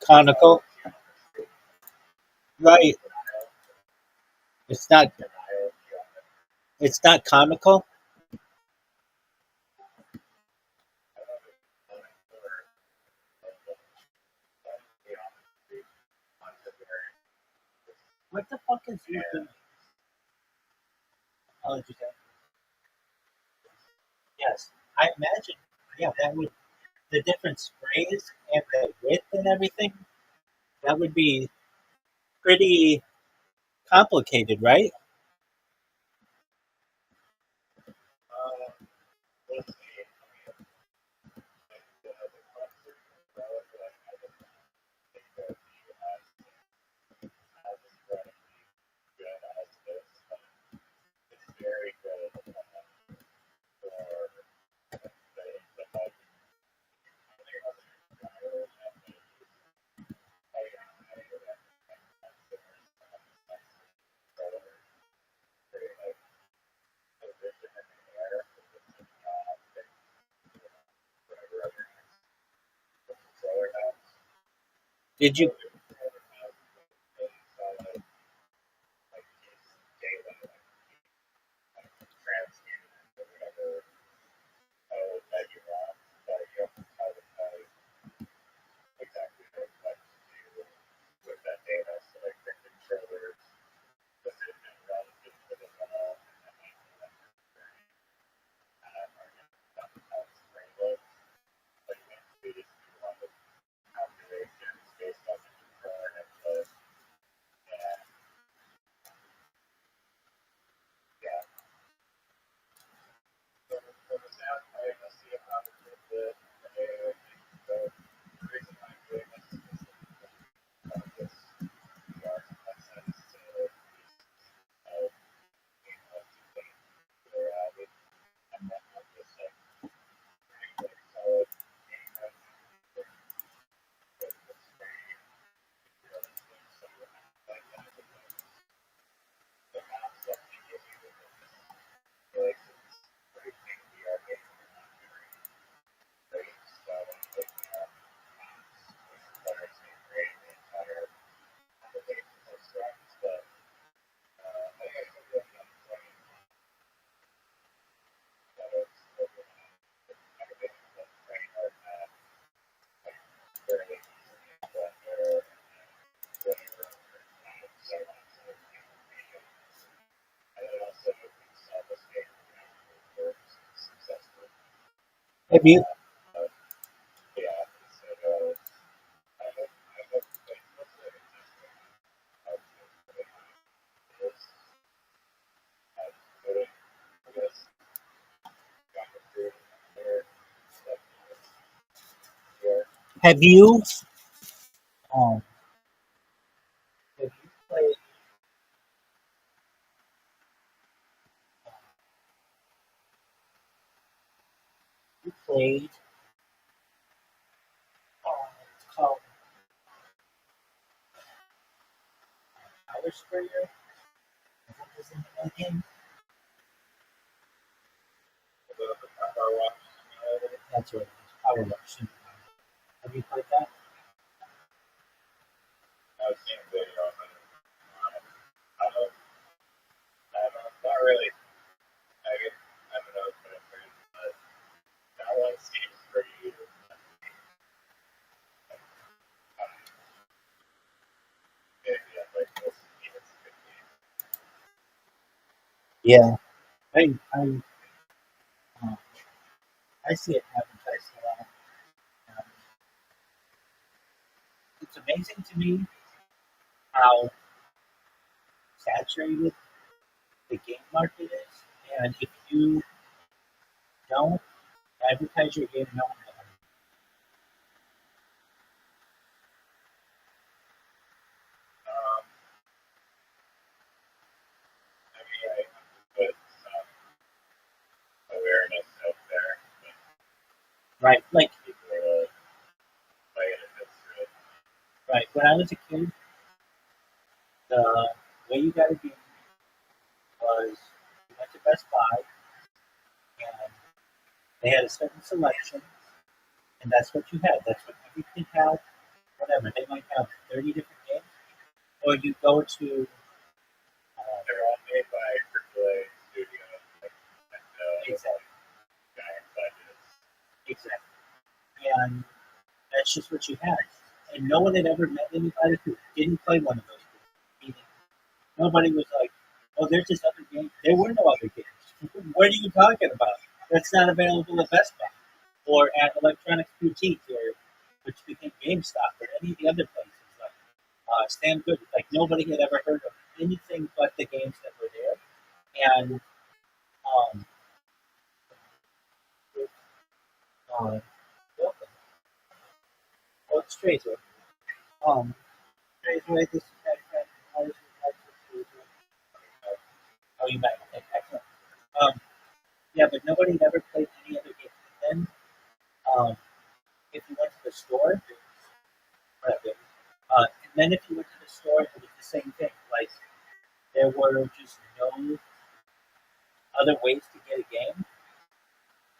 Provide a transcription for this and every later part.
Conical, right? It's not. It's not comical. What the fuck is you doing? Oh, did you say? Yes, I imagine. Yeah, that would the different sprays and the width and everything. That would be pretty complicated, right? Did you? Have you? Have you? Um, have you played? You played? It's called Power Sprayer. Is that the name of the game? That's what it is. Power Wash. Have you played that? Yeah. I uh, I see it advertised a lot. Um, it's amazing to me how saturated the game market is, and if you don't advertise your game, no one will. Right. Like, People are playing it. right. When I was a kid, the way you got a game was you went to Best Buy and they had a certain selection, and that's what you had. That's what every kid had. Whatever. They might have 30 different games, or you go to They're all made by AAA studios, exactly, giant budgets. exactly, and that's just what you had. And no one had ever met anybody who didn't play one of those games. Meaning, nobody was like, "Oh, there's this other game." There were no other games. What are you talking about? That's not available at Best Buy or at Electronics Boutique or which became GameStop or any of the other places like Stand Good. Like nobody had ever heard of anything but the games that were there. And um, uh, well, it's Tracer. Tracer, this is oh, you met. Okay, excellent. Um, yeah, but nobody had ever played any other game. And then, if you went to the store, and then if you went to the store, it was the same thing. Like there were just no other ways to get a game.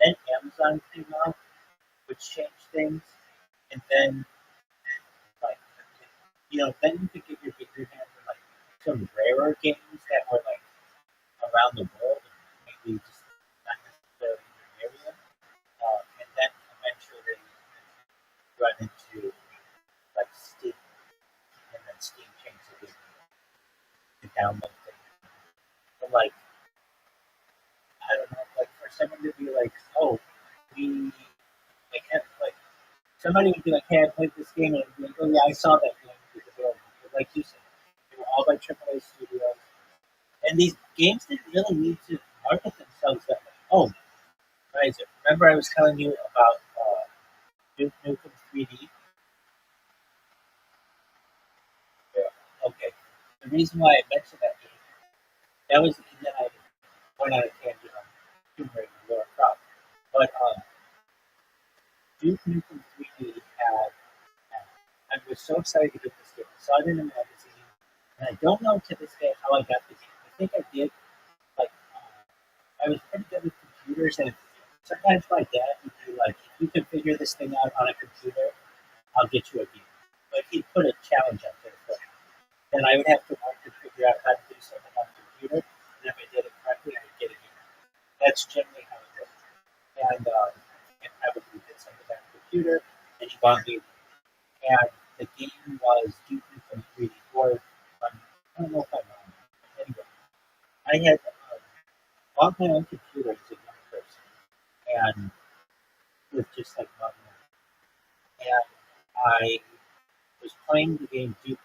Then Amazon came out, which changed things, and then like then you could get your hands on like some rarer games that were like around the world, and maybe just not necessarily in your area. And then eventually run into like Steam, and then Steam changed the game to download things. But like I don't know, like for someone to be like, oh, we like somebody would be like, hey, I played this game, and I'd be like, oh yeah, I saw that game. But like you said, they were all by AAA studios, and these games didn't really need to market themselves that way. Oh, right. Remember I was telling you about Duke Nukem 3D? Yeah. Okay. The reason why I mentioned that game, that was, and then I went on a tangent on Tomb Raider and Laura Croft. But Duke Nukem 3D had, I was so excited to get this game. I saw it in a magazine, and I don't know to this day how I got the game. I think I did, like, I was pretty good with computers, and sometimes my dad would be like, if you can figure this thing out on a computer, I'll get you a game. Like, he'd put a challenge out there for me. Then I would have to work to figure out how to do something on the computer, and if I did it correctly, I would get a game. That's generally how it works. And I would get something on the computer, and he bought me. And the game was Duke Nukem 3D. Or I don't know if I'm wrong. Anyway, I had bought my own computer as a young person, and with just like money. And I was playing the game Duke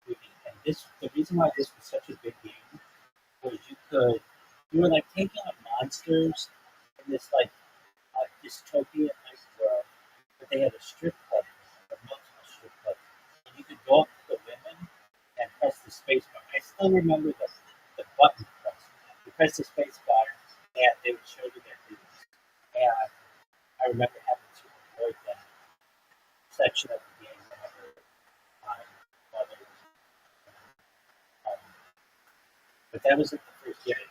Nukem 3D. And the reason why this was such a big game was you were like taking on monsters in this like dystopian nice world, but they had a strip club, a multiple strip club, and you could go up to the women and press the space bar. I still remember the button press. You press the space bar, and they would show you their boobs. And I remember having to avoid that section of the game whenever my mother was. Um, but that was like the first game.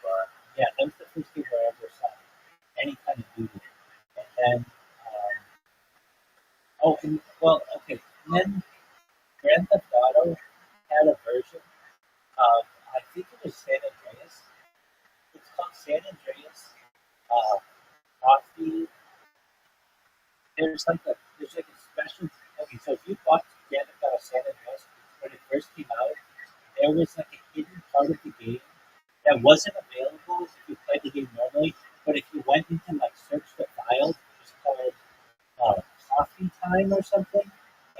Yeah, that was the first game where I ever saw any kind of nudity. And then, well, okay. And then Grand Theft Auto had a version of, I think it was San Andreas. It's called San Andreas. Uh, off the, there's like a special. Okay, so if you bought Grand Theft Auto San Andreas when it first came out, there was like a hidden part of the game that wasn't available if you played the game normally. But if you went into like search the files, it was called coffee time or something,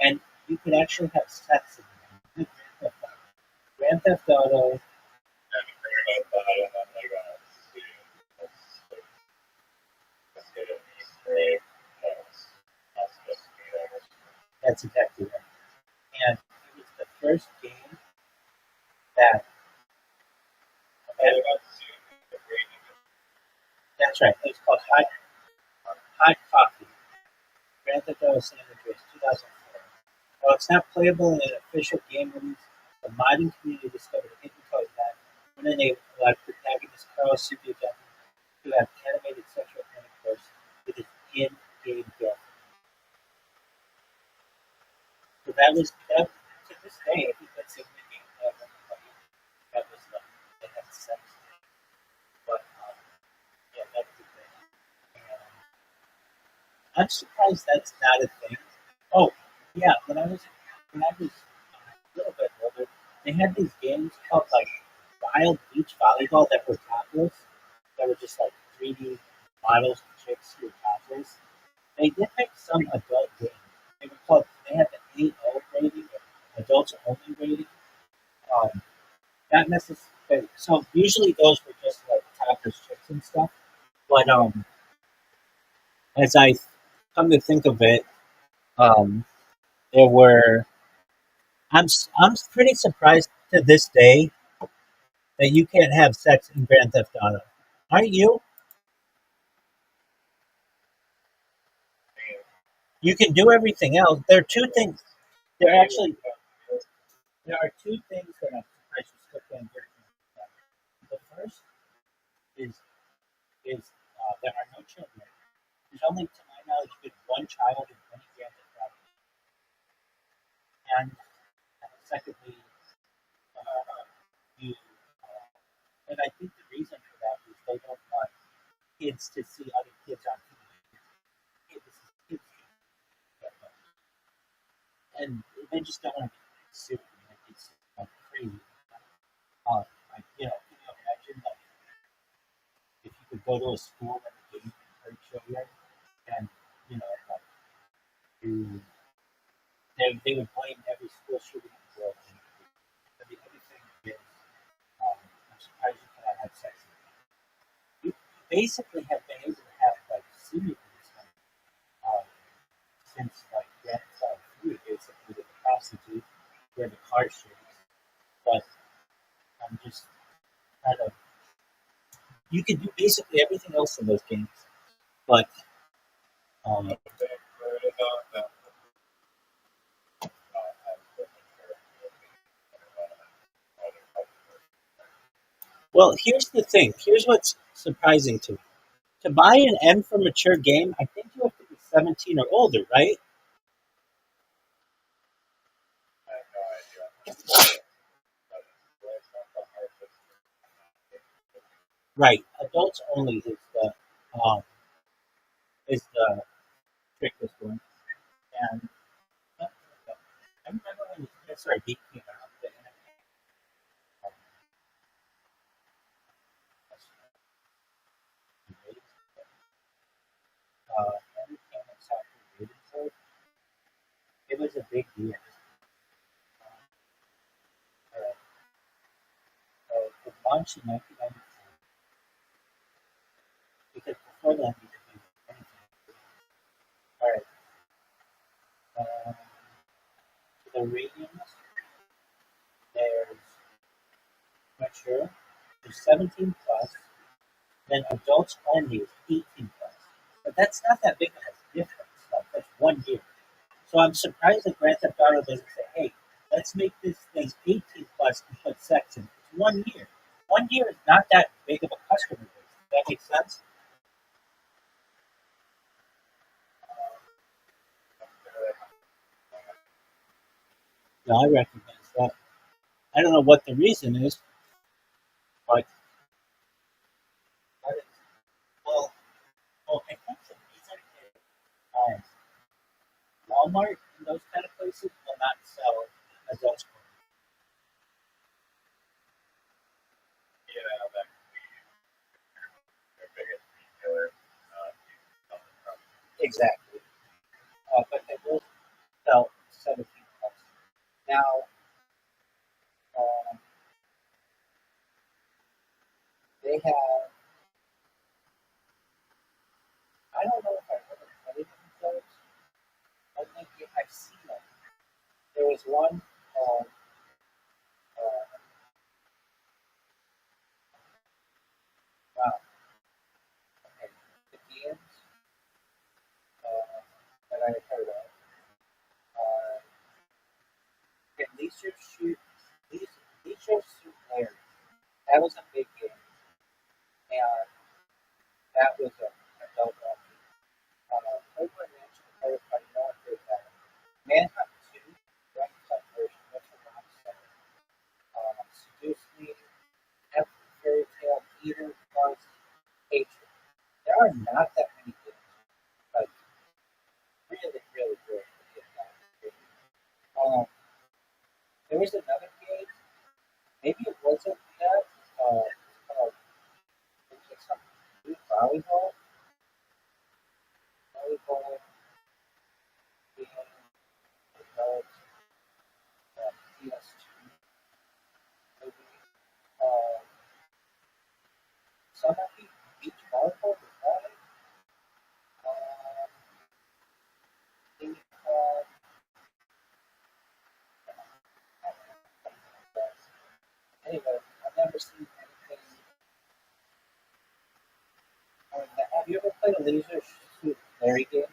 and you could actually have sex in the game. Grand Theft Auto. That's exactly right. And it was the first game that. That's right. It was called Hot Coffee. Grand Theft Auto San Andreas 2004. While it's not playable in an official game release, the modding community discovered a hidden code that would enable protagonist Carlos Suppiagan to have animated sexual intercourse with his in-game girlfriend. So that was that to this day. I think that's the only game that everybody that was that had sex. But yeah, that's the thing. And I'm surprised that's not a thing. Oh yeah, when I was a little bit older, they had these games called like Wild Beach Volleyball that were topless. That were just like 3D models of chicks who were topless. They did make some adult games. They were called. They had the 8.0 rating, or adults only rating. Um, not necessarily. So usually those were just like topless chicks and stuff. But as I come to think of it, um, there were. I'm pretty surprised to this day that you can't have sex in Grand Theft Auto. Aren't you? You can do everything else. There are two things. There actually there are two things that I'm surprised you still can't do. The first is there are no children. There's only, to my knowledge, been one child in any Grand Theft Auto. And secondly, you and I think the reason for that is they don't want kids to see other kids on TV. Hey, this is kids' and they just don't want to be sued. It's like crazy. Like, can you imagine like if you could go to a school and the game hurt children, and like you, they would blame every school shooting in the world. And the other thing is, I'm surprised you cannot have sex. You basically have been able to have like simulators um, since like Grand Theft 3, basically with the prostitute, where the car shakes. But I'm just kind of you can do basically everything else in those games, but um, well, here's the thing. Here's what's surprising to me. To buy an M for mature game, I think you have to be 17 or older, right? Right. Adults only um, is the strictest one. And I remember when SRD came out, the um, every game that saw rating code, it was a big deal. Uh, so it launched in 1994 because before then you could do anything. All right. Um, the ratings, there's mature, there's 17 plus, then adults only is 18 plus. But that's not that big of a difference. Like, that's 1 year. So I'm surprised that Grand Theft Auto doesn't say, hey, let's make this thing 18 plus and put sex in it. It's 1 year. 1 year is not that big of a customer base. Does that make sense? No, I recognize that. I don't know what the reason is, but that is, well, I think the reason is um, Walmart and those kind of places will not sell adult exactly. But they will sell 17 plus. Now, um, they have, I don't know if I've ever played themselves. I think I've seen them. There was one called, wow, okay, the games that I was a big game, and that was a adult game. Over an inch of the party, not big that. Manhunt 2, right? That version, that's a rock Seduce Me, F Fairy Tale, Eater, Plus, Hatred. There are not that many games, like really, really good to get that. There was another game, maybe it wasn't that, it was like some volleyball game about PS2 maybe. Uh, some of the beach volleyball was that it? Think, anyway, I've never seen anything. Have you ever played a laser shoot Larry game?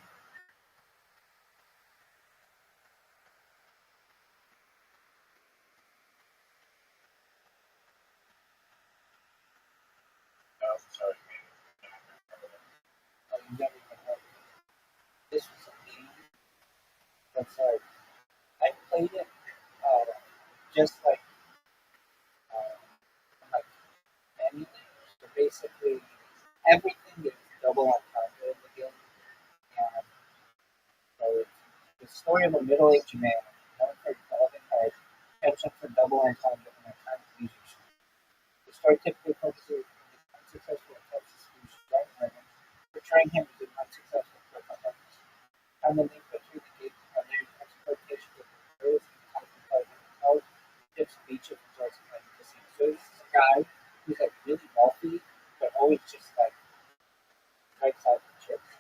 Sorry. You never even heard of it. This was a game that's like I played it just uh, like anything. So basically, everything is double entendre in the game, and so it's the story of a middle-aged man known for developing hard, catch up for double entendre in a time of music. The story typically focuses on the unsuccessful attempts to seduce young women, portraying him as an unsuccessful protagonist. Commonly portrayed the game on their exploitation of the girls and cosmopolitan health, tips, beaches, resorts, and casinos. So this is a guy who's like really wealthy, but always just like strikes out the chips.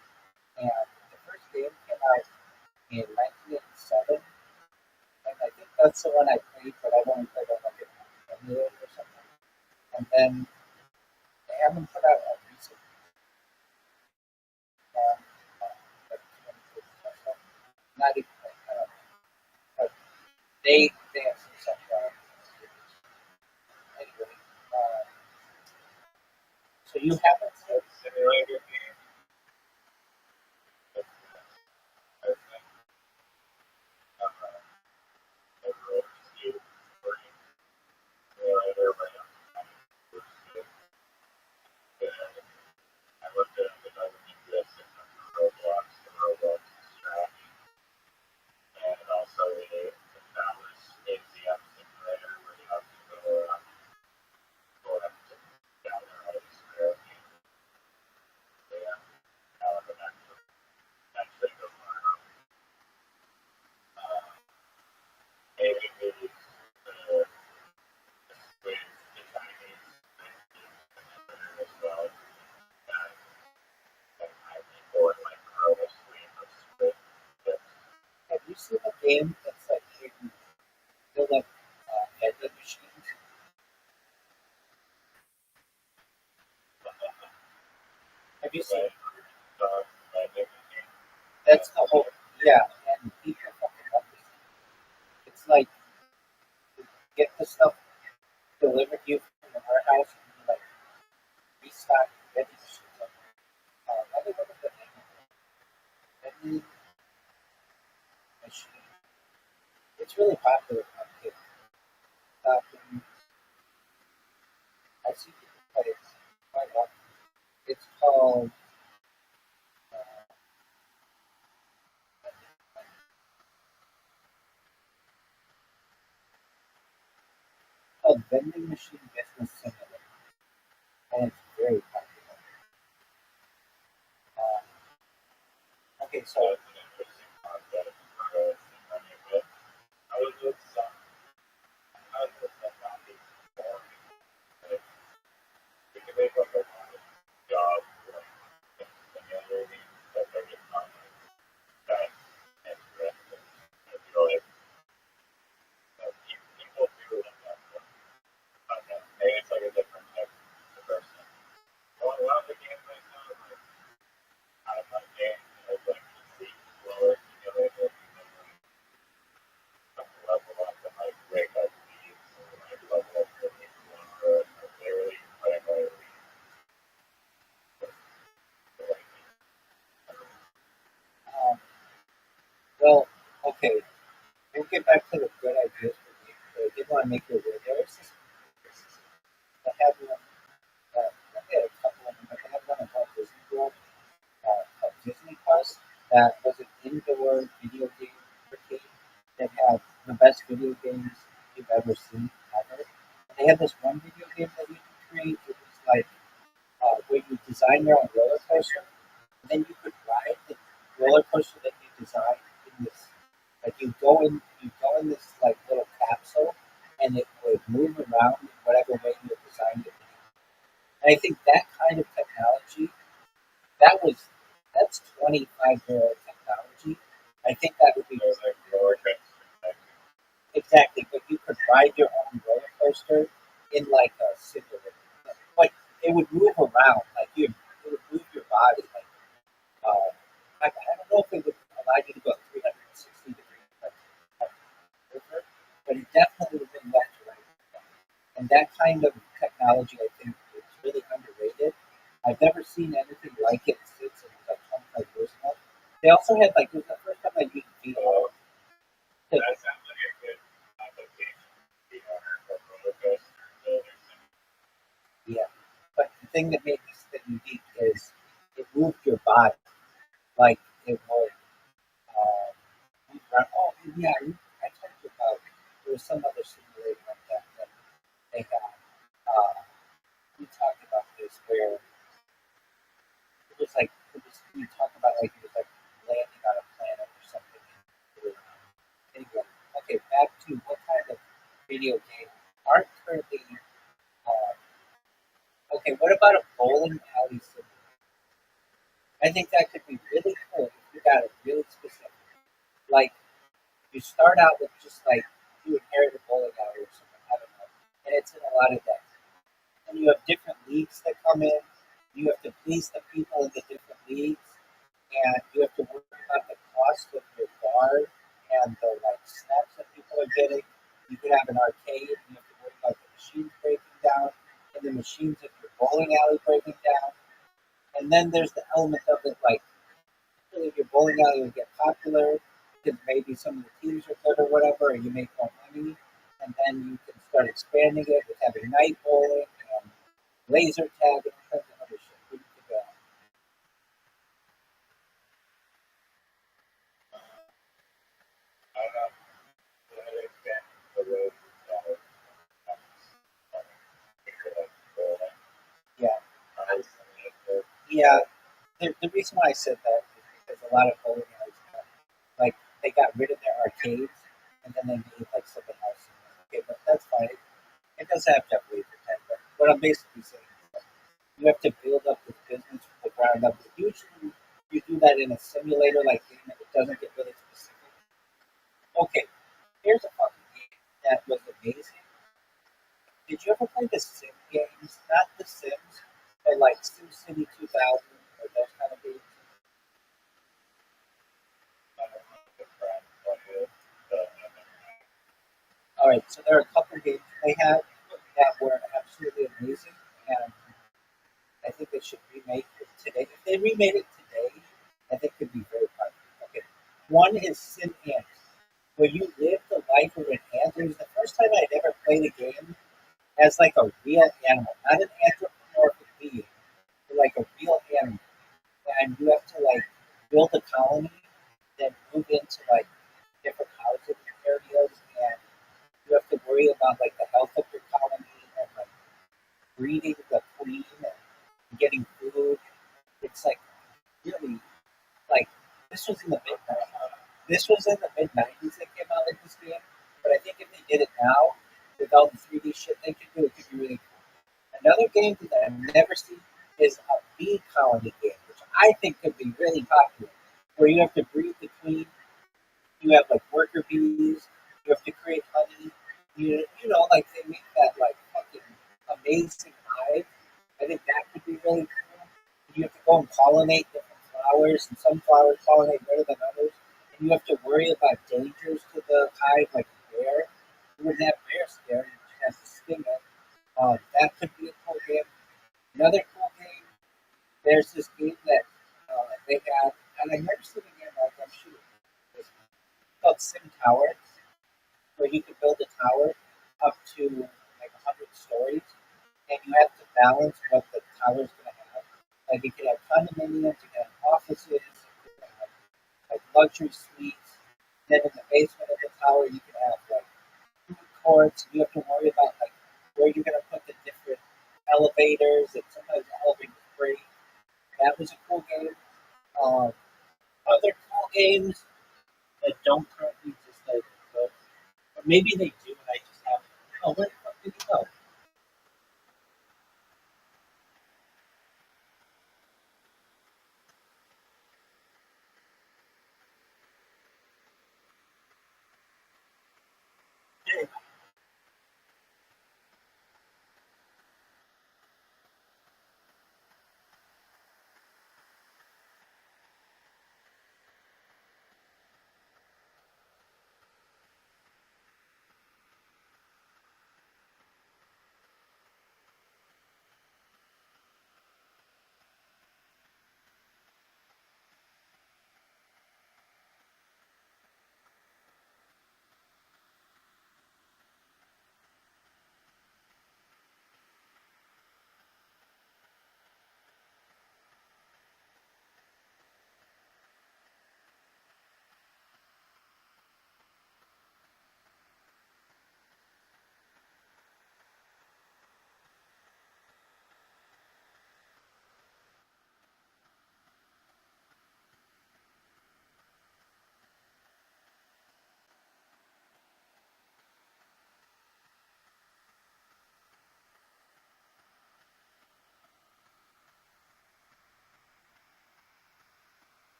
And the first game came out in 1987, and I think that's the one I played, but I've only played on like an emulator or something. And then they haven't put out a recent one, like 2015 or something. Not even like, but they have some stuff on anyway. Uh, so you haven't played Simulator game. I think ROTHSCHILD simulator right on I looked at it, it doesn't exist in Roblox. The Roblox is trash. And also it established ACM simulator where you have to go up to gather all these rare games. Yeah, now I'm actually go learn maybe the Chinese as well. I people in like Pro Swing or Squid. have you seen a game that's like you can build up vending machines? Have you seen? That's the whole. Yeah, and people fucking love this. It's like you get the stuff delivered to you from the warehouse and you like restock vending machines. I think what is the name of it? Vending machine. It's really popular on kids. I see people play it quite often. It's called a vending machine business simulator, and it's very popular. Okay, so It's an interesting concept. I was with some zombies before. We can make like a job like simulating that they're just not like that interesting. I feel like people do it enough. Maybe it's like a want to make your way there. It's just, I have one. I had a couple of them. I had one at Walt Disney World, called Disney Plus, that was an indoor video game arcade that had the best video games you've ever seen ever. And they had this one video game that you could create. It was like where you design your own roller coaster, and then you could ride the roller coaster that you designed in this. Like you go in this like little capsule, and it would move around in whatever way you designed it. And I think that kind of technology, that was that's 25-year-old technology. I think that would be Like roller coaster. exactly, but you could ride your own roller coaster in like a simulator. Like it would move around, like it would move your body. Like I don't know if it would allow you to go 360 degrees, like over, but it definitely would bring that to right. And that kind of technology, I think, is really underrated. I've never seen anything like it since it was like 25 years ago. They also had like it was the first time I used VR. That sounds like a good application. VR for roller coaster builders. Yeah, but the thing that made this thing unique is it moved your body. Like it would. Move around. Oh yeah, I told you about. There was some other simulator like that they had. We talked about this where it was like it was. We talked about like it was like landing on a planet or something. Anyway, okay, back to what kind of video game aren't currently. Uh, okay, what about a bowling alley simulator? I think that could be really cool if you got it really specific. Like you start out with just like you inherit a bowling alley or something. I don't know, and it's in a lot of decks. And you have different leagues that come in. You have to please the people in the different leagues, and you have to worry about the cost of your bar and the like snacks that people are getting. You could have an arcade, and you have to worry about the machines breaking down, and the machines of your bowling alley breaking down. And then there's the element of it, like really your bowling alley will get popular because maybe some of the teams are good or whatever, and you make more money. And then you can start expanding it with having night bowling and laser tag and all kinds of other shit. Where you could go. I don't know. What expand the road that Yeah, yeah. The reason why I said that is because a lot of bowling alleys, like they got rid of their arcades and then they made like something else. Okay, but that's fine. It doesn't have to have laser tag. But what I'm basically saying is that you have to build up this business from the ground up. Usually, you do that in a simulator like game, and it doesn't get really specific. Okay, here's a fucking game that was amazing. Did you ever play the Sim games? Not the Sims, but like SimCity 2000 or those kind of games? All right, so there are a couple of games they have that were absolutely amazing, and I think they should remake it today. If they remade it today, I think it could be very popular. Okay, one is Sim Ant, where you live the life of an ant. It was the first time I'd ever played a game as like a real animal, not an anthropomorphic being, but like a real animal. And you have to like build a colony, then move into like different housing areas, and you have to worry about like the health of your colony and like breeding the queen and getting food. It's like really like this was in the mid this was in the mid '90s that came out like this game, but I think if they did it now with all the 3D shit they could do, it could be really cool. Another game that I've never seen is a bee colony game, which I think could be really popular, where you have to breed the queen. You have like worker bees. You have to create honey. You know, like they make that like fucking amazing hive. I think that could be really cool. You have to go and pollinate different flowers, and some flowers pollinate better than others. And you have to worry about dangers to the hive, like a bear. You wouldn't have bears there. You just have to sting it. That could be a cool game. Another cool game. There's this game that they have, and I've never seen a game like I'm shooting. It's called Sim Tower, where you can build a tower. balance what the tower is going to have. Like you can have condominiums, you can have offices, you can have like luxury suites. Then in the basement of the tower, you can have like food courts. You have to worry about like where you're going to put the different elevators, and sometimes the elevators break. That was a cool game. Um, Other cool games that don't currently exist that but maybe they do, and I just haven't. Oh, where the fuck did you go? Hey,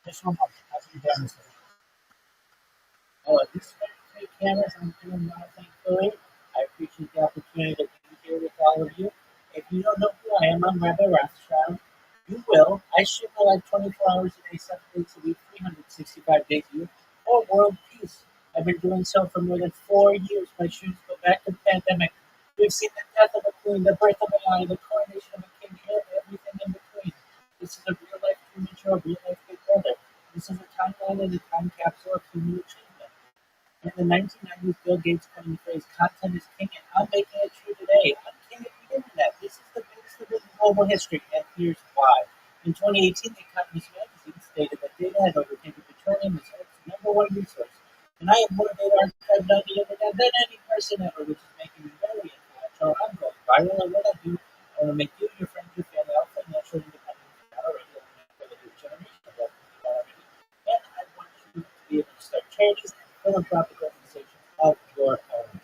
Just one more. I'll see you down this way. This three cameras I'm doing now, thankfully. I appreciate the opportunity to be here with all of you. If you don't know who I am, I'm Rabbi Rothschild. You will. I stream my life 24 hours a day, 7 days a week, 365 days a year, for world peace. I've been doing so for more than 4 years. My shoes go back to the pandemic. We've seen the death of a queen, the birth of an eye, the coronation of a king, and everything in between. This is a real life human show, real life Big Brother. This is a timeline and a time capsule of human achievement. In the 1990s, Bill Gates coined the phrase "content is king," and I'm making it true today. I'm king of the internet. This is the biggest event in global history, and here's why. In 2018, The Economist magazine stated that data had overtaken petroleum as Earth's number one resource, and I have more data archived on the internet than any person ever, which is making me very influential. I'm going viral, and what I do, I want to make you, your friends, your family, all financially independent. Not already, I want to for the new generation of wealth already, and I want you to be able to start charities philanthropic organizations of your own.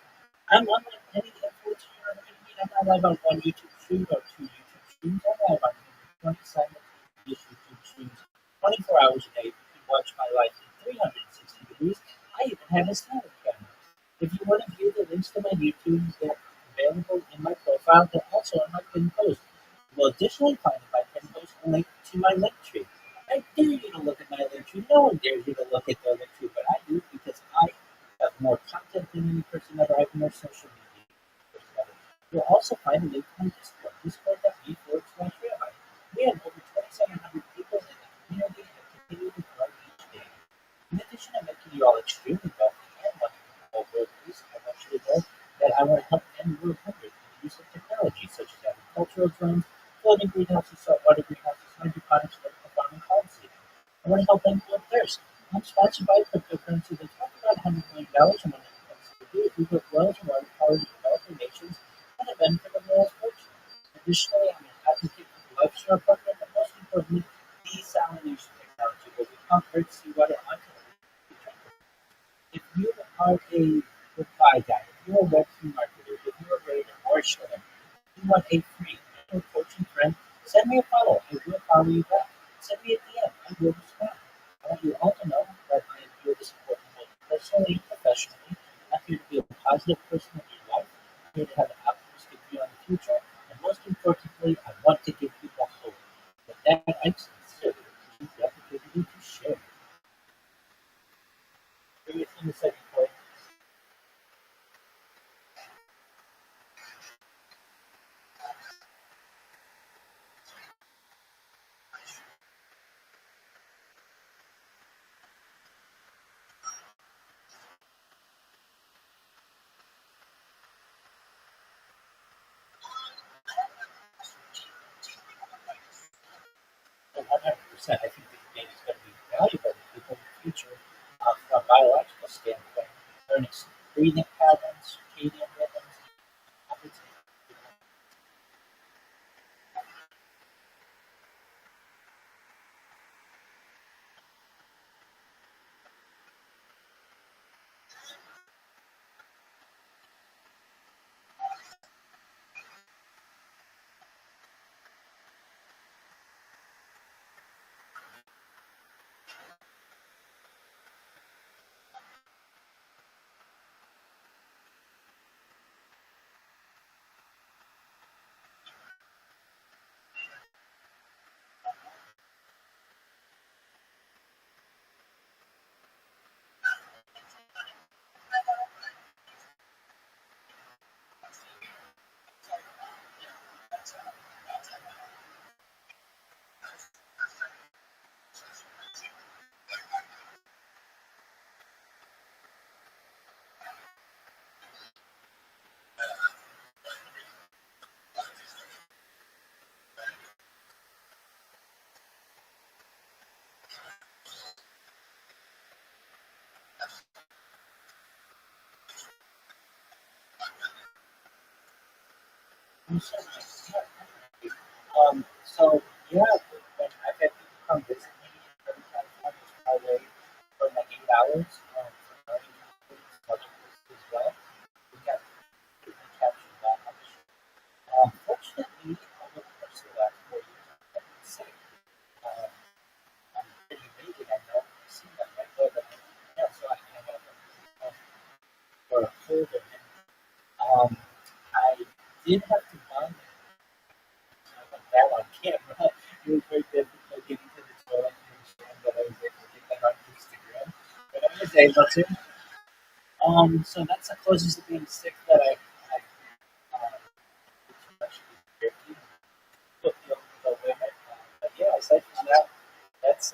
I'm unlike any influencer you're ever going to meet. I'm not live on one YouTube stream or two YouTube streams. I'm live on 20 simultaneous YouTube streams, 24 hours a day. You can watch my life in 360 degrees. I even have a silent camera. If you want to view the links to my YouTube, they're available in my profile. They're also on my pinned post. You will additionally find in my pinned post a link to my link tree. I dare you to look at my link tree. No one dares you to look at their link tree, but I do because I have more content than any person ever. I have more social media than any person ever. You'll also find a link to my Discord, discord.me/Rabbi. We have over 2,700 people in the community and continue to grow each day. In addition to making you all extremely wealthy and wonderful world peace, I want you to know that I want to help end world hunger through the use of technology such as agricultural drones, floating greenhouses, saltwater greenhouses, hydroponics, vertical farming, cloud seeding. I want to help end world thirst. I'm sponsored by cryptocurrency that's worth about $100 million, and one of the things we do is we build wells and water power to developing nations and the benefit of the less fortunate. Additionally, I'm an advocate for the lifestyle program, and most importantly, desalination technology, where we pump earth seawater onto the if you are a reply guy, if you're a Web3 marketer, if you're a raider or a shredder, if you want a free mental coaching friend, send me a follow. I will follow you back. Send me a DM. I will respond. I want you all to know that I am here to support you both personally and professionally. I'm here to be a positive person in your life. I'm here to have an optimistic view on the future. And most importantly, I want to give people hope. With that, I sincerely appreciate the opportunity to share. In the second point, well, 100%. I think the game is going to be valuable to people in the future from a biological standpoint, learning breathing patterns, circadian rhythms, habits. So, yeah, when I've had people come visit me every time I was my way for like 8 hours for learning other places as well. We got pretty captured that much. Fortunately, over the course of the last 4 years, I've been sick. Um, I'm pretty big, and did have to buy it. I got that on camera. It was very difficult getting to the toilet and ensuring that I was able to get that on Instagram. But I was able to. So that's the closest to being sick that I actually put the limit. But yeah, aside from that, that's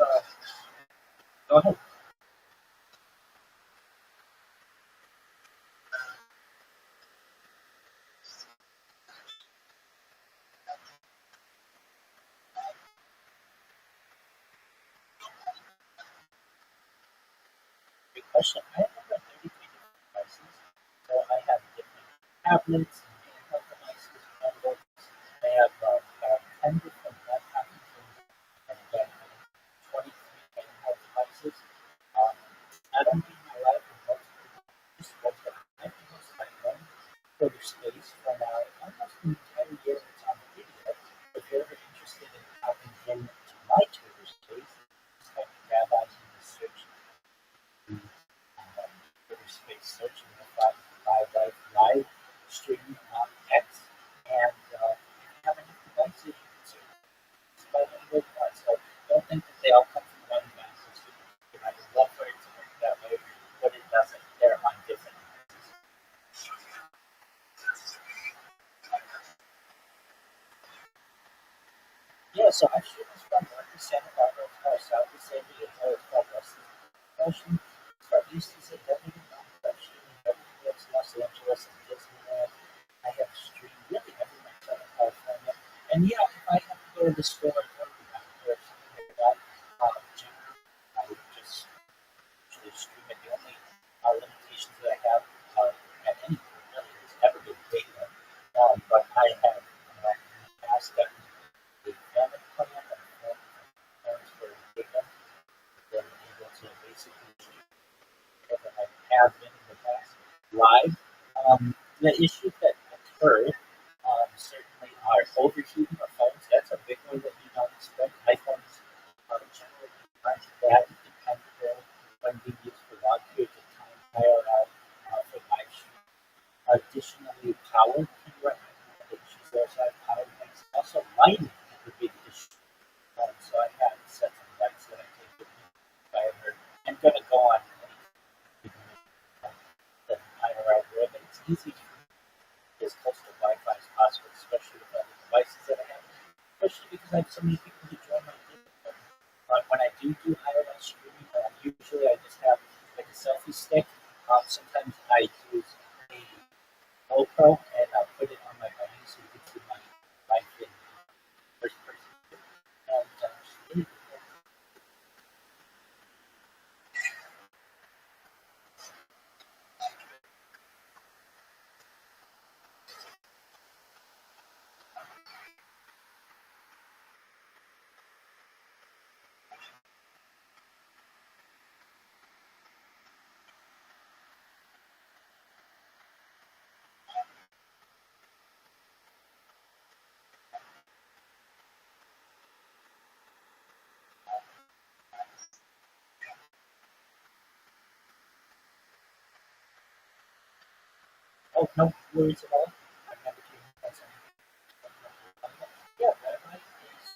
go ahead. Good question. I have over 33 different devices. So I have different tablets and handheld devices, notebooks. I have about 10 different laptops and again, 23 handheld devices. Um, I don't need my life in multiple devices. Most of I have most of my own for the space for now. Almost the entire year it's on the video. If you're ever interested in hopping into my Twitter space, just type in Rabbi in the search Twitter space search and you'll find live stream on X. And if you have any devices, you can search about anywhere you want. So don't think that they all come from one massive supercomputer. I would love for it to work that way, but it doesn't. They're on different devices. Yeah, so I shoot this from north to Santa Barbara, as far south as San Diego, as far west as Ocean, as far east as it doesn't even know that I'm shooting everything that's Los Angeles and Disneyland. I have streamed really everywhere in Southern California. And yeah, if I have to go to the store or go to the doctor or something like that, generally I would just usually stream it. The only limitations that I have at any point really has ever been data. But I have in the past gotten the family plan and parents for data. Been able to basically that I have been in the past live. The issues that occur certainly are overheating of phones. That's a big one that you don't expect. iPhones generally aren't that dependable when being used for long periods of time IRL for live stream. Additionally, power can run into issues there. So power makes also lighting is a big issue. So I have sets of lights that I take with me if I ever am going to go on the IRL road. And it's easy to be as close to Wi-Fi as possible, especially with all the devices that I have. Especially because I have so many people who join my Discord. But when I do IRL streaming, usually I just have like a selfie stick. Sometimes I use a GoPro and I'll put it on my body so you can see my life in first person. And really oh, no worries at all. I'm happy to answer anything. Yeah, Rabbi is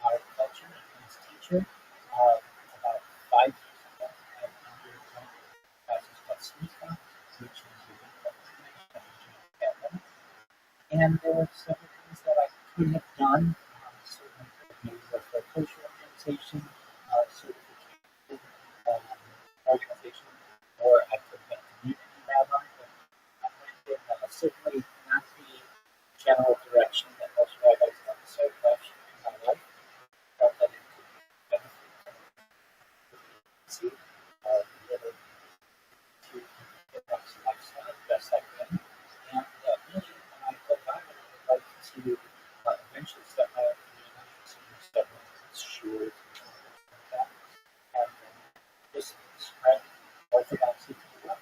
our culture and English teacher. About 5 years ago, I underwent classes called SNICA, which is the information and academic. And there were several things that I could have done. Certainly, maybe with the cultural organization, certification um, organization, or I could have been a community rabbi. But I went in certainly not the general direction that most rabbis have decided to actually in my life. Felt that it could benefit from see really to get that lifestyle the best I can. And really, when I go back, I would like to eventually step my own community, step my own shul, like that, and just spread orthodoxy to the world.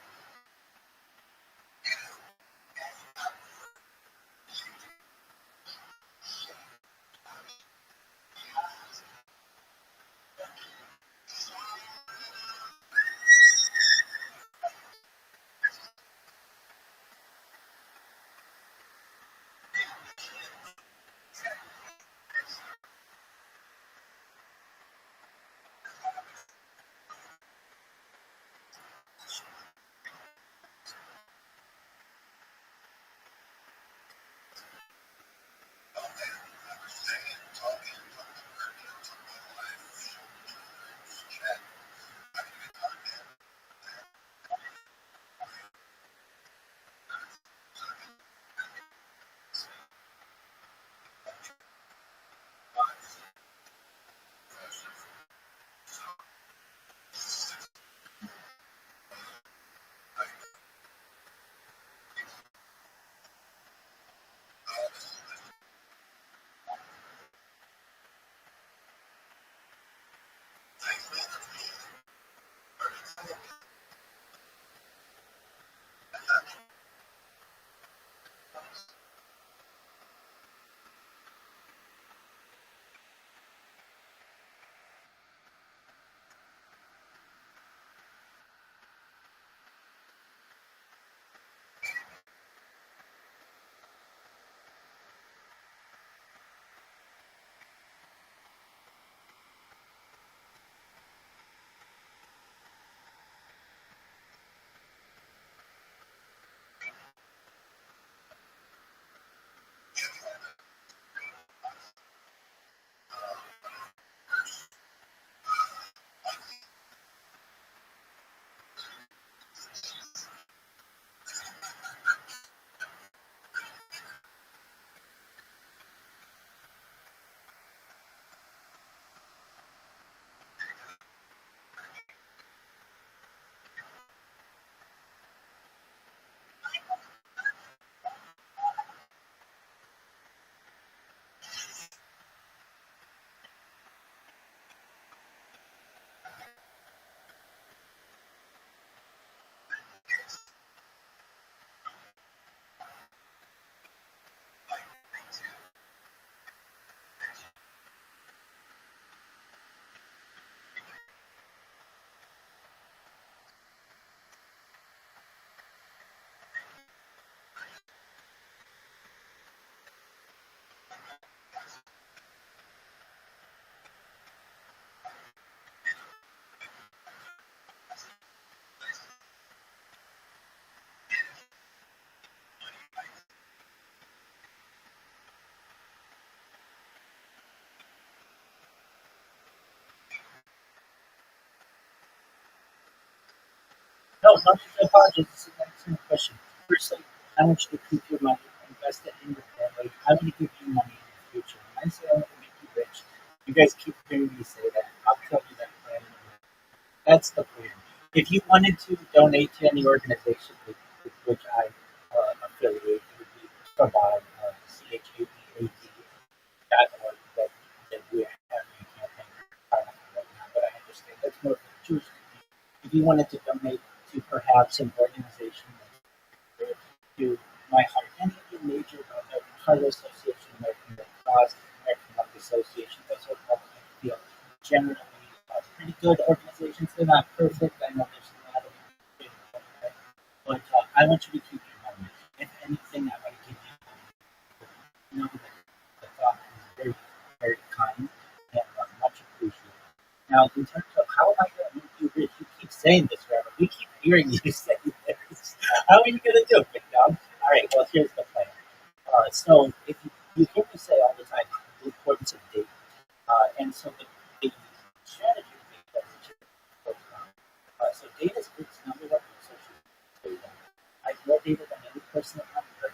No, not to apologize. This is an excellent question. Firstly, I want you to keep your money, invest it in your family. I want to give you money in the future. When I say I want to make you rich, you guys keep hearing me say that. I'll tell you that plan. That's the plan. If you wanted to donate to any organization with which I affiliate, it would be Chabad, CHABAD.org, that we are having a campaign right now. But I understand that's more for the Jewish community. If you wanted to donate to perhaps an organization to my heart, any of the major heart association, American Red Cross, American Lung Association, those are all I feel generally pretty good organizations. They're not perfect. I know there's a lot of them, but I want you to keep your money. If anything, I want to give you know that the thought is very, very kind and much appreciated. Now, in terms of how am I going to make you rich, you keep saying this, Rabbi. We keep hearing you say this. How are you going to do it, big dog? All right, well, here's the plan. So, if you hear me say all the time the importance of data, and so the strategy that we focus on. So, data is its number one social data. I have more data than any person on earth.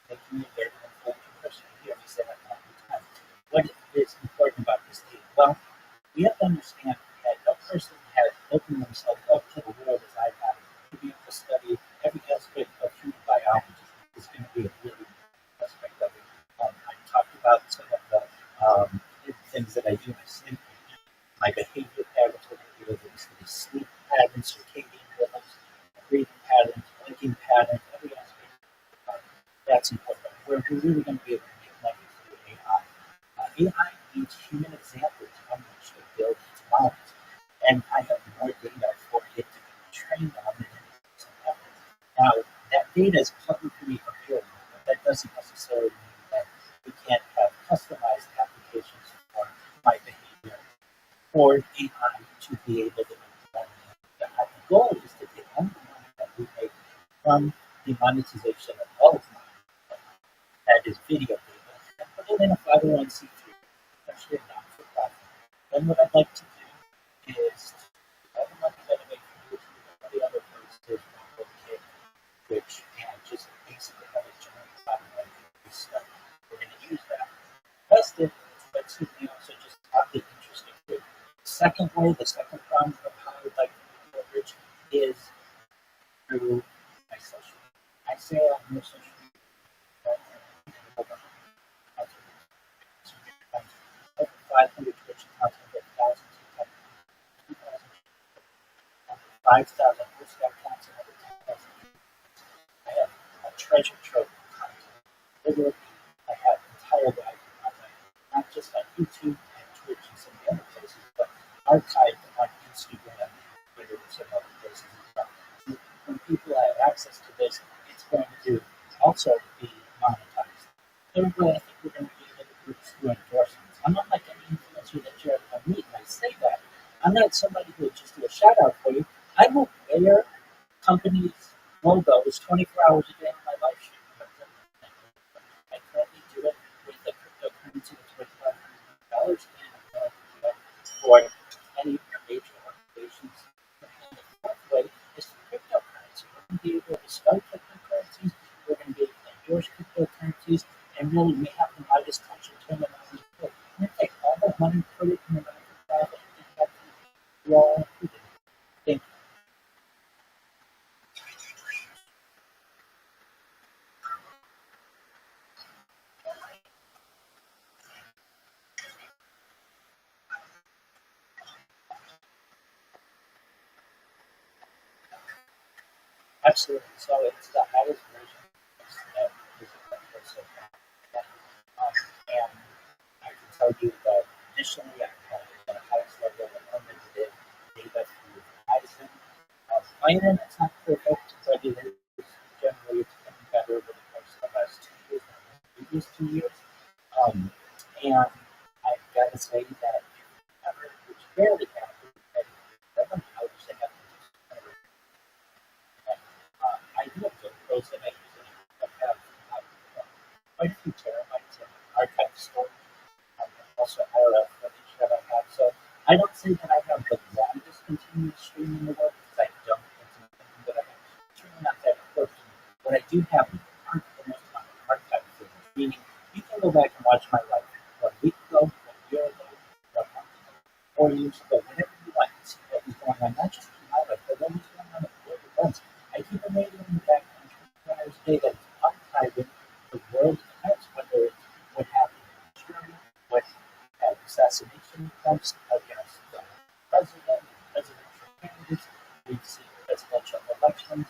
Making me a very influential person. You hear me say that all the time. What is important about this data? Well, we have to understand that no person has opened themselves up to the world as I have to be able to study every aspect of human biology. Is going to be a really important aspect of it. I talked about some of the things that I do in my sleep, my behavior patterns, what I do with these sleep patterns, circadian rhythms, breathing patterns, blinking patterns, every aspect. That's important. We're really going to be able to make money through AI. AI needs human examples on which to build its models. And I have more data for it to be trained on than anything else. Now, that data is publicly available, but that doesn't necessarily mean that we can't have customized applications for my behavior for AI to be able to make money. The goal is to take all the money that we make from the monetization of all of my that is video data and put it in a 501c3, especially a not-for-profit. Then what I'd like to do is all the money that I make from YouTube and all the other places, which and just basically have a general 501c3 stuff. We're going to use that, invest it, but simply also just have the interest of it. Second way, the second prong of how I'd like to make leverage is through my social media. I say on your social media, over 500 Twitch accounts, 1,000 TikTok, 2,000, 5,000 Instagram accounts, and over 10,000. I have a treasure trove of content. Literally, I have entire lives of my life, not just on YouTube and Twitch and some of the other places, but archived on Instagram, Twitter, and some other places as well. So when people have access to this, it's going to also be monetized. Third way, I think we're going to be able to do this through endorsements. I'm not like any influencer that you ever meet, and I say that. I'm not somebody who will just do a shout out for you. I will wear companies' logos 24 hours a day in my life stream. I currently do it with the cryptocurrency that's worth $500, and I'm going to do it for any of your major organizations. And the fourth way is cryptocurrency. We're going to be able to start cryptocurrencies. We're going to be able to endorse cryptocurrencies, and really we have the Midas touch and turn it on. We're going to take all that money, put it in the non-for-profit, and give that to you all. Thank you. Absolutely. So it's the highest version that is available so far. And I can tell you that additionally, I have the highest level of unlimited data through Verizon. My internet's not perfect, but it is generally it's getting better over the course of the last 2 years than the previous 2 years. And I've got to say that ever, which barely happens, that seven hours they have to just I do have GoPros that I use that have quite a few terabytes of archive storage, also IRF footage that I have. So I don't say that I have the longest continuous stream in the world because I don't. It's nothing What I do have aren't the most amount of archive things, meaning you can go back and watch my life 1 week ago, 1 year ago, 1 month ago, 4 years ago, whenever you like to see what was going on, not just in my life, but what was going on at world events. I keep a radio in the background 24 hours a day that's archiving the world events, whether it's what happened in Australia, what assassination attempts against the president, presidential candidates, we've seen presidential elections.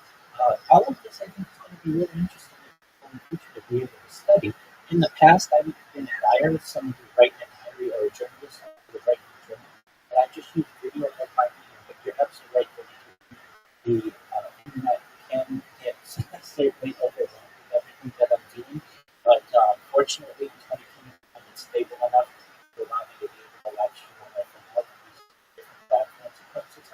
All of this, I think, is going to be really interesting in the future to be able to study. In the past, I would have been a diary, someone who write in a diary or a journalist who would write in a journal, but I just use video as my medium. But you're absolutely right that the internet can get certainly overwhelmed with everything that I'm doing, but fortunately, in 2020, it's stable enough to allow me to be able to watch from all of these different platforms and places.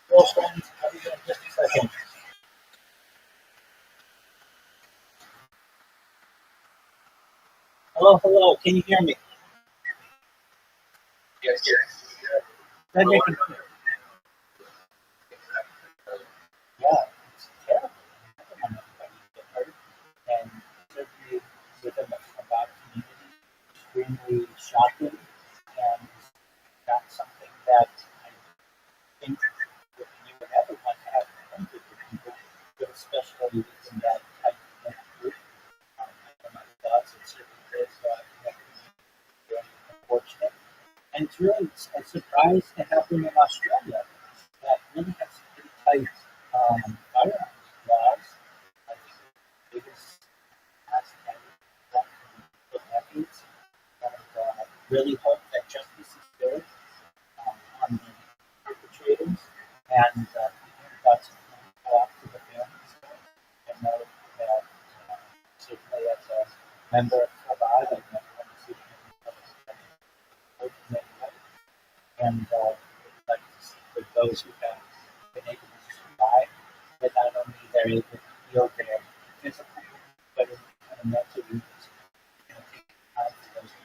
Well, friends, I'll be back just a second. Hello, hello. Can you hear me? Yes, yes. Frederick, yeah, it's terrible. I don't want anybody to get hurt, and certainly within the Chabad community, extremely shocking, and not something that I think that you would ever want to have confronted with people, but especially in that type of group. My thoughts, it certainly is very unfortunate. And it's really a surprise to happen in Australia that really has some pretty tight firearms laws. I think the biggest past for decades, and really hope that justice is served on the perpetrators and thoughts go out to the families. And know that certainly as a member of Chabad, I never want to see them and like to see for those who have been able to survive, that not only they're able to heal their physical, but in mental wounds, take time for those who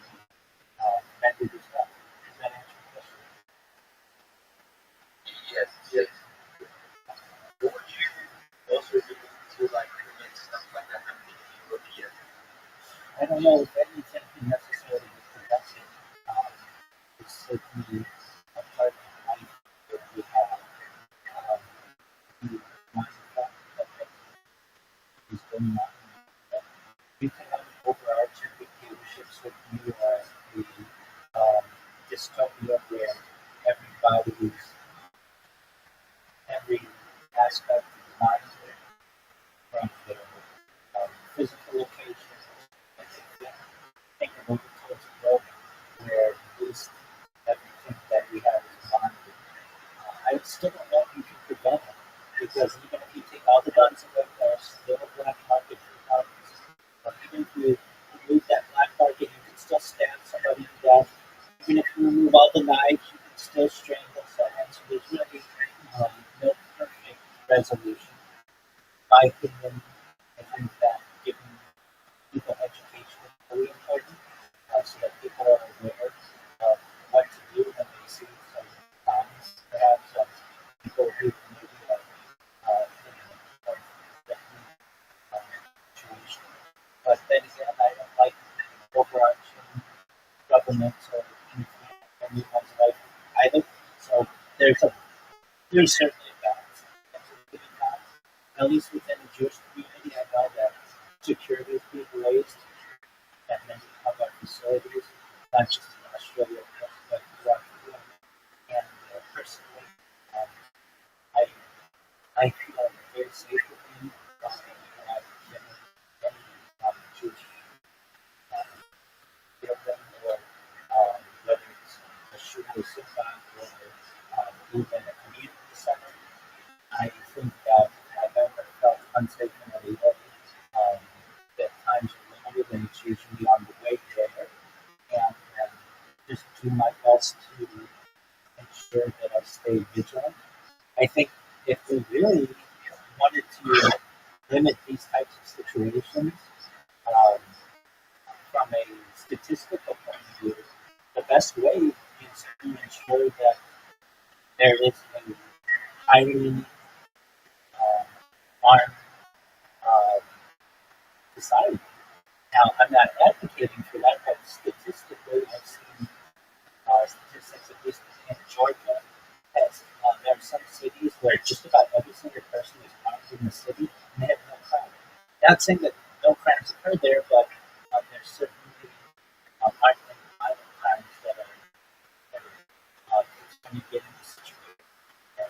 mental as well. Does that answer your question? Yes, yes. What would you also do to like prevent stuff like that happening in Europe? I don't know if that means anything necessarily to prevent it. It's certainly a part of life that we have. The mindset that is going on. We can have an overarching dictatorship, certainly, or the dystopia where everybody's every aspect of the mind from their physical location. I think we're moving towards a world where at least everything that we have is mind. I still don't know if you can prevent it because even if you take all the guns away, there's still a black market for guns. But even if you remove that black market, you can still stab somebody to death. Even if you remove all the knives, you can still strangle someone. So there's really no perfect resolution. My opinion, I think that giving people education is really important so that people are aware of what to do when they see some signs, perhaps of people who maybe are in a threatening situation. But then again, I don't like overarching governmental influence on anyone's life either. So there's a there's certainly a balance. At least within the Jewish community, I know that security is being raised at many of our facilities, not just in Australia, but throughout the world. And personally, um, I I feel very safe with them. I've been in any Jewish building or whether it's a shul or synagogue or even a community center. I think that I've ever felt unsafe in any way. Um, that times are limited and it's usually on the way there. And sure that I stay vigilant. I think if we really wanted to limit these types of situations um, from a statistical point of view, the best way is to ensure that there is a highly armed uh, society. Now, I'm not advocating for that, but statistically, I've seen statistics, at least in Georgia, has, there are some cities where just about every single person is armed in the city and they have no crime. Not saying that no crimes occur there, but there's certainly aren't any violent crimes that are when you get into situations where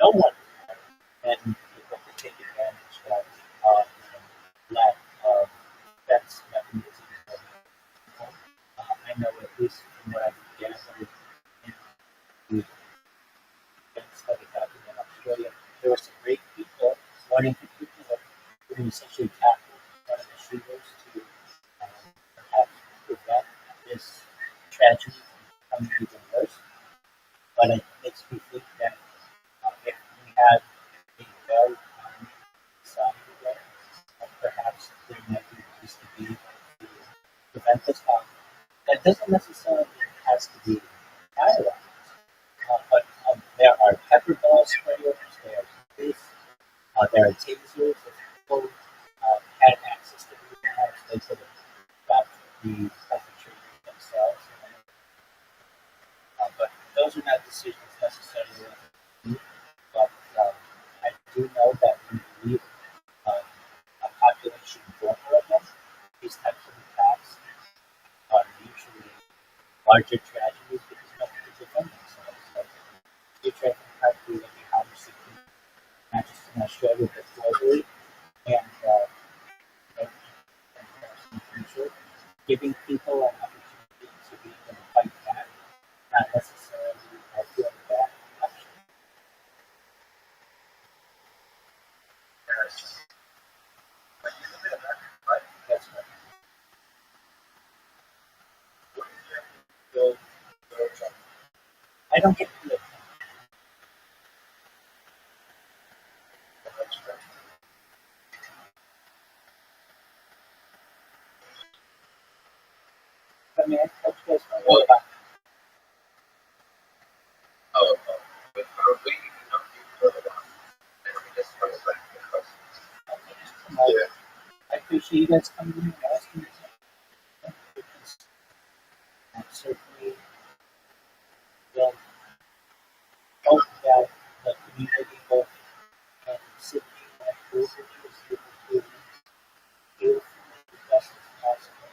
no one is armed, then people can take advantage of lack of defense mechanisms. I know at least from what I've gathered in the events that have happened in Australia, there were some great people, one in particular, who essentially tackled one of the shooters to perhaps prevent this tragedy from becoming even worse. But it makes me think that if we had a well-armed society there, perhaps there might be ways to be able to prevent this harm. That doesn't necessarily has to be firearms, but there are pepper ball sprayers, there are police, there are tasers. If people had access to these, perhaps they could have got the perpetrators themselves. But those are not decisions necessarily made. But I do know that we leave a population vulnerable. These types of attacks are usually larger tragedies because nothing can defend themselves. So you try to probably look at how we see people, not just in Australia but globally, and perhaps in the future, giving people an opportunity to be able to fight back, not necessarily feel bad action. Yes. But you live in that, right? That's right. What do you have to build your job? I don't get to live. That's right. I mean, I touch base my whole life. Oh, but probably you know you live a lot. And we just want to back the questions. Yeah. I appreciate you guys coming in and asking me. Because I certainly will hope that the community, both in Sydney and Brisbane, is able to do the best as possible.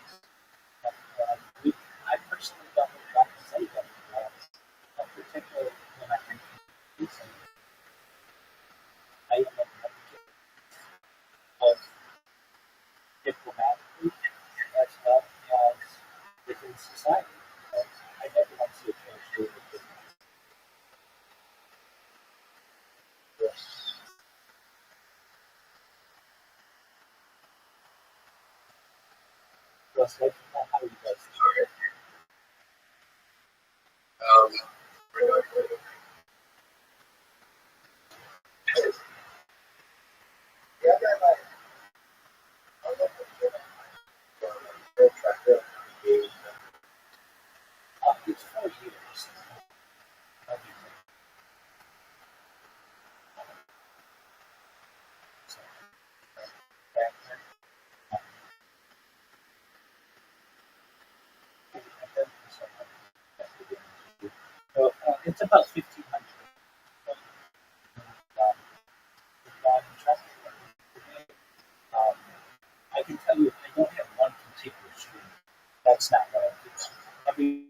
And, I personally don't know what to say about particularly when I'm in peace, I am an advocate of diplomatically as well as within society. I never want to see a transfer of business. Yes. Russ, like, how do you guys do Okay. Really, really. Yeah, I love the tractor. It's 4 years. I'll be so, back then, um, I've done it for so long. That's the difference. So it's about 1,500. Um, um, I can tell you, I don't have one particular stream. That's not what I do. Every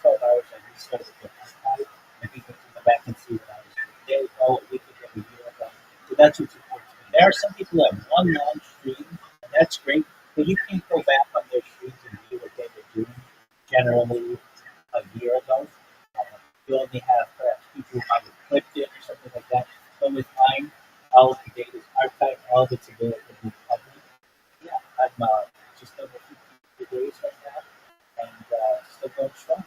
12 hours, I restart the archive, and people can go back and see what I was doing today, a week ago, a year ago. So that's what's important to me. There are some people that have one long stream, and that's great, but you can't go back on their streams and view what they were doing generally a year ago. You only have perhaps people who might have clicked it or something like that. But with mine, all of the data is archived, all of it's available to the public. Yeah, I'm just over 50 days right now, and still going strong.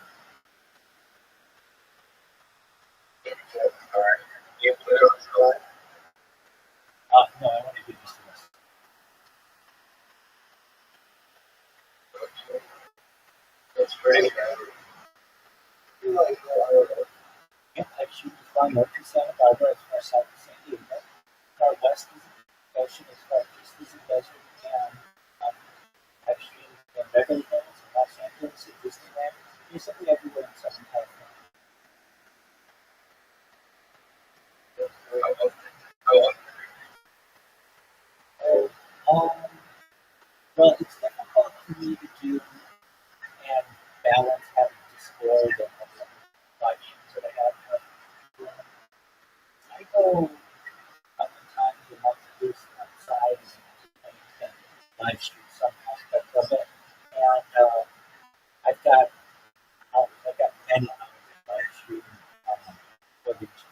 Yeah, I shoot as far north as Santa Barbara as far south as San Diego. Far west is the ocean, as far east as the desert, and um, I've shooted in Beverly Hills, in Los Angeles, in Disneyland, basically everywhere in Southern California. Oh, well, it's difficult for me to do and balance having Discord and all the other live shows that I have. But, I go oftentimes a month to do some outside and live stream some aspect of it. And I've got many hours of live streaming footage.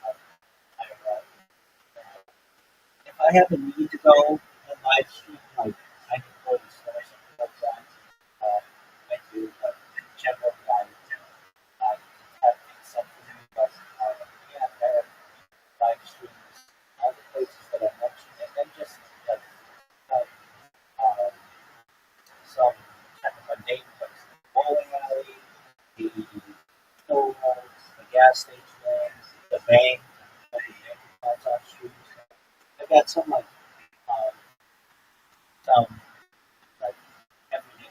If I have a need to go and live stream, like I can go to the store or something like that, I do. But in general, I have things set for me. But yeah, I have live streams all the places that I mentioned, and then just like uh, um, some kind of mundane places, the bowling alley, the store, the gas station, the bank, the bank accounts on streams. I got um, some like everyday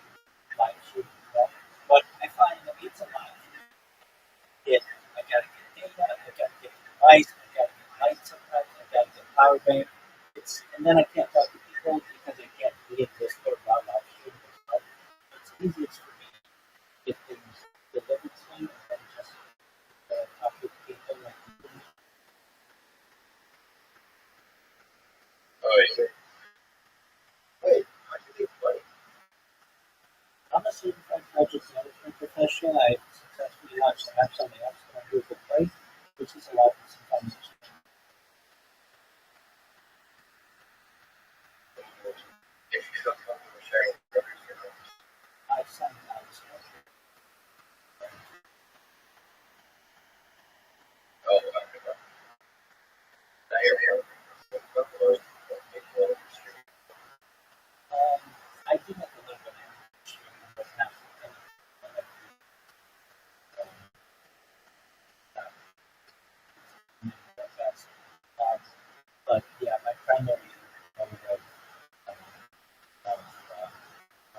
live shooting stuff, but I find that it's a lot. I gotta get data, I gotta get the device, I gotta get lights sometimes, I gotta get power bank. And then I can't talk to people because I can't be in Discord while live streaming. But it's easiest for me to get things delivered to me and then just talk with people like I'm a certified project management professional. I've successfully launched apps on the App Store and Google Play, which has allowed me some financial. I've signed out. I do make a little bit of streaming, but not anything that fast. Um, but yeah, my primary mode of um, um,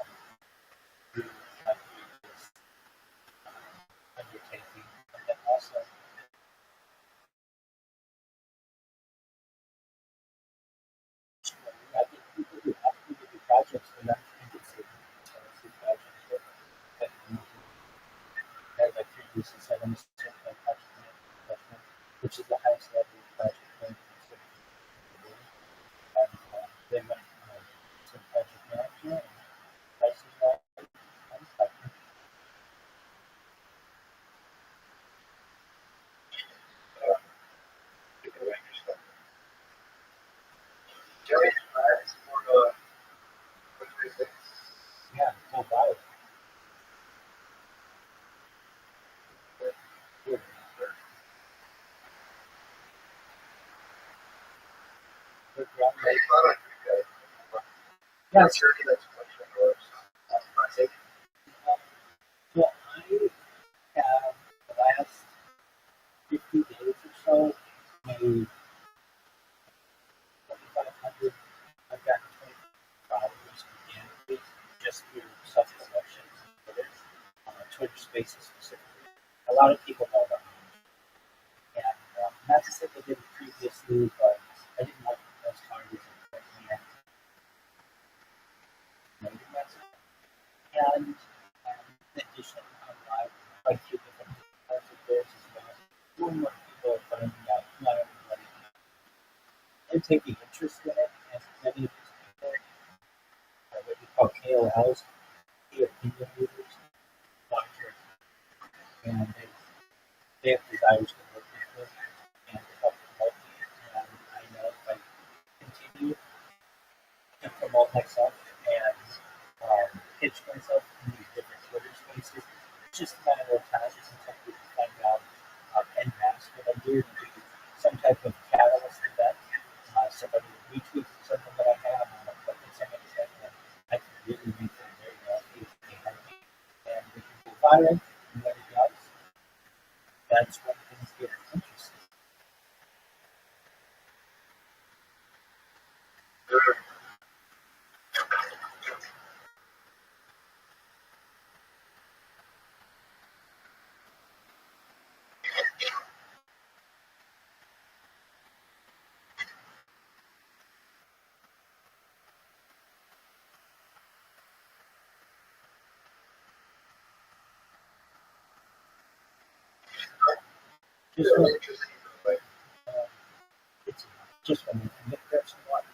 um, my previous undertaking, and then also I think people who ask me to do projects for them think it's a project that as I previously said, I'm a certified project management professional, which is the highest level of project management certification. And then went to project manager and license manufacturer. Yeah, no doubt. Good. Good run. Yeah, sure. So I have the last 50 days or so made 2,500. I've gotten 20 followers organically just through self-promotion on Twitter Spaces specifically. A lot of people know about me. And not to say they didn't previously, but I didn't like it as hard as it currently am promoting myself. And in addition, I'm live quite a few different parts of theirs as well. More and more people are finding out not everybody and taking interest in it, and many of these people are what we call KOLs, key opinion leaders, doctors, and they have desires to work with me and to help promote me. And I know if I continue to promote myself and pitch myself in these different Twitter spaces, it's just a matter of time until people find out en masse what I do and be some type of catalyst event. Somebody retweets something that I have, or something somebody said that I can really make them very happy if they help me. And it can go viral, and when it does, that's when things get interesting. Just one, it's just one. And grab some water.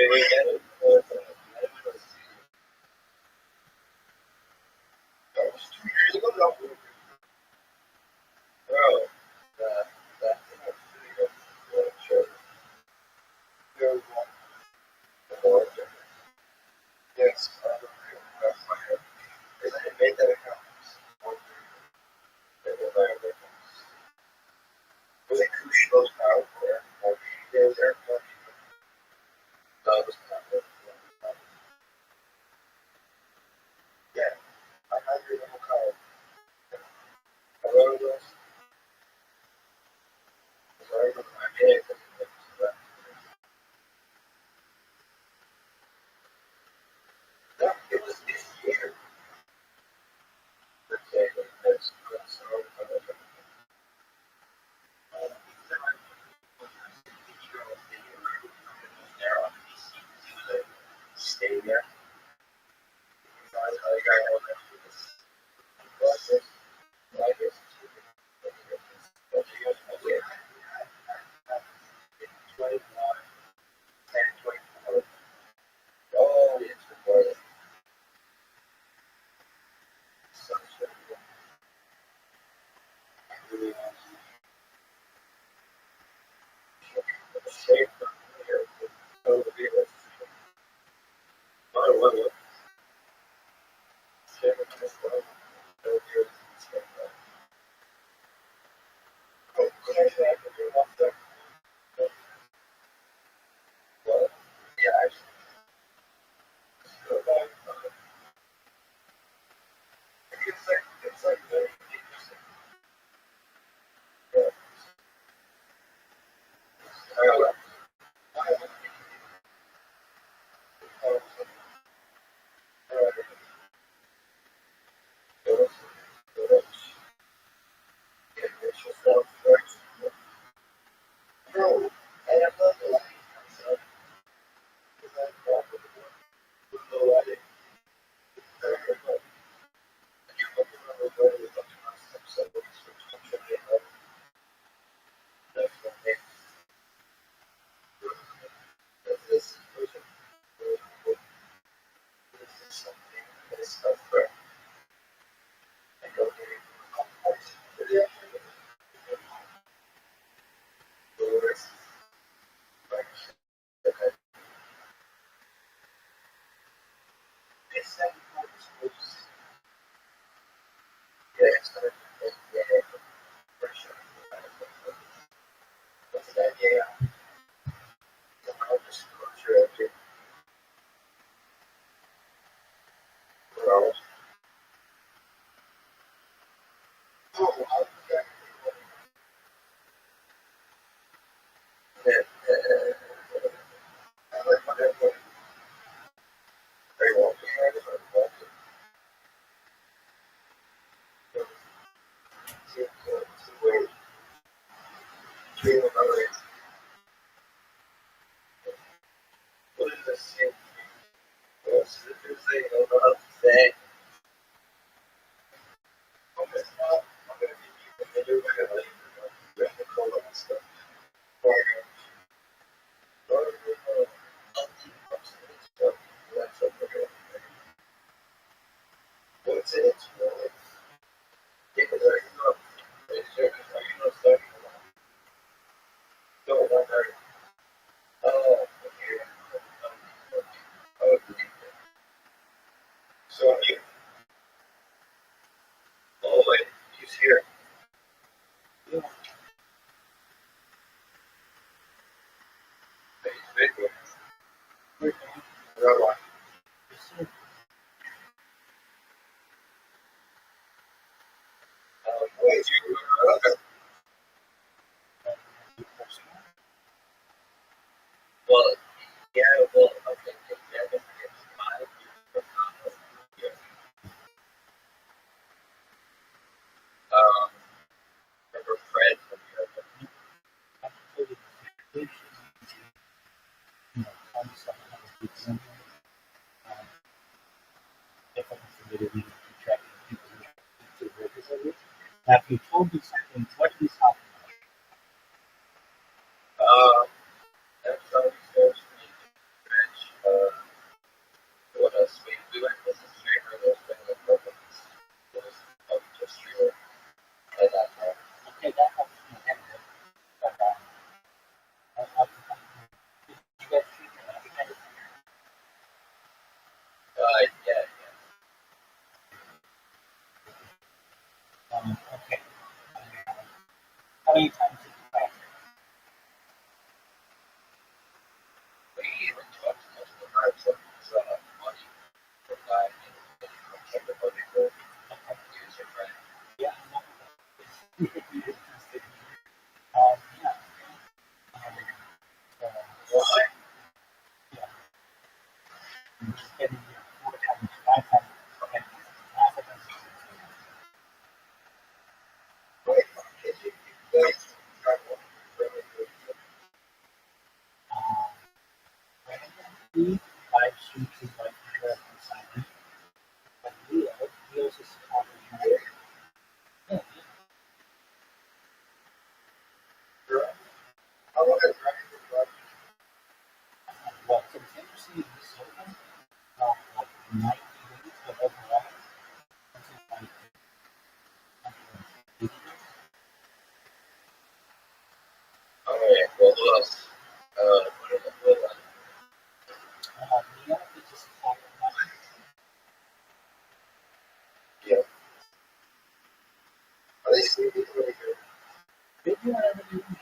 we get it for the that was 2 years ago now. Bro, that thing was really good for the church. There was one the Lord. Yes, I don't know. That's my head. They made that account. They were like, was it Kushno's house or there was airport? No, it was not. Yeah, I had your little car. I wrote those. Sorry, I made it. No, it was this year. Okay, that's all. Stay there. I got all that. I guess. Okay. 21, 10, 24. Oh, it's recorded. Sunshine. Really awesome. Safe from here. Oh, the vehicle. Oh, what? Safe from this one. Oh, dear. Oh, could I say I could do one thing? What? Yeah, I just feel like it's like very interesting. Yeah. I like what is this? Say, what's it? Oh, so oh wait, he's here. He's big one. Rabbi. Wait, you well, yeah, well, okay, yeah, I guess it's 5 years. Remember Fred from Now, if you told me something, what is happening? that's how he starts me. Okay. How many times did you practice? We even talked multiple times of money for that and technical people use your friend. Yeah. Yeah. Why? Yeah. I'm just getting 4 times, 5 times. Okay. Half of them. Wait, you guys travel really good. Randomly, 5 sheets is like the assignment. But Leo's is probably yeah. How long has Rabbi been running? Well, continuously in this open, like 90 days, but overall, it's like 80 days. Alright, well, who else? What is it? Leo is just a Yeah. Are they still really good? they do whatever you need.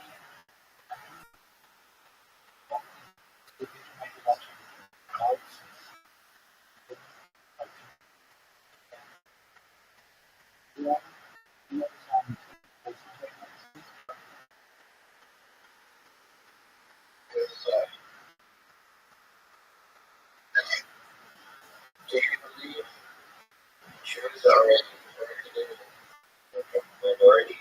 They do my production. Dogs, like, Leo, Leo's places right now. Because, do you believe Jews are already minority?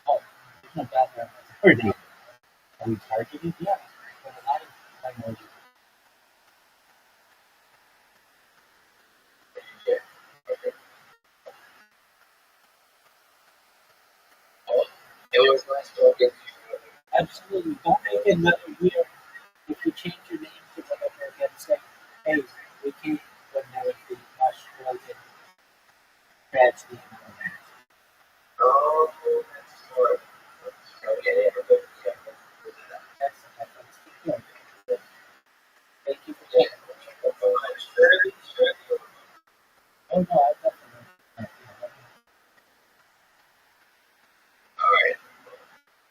Oh, there's no doubt there. Are we targeted? Yeah. But a lot of minorities. Yeah. Okay. Well, it was nice talking to you. Absolutely. Don't make it another year. If you change your name to whatever again, say, hey, we can't go now with the Australian tragedy and all that. Oh, that's smart. Okay, everybody. Yeah. That's good. Thank you for taking it. Oh, no, I definitely. Alright,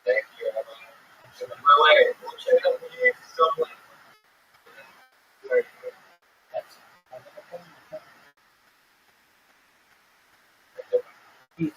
thank you. My way, we'll check out the game somewhere. That's peace.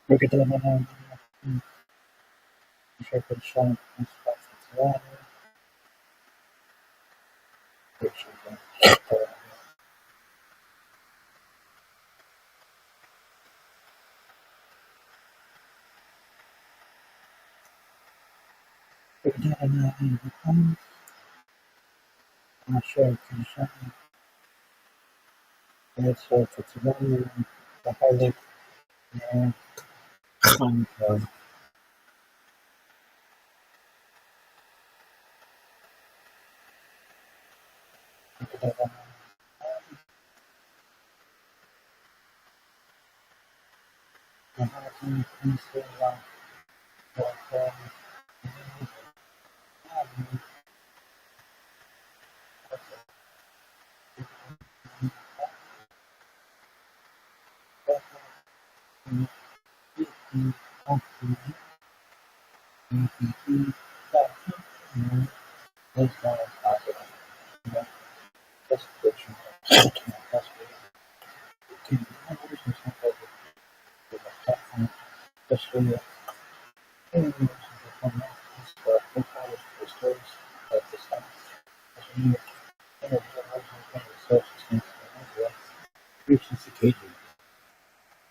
Look at the one. Shepherd shot and spots its water. I'm not sure if it's something that's what it's about. The whole control.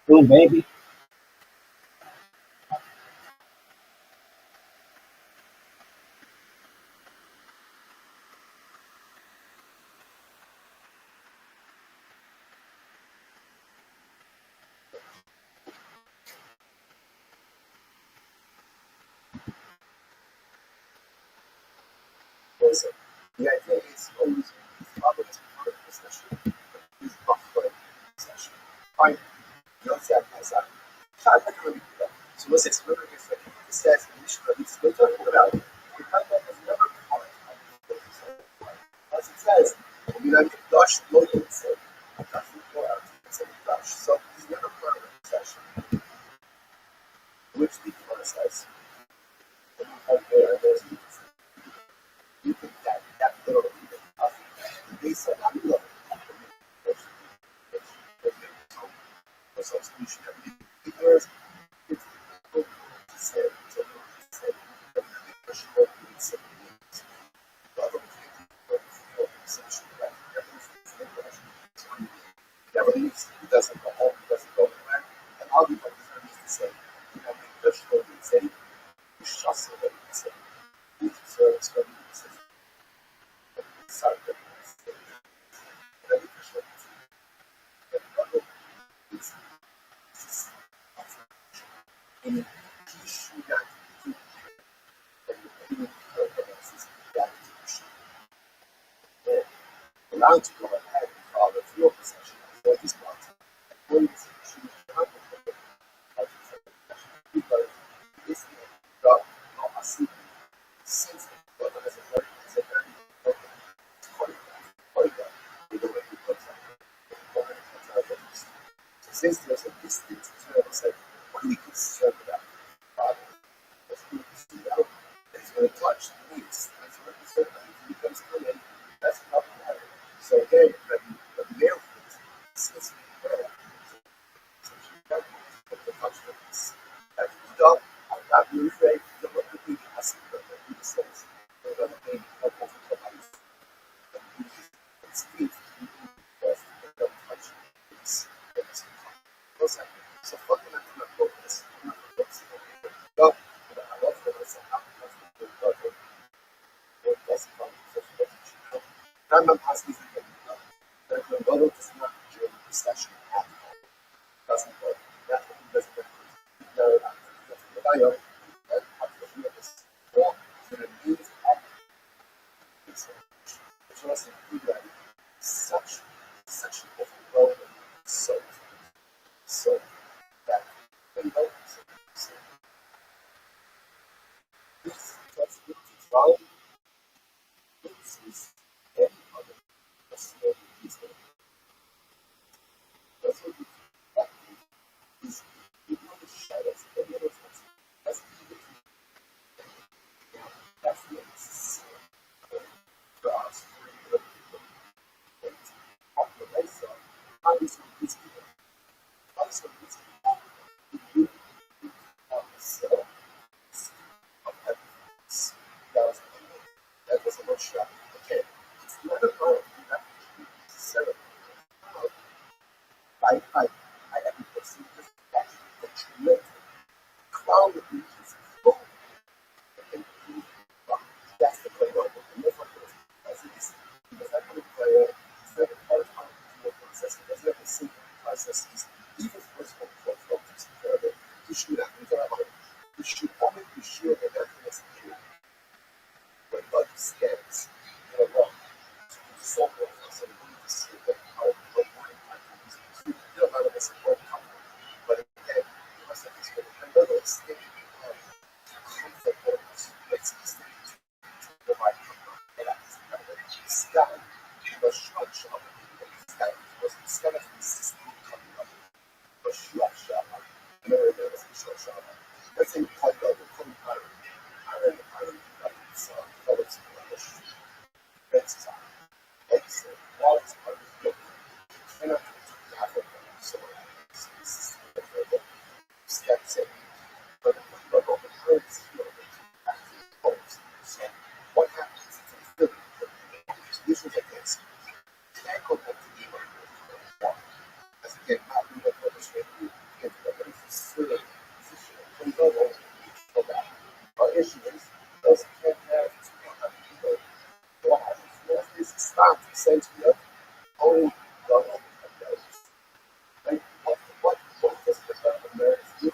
Little baby. Listen, the idea is always probably part of the session is buffer session. Fine. You don't say as that. I can really do that. So let's explore it if it says initially it's filter without. The content is never part of the filter. As it says, we like Dutch loading say Dutch go out instead of Dutch. So it's never part of the session. Which the one says. You think that little they said I'm looking for substitution because it's difficult to say never leaves, he doesn't go home, he doesn't go anywhere, and I'll be like to say, you know, the Dutch will say, you just so that you say, you deserve so you say, sorry, that you say, that you should say, that it's any issue that you any allowed to go ahead and follow your possession for this part. When it's because this got not a secret since but as a very choreograph with the way he puts it. So since there's a distinct term said, what do we concern about? Let's put it out. It's going to touch the knees. That's what it's going to be. Becomes clean. That's not matter. So again, the male foot sits in the prayer. So she got the touch the knees. And you don't, I'm not really afraid. You don't want to be asking for the says. They're going to be more comfortable life. It's good to be because they don't touch the knees. So fucking I'm not focused. I'm not focused. I love that I said, I'm not focused. Random passes that the model does not during the session at all. Doesn't work. That doesn't work. No, the bio and after this or the needs of research. Which was included such overwhelming so that they don't say this possibility found is any other possible reason. That's what we is it not a shadow of any other as every person just actually a tremendous cloud of beaches full. That's the play over. And that's what it is. As it is, because I put a player, instead of part of the process, it doesn't have the same processes, even for focus further. You should have to go. You should only be sure that everything is secure. When life scans, you know, so forth, so we need to see that how you feel out of this important comfort. But again, you must have this another state of comfort that's easy to provide comfort. And that's the sky. The short shot. The sky was the sky of the system coming up. The short shot. Remember, there was the short shot. Let's say you call it the cold pattern. Iron, like it's colors, that's time. Excellent. Water's part of the book. And I'm going to have it. So, this is the steps in. But all the currents here are actually poles. So, what happens is it's filling the solutions like this. Can't go back to the water. As again, not being able to illustrate you can't go back to filling position. When you go over, you go back. Our issue is those who can't have people. What happens is this stop sends me up. Only God knows. Like what does the government do?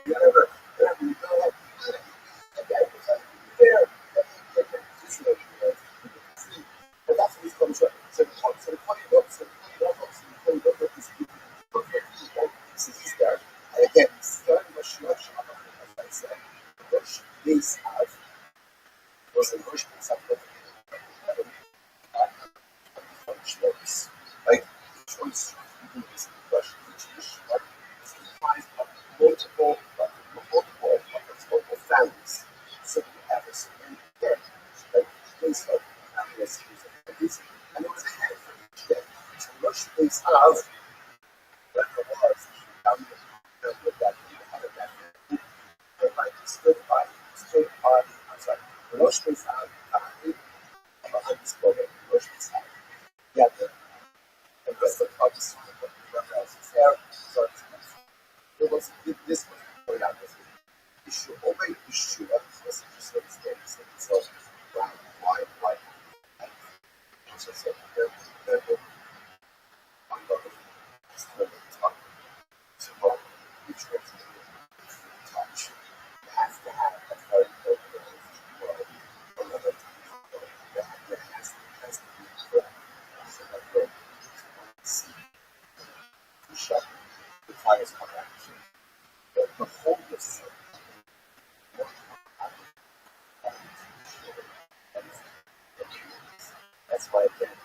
Whatever you know, again, there, but that's what he's going to show. So the point of this is there. And again, starting with Shia Shama, as I said, which these have was a version of something choice. Like choice is the question. Each like is comprised of multiple families. So you have a certain day, like things like happiness, and it was a head for each day. So much things of that the laws with that out of that. But like stood by, I'm sorry, emotions out of a undisclosed emotions out. Yeah, the rest of the project whatever else is there. So this was pointed out this issue over issue of this just what it's getting. So why so therefore I'm going to talk to which way to touch. You have to have a very good another that has to be correct. So that way see the shot the tires come action. The whole is that's why again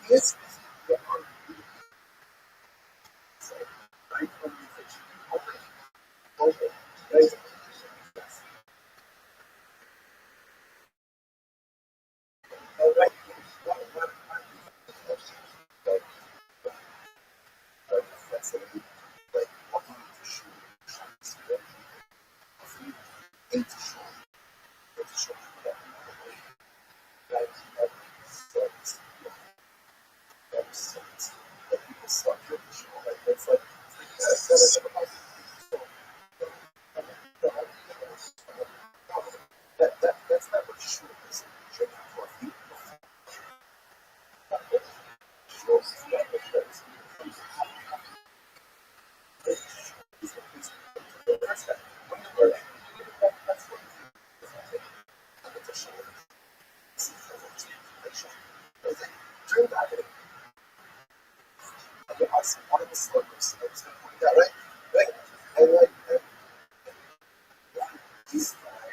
this that's not what short is. Drinking coffee. Short is not what it is. That's that. When you learn that's what competition is. Turn back at it. Okay, I see one of the slogans. Yeah, right? Right? And like, this guy,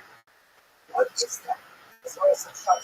what is that? As long as it's shot,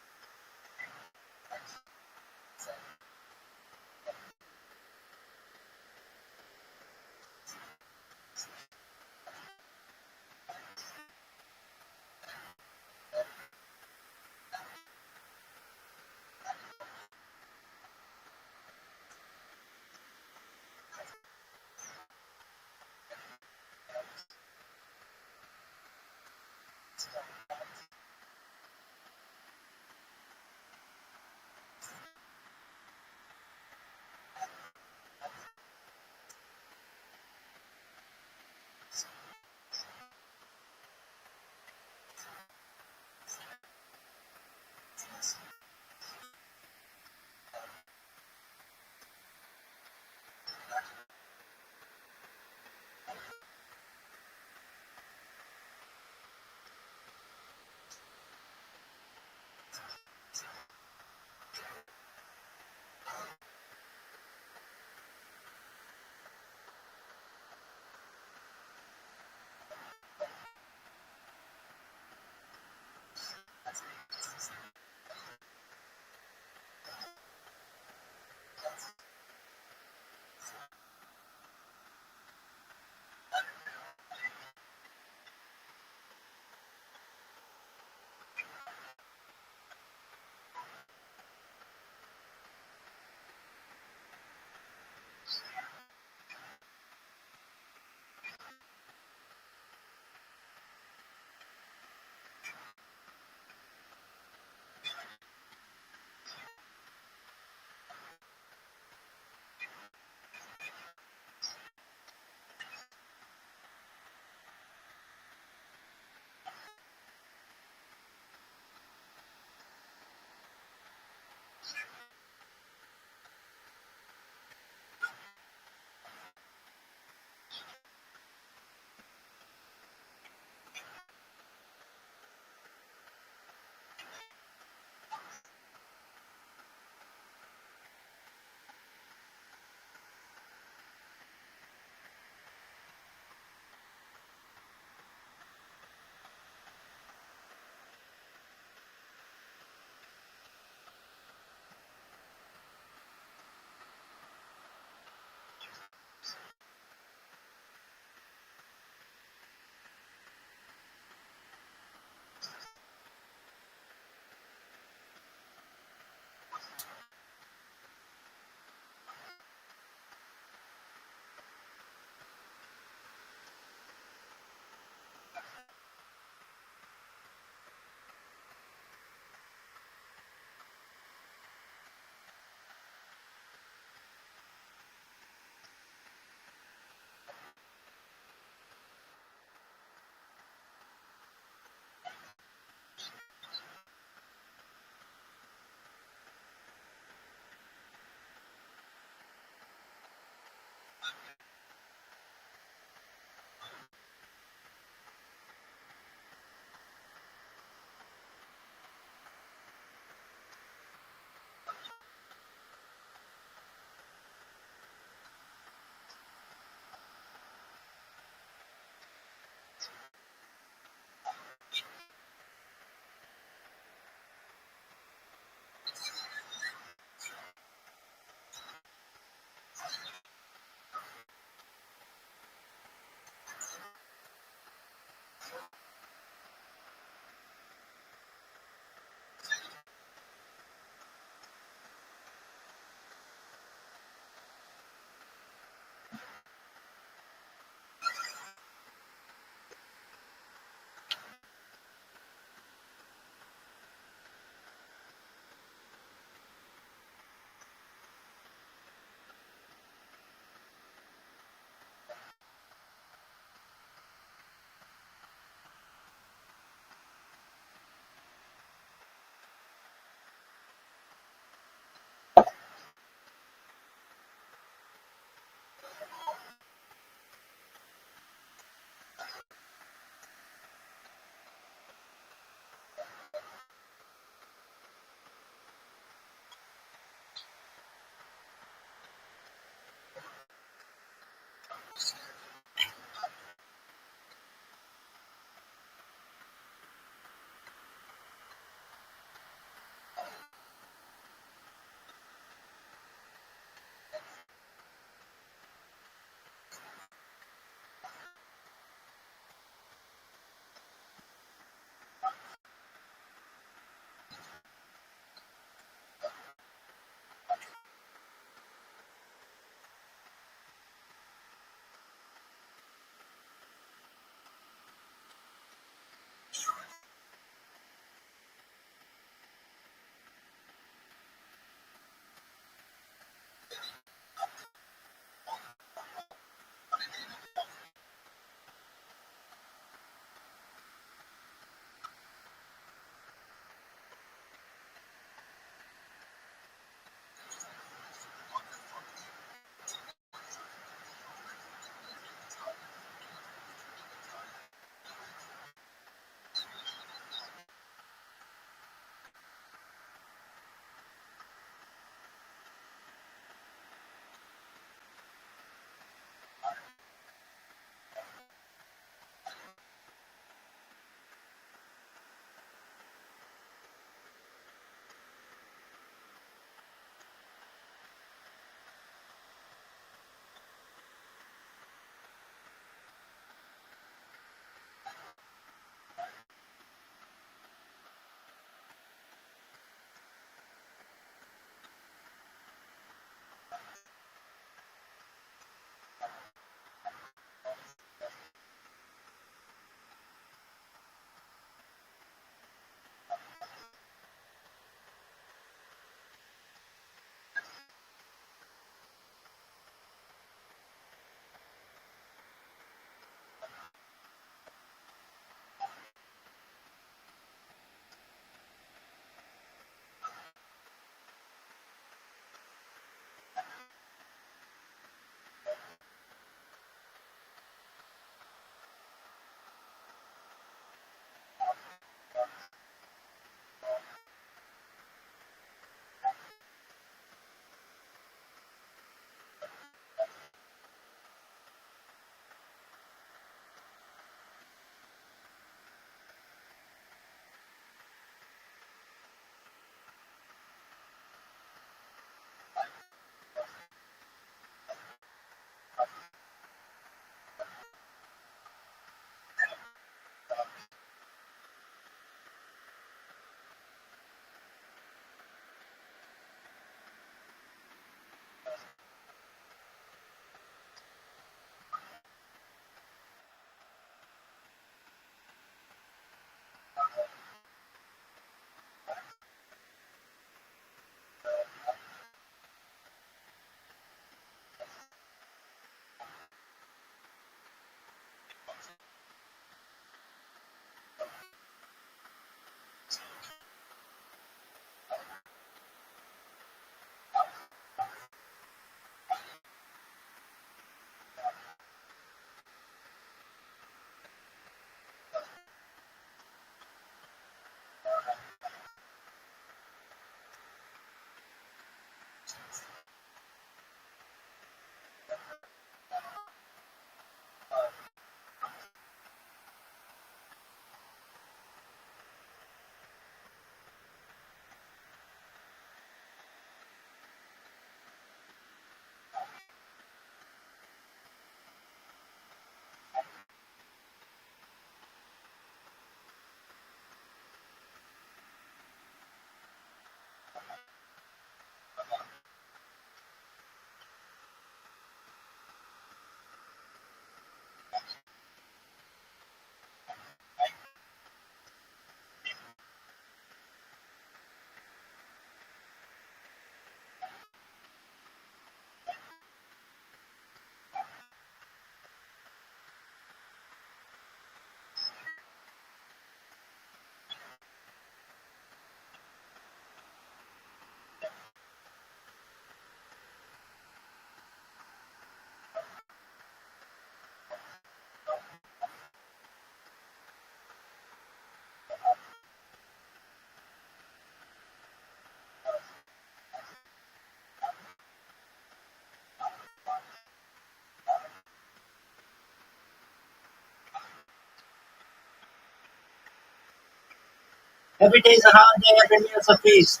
Every day is a holiday, every meal is a feast.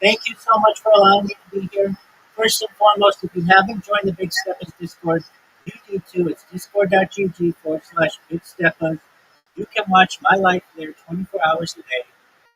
Thank you so much for allowing me to be here. First and foremost, if you haven't joined the Big Steppers Discord, you need to. It's discord.gg/Big Steppers. You can watch my life there 24 hours a day.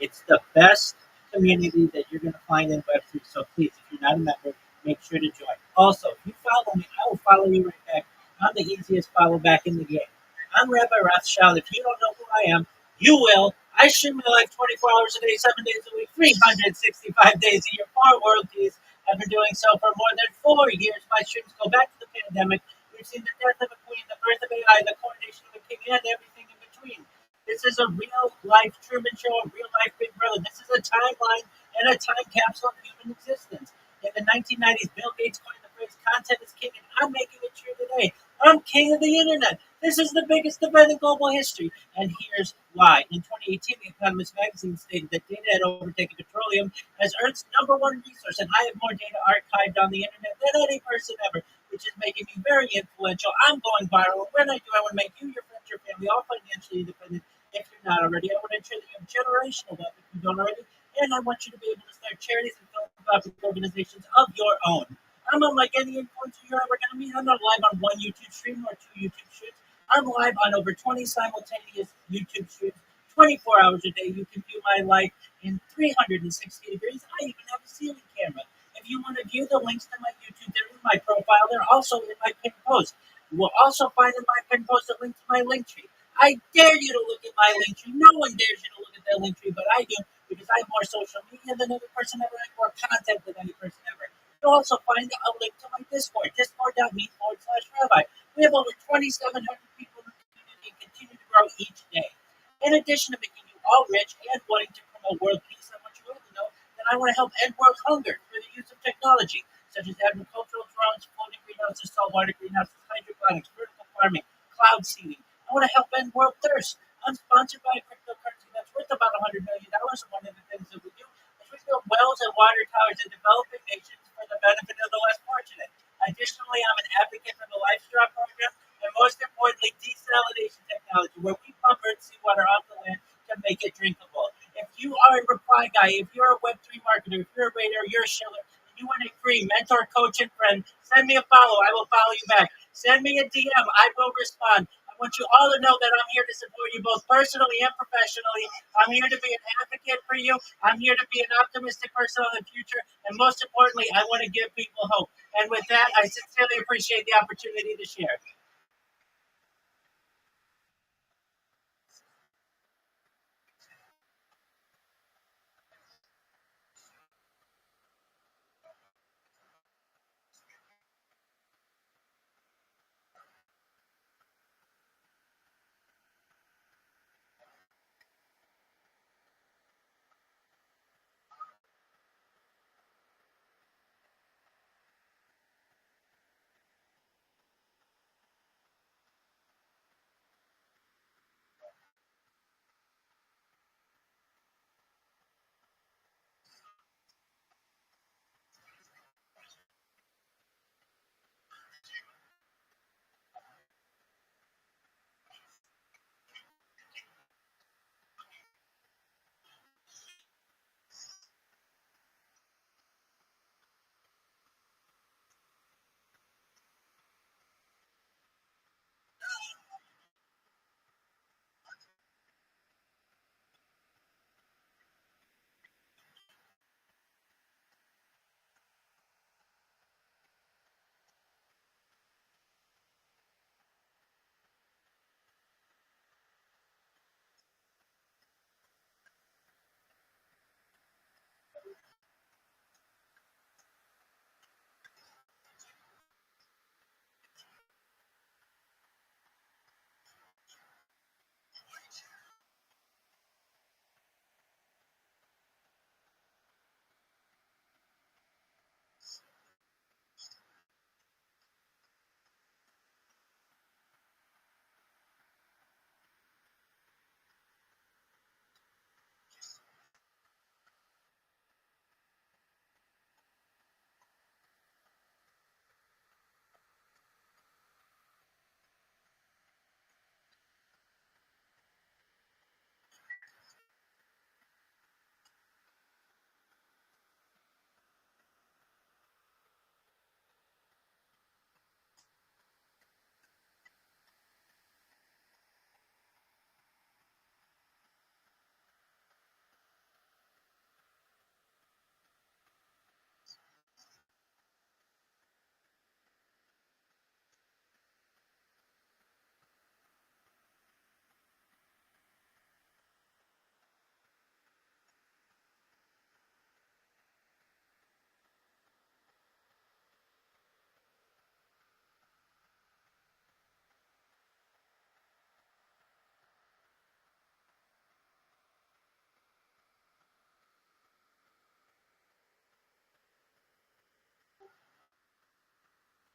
It's the best community that you're going to find in Web3. So please, if you're not a member, make sure to join. Also, if you follow me, I will follow you right back. I'm the easiest follow back in the game. I'm Rabbi Rothschild. If you don't know who I am, you will. I stream my life 24 hours a day, 7 days a week, 365 days a year, 4 world peace. I've been doing so for more than 4 years. My streams go back to the pandemic. We've seen the death of a queen, the birth of AI, the coronation of a king, and everything in between. This is a real life Truman Show, a real life Big Brother. This is a timeline and a time capsule of human existence. In the 1990s, Bill Gates coined the phrase content is king, and I'm making it true today. I'm king of the internet. This is the biggest event in global history, and here's why. In 2018, The Economist magazine stated that data had overtaken petroleum as Earth's #1 resource, and I have more data archived on the internet than any person ever, which is making me very influential. I'm going viral, and when I do, I want to make you, your friends, your family all financially independent. If you're not already, I want to ensure that you have generational wealth if you don't already, and I want you to be able to start charities and philanthropic organizations of your own. I'm unlike any influencer you're ever going to meet. I'm not live on one YouTube stream or two YouTube streams. I'm live on over 20 simultaneous YouTube streams, 24 hours a day. You can view my life in 360 degrees. I even have a ceiling camera. If you want to view the links to my YouTube, they're in my profile. They're also in my pinned post. You will also find in my pinned post a link to my link tree. I dare you to look at my link tree. No one dares you to look at their link tree, but I do because I have more social media than any person ever. I have more content than any person ever. You'll also find a link to my Discord, discord.me/rabbi. We have over 2,700 people in the community and continue to grow each day. In addition to making you all rich and wanting to promote world peace, I want you all to know that I want to help end world hunger through the use of technology, such as agricultural drones, floating greenhouses, saltwater greenhouses, hydroponics, vertical farming, cloud seeding. I want to help end world thirst. I'm sponsored by a cryptocurrency that's worth about $100 million. And one of the things that we do is we build wells and water towers in developing nations for the benefit of the less fortunate. Additionally, I'm an advocate for the Livestock program and most importantly, desalination technology, where we pump earth seawater off the land to make it drinkable. If you are a reply guy, if you're a Web3 marketer, if you're a rater, you're a shiller, and you want a free mentor, coach, and friend, send me a follow. I will follow you back. Send me a DM. I will respond. I want you all to know that I'm here to support you both personally and professionally. I'm here to be an advocate for you. I'm here to be an optimistic person on the future. And most importantly, I want to give people hope. And with that, I sincerely appreciate the opportunity to share.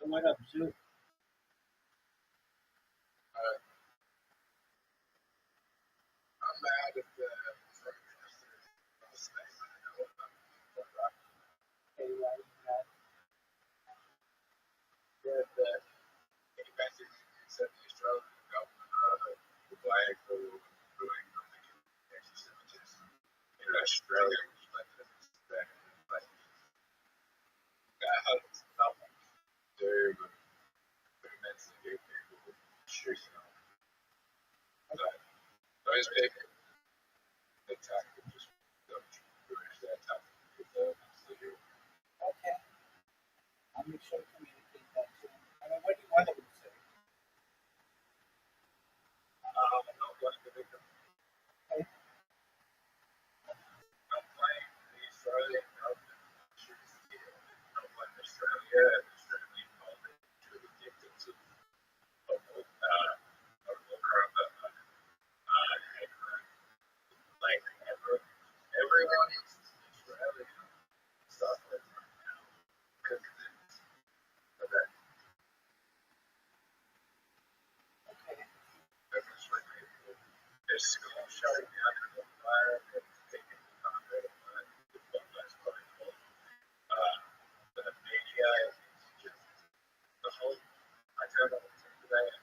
So what up, Zoo? I'm mad at the Prime Minister last night. I know about Hey, why you mad? that he mentioned he said the Australian government, the flag for doing nothing anti-Semitism in Australia, like that, like that, nothing. They're immensely big people, sure, you know. But those people, the tactic just don't finish that tactic. Okay. I'll make sure to communicate that to him. I mean, what do you want him to say? Not one of the victims. Okay. Not playing the Australian government. Not playing Australia and Australian government to the victims of like everyone is Israeli stuff like that now because of that. Okay. Difference like there's school shutting down in the fire and taking the content of one last article. The media is just the whole. I turned on the TV today and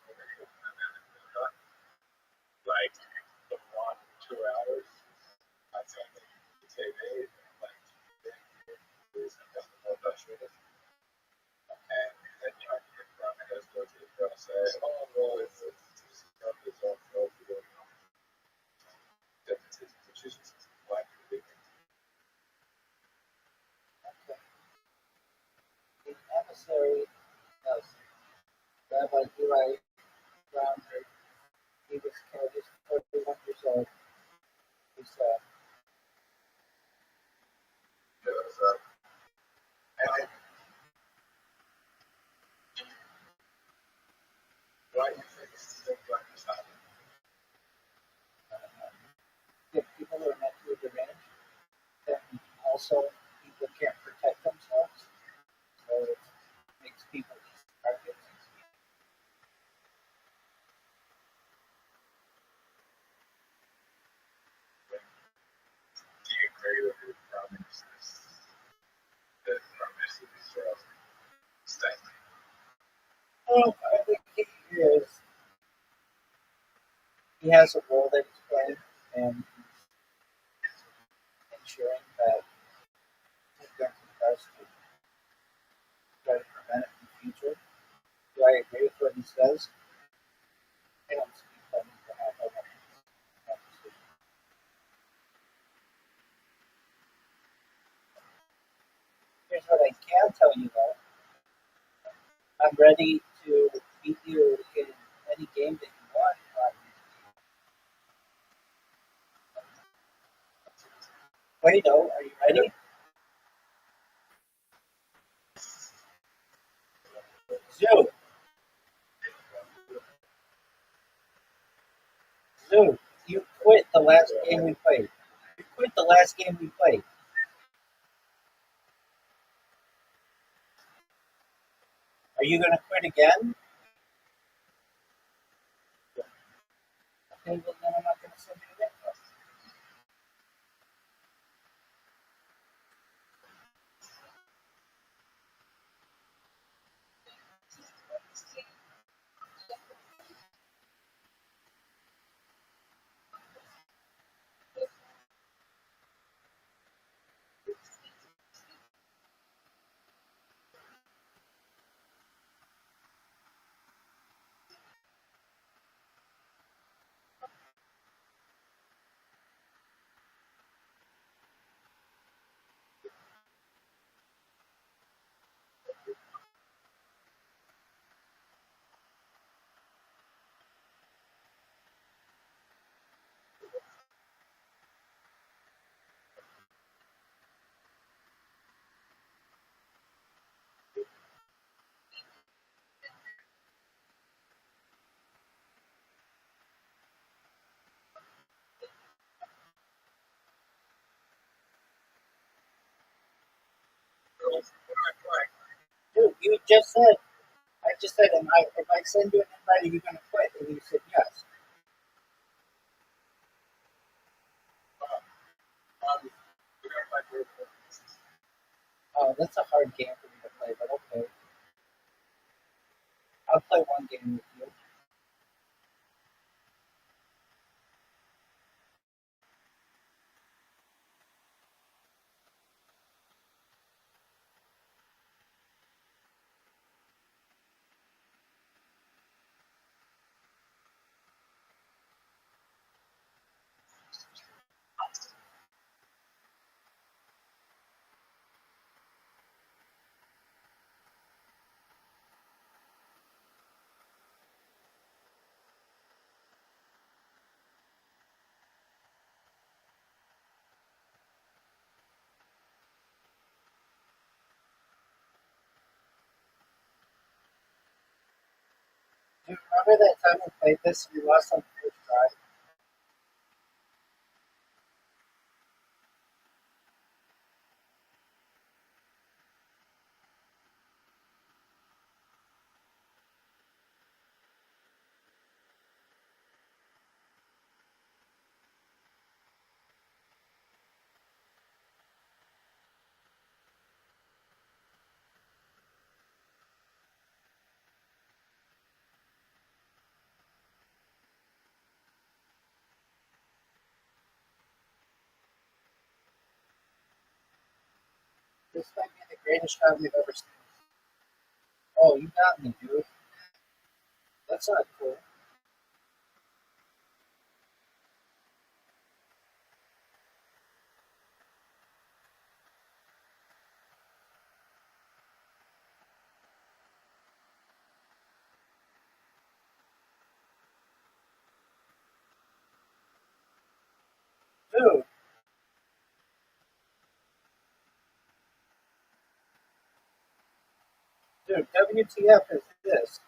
like the 1 2 hours. I turned on the TV and like there's nothing more Dutch with it. And then trying to get from it as go to the process. Oh well, it's stuff is all filled with differences in decisions black and different. Okay. The emissary of Rabbi Brown, he was killed. He's 41 years old. He's And why do you think things like this happen? if people are mentally deranged, then also people can't protect themselves. So it makes people easy targets. Do you agree with the Prime Minister's statement? Well, I think he has a role that he's playing, and ensuring that he's doing his best to try to prevent it in the future. Do I agree with what he says? I don't see him to have a decision. Here's what I can tell you though. I'm ready to beat you in any game that you want. Wait, though, are you ready? Zoo, Zoo, you quit the last game we played. You quit the last game we played. Are you going to quit again? Okay, well, then I'm not going to send you the info. Dude, you just said just said, if I send you an invite, are you going to quit? And you said yes. Oh, that's a hard game for me to play, but okay. I'll play one game with you. Do you remember that time we played this and we lost on the first try? This might be the greatest shot we've ever seen. Oh, you got me, dude. That's not cool. Dude, WTF is this?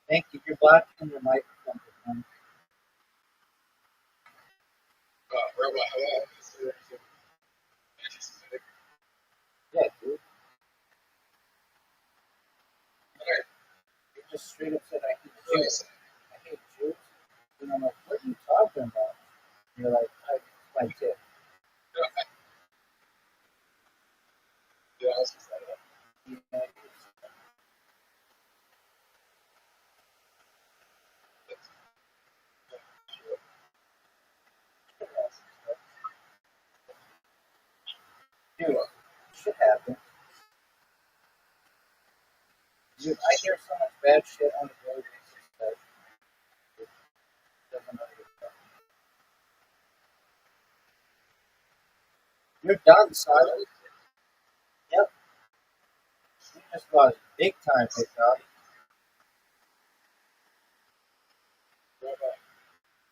Thank you. You're blocking your microphone. Rabbi, Yeah, dude. You just straight up said I hate Jews. I hate Jews. And I'm like, what are you talking about? And you're like, I did. Yeah, I was just like that. Yeah, dude, shit happens. Dude, I hear so much bad shit on the daily basis that it doesn't matter. You're done, son. Yep. You just lost big time, big dog.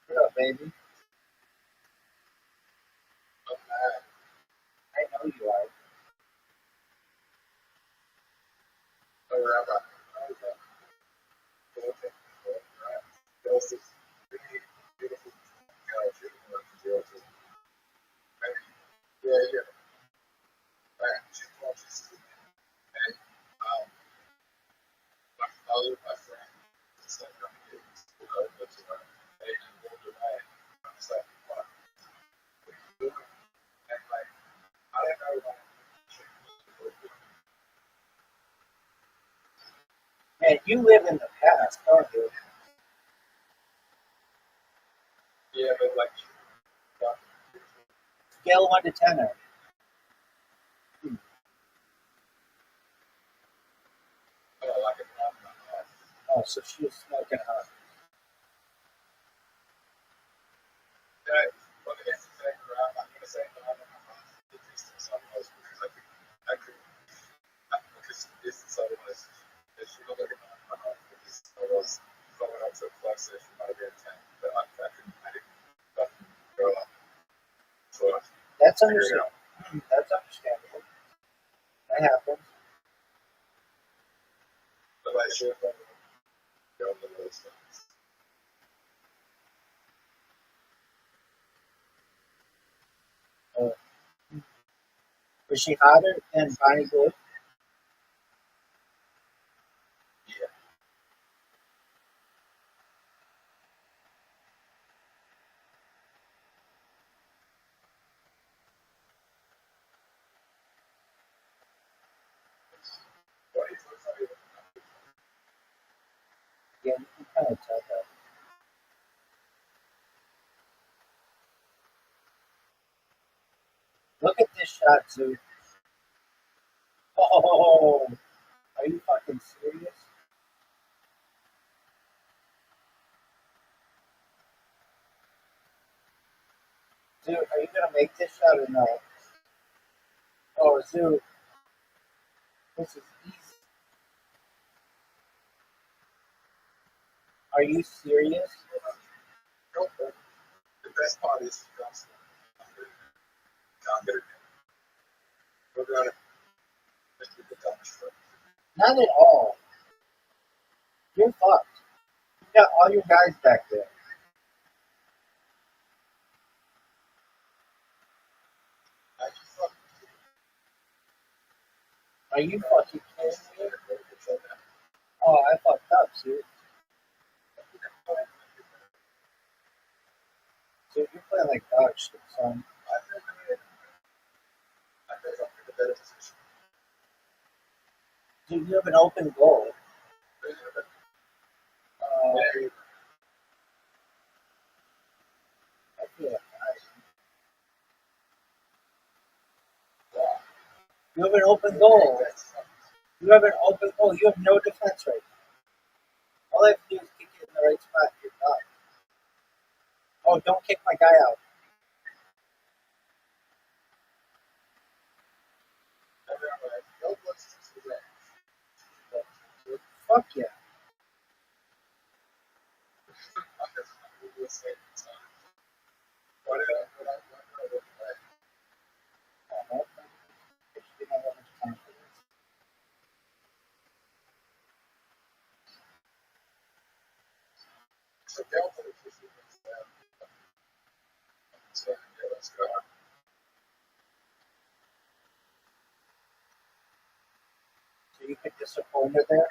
What up, baby? I know you are. Man, you live in the past, don't you? Yeah, but like, Scale 1 to 10. like it. Oh, so she was smoking hot. But it's the same around. I'm gonna say no. I'm the distance I was because I could because the distance I was. If you look at my house, the distance I was going up to a close station might have been 10, but I didn't go up. So That's understandable. That's understandable. sure if I know those things. Was she hotter than Bonnie Blue? Yeah. Why is it not even Yeah, you can kind of tell that. Look at this shot, Zoo. Oh, are you fucking serious? Zoo, are you gonna make this shot or no? Oh, Zoo, this is easy. Are you serious? no, but the best part is I'm gonna we're gonna just get the touch first. Not at all. You're fucked. You got all your guys back there. I just thought Are you fucking kidding me? so that Oh, I fucked up, Zoo. Zoo, you're playing like dog shit, son. I think I'm in a better position. Dude, you have an open goal. Very I feel like you have an open goal. You have an open goal. You have no defense right now. All I have to do is kick it in the right spot. You're done. Oh, don't kick my guy out. Fuck yeah. Oh, no. I just didn't have that much confidence. So you could disappoint her there.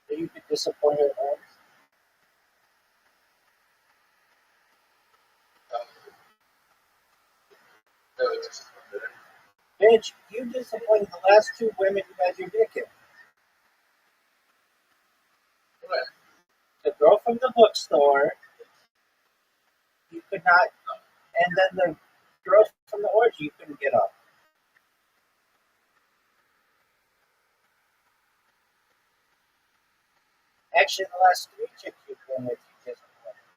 So you could disappoint her there. Bitch, you disappointed the last two women you had your dick in. The girl from the bookstore, you could not, and then the girl from the orgy, you couldn't get up. Actually, the last three chicks you've been with, you disappointed.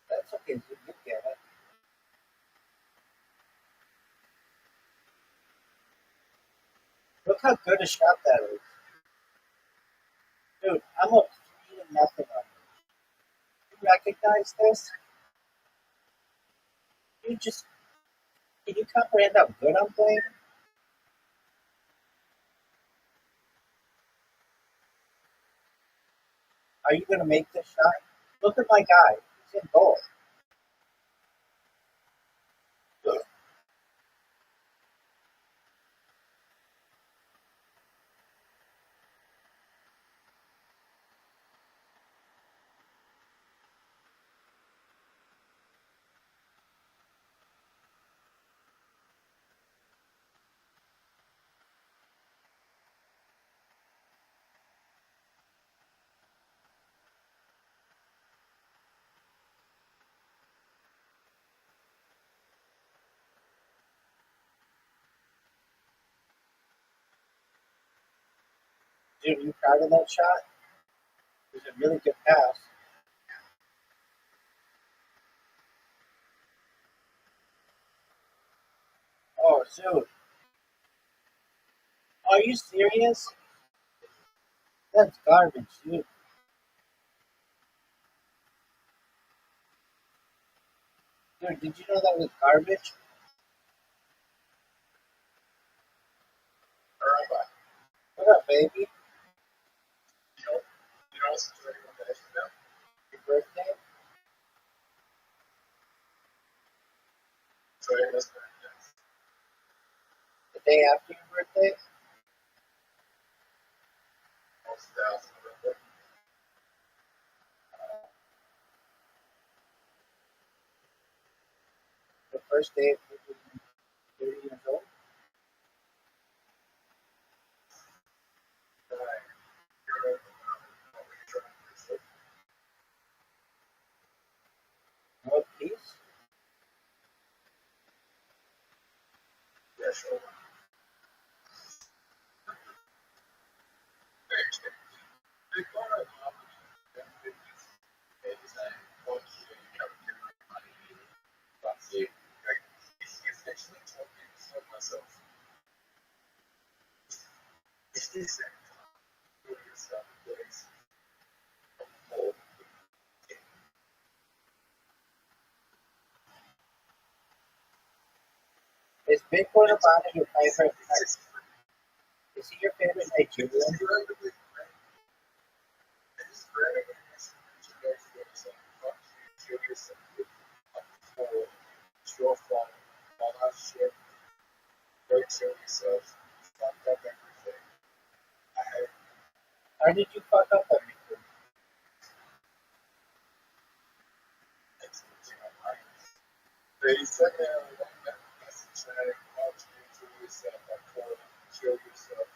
That's okay, you get it. Look how good a shot that is. Dude, I'm up 3-0 on you. You recognize this? You just, can you comprehend how good I'm playing? Are you going to make this shot? Look at my guy. He's in goal. Dude, are you proud of that shot? It was a really good pass. Oh, dude. Are you serious? That's garbage, dude. Dude, did you know that was garbage? Rabbi, What up, baby? you know what's the story of that now? Your birthday? So it was The day after your birthday? almost 1,000. The first day of 30 years old? No peace? Yeah, sure. They call it essentially talking to myself. It's this yourself place. Is Bitcoin about your favorite? Is he your favorite Nigerian? Or did you fuck up everything? They said that message that kill yourself, kill yourself.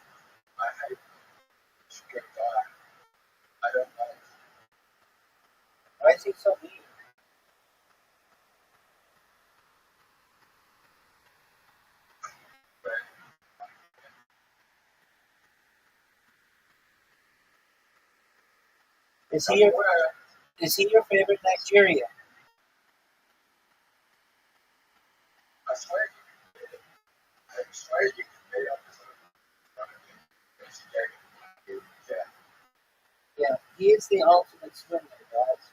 I hate you can die. I don't know. Why is he so mean? But Is he your favorite Nigerian? I swear you can pay up yeah. Yeah, he is the ultimate swimmer, guys.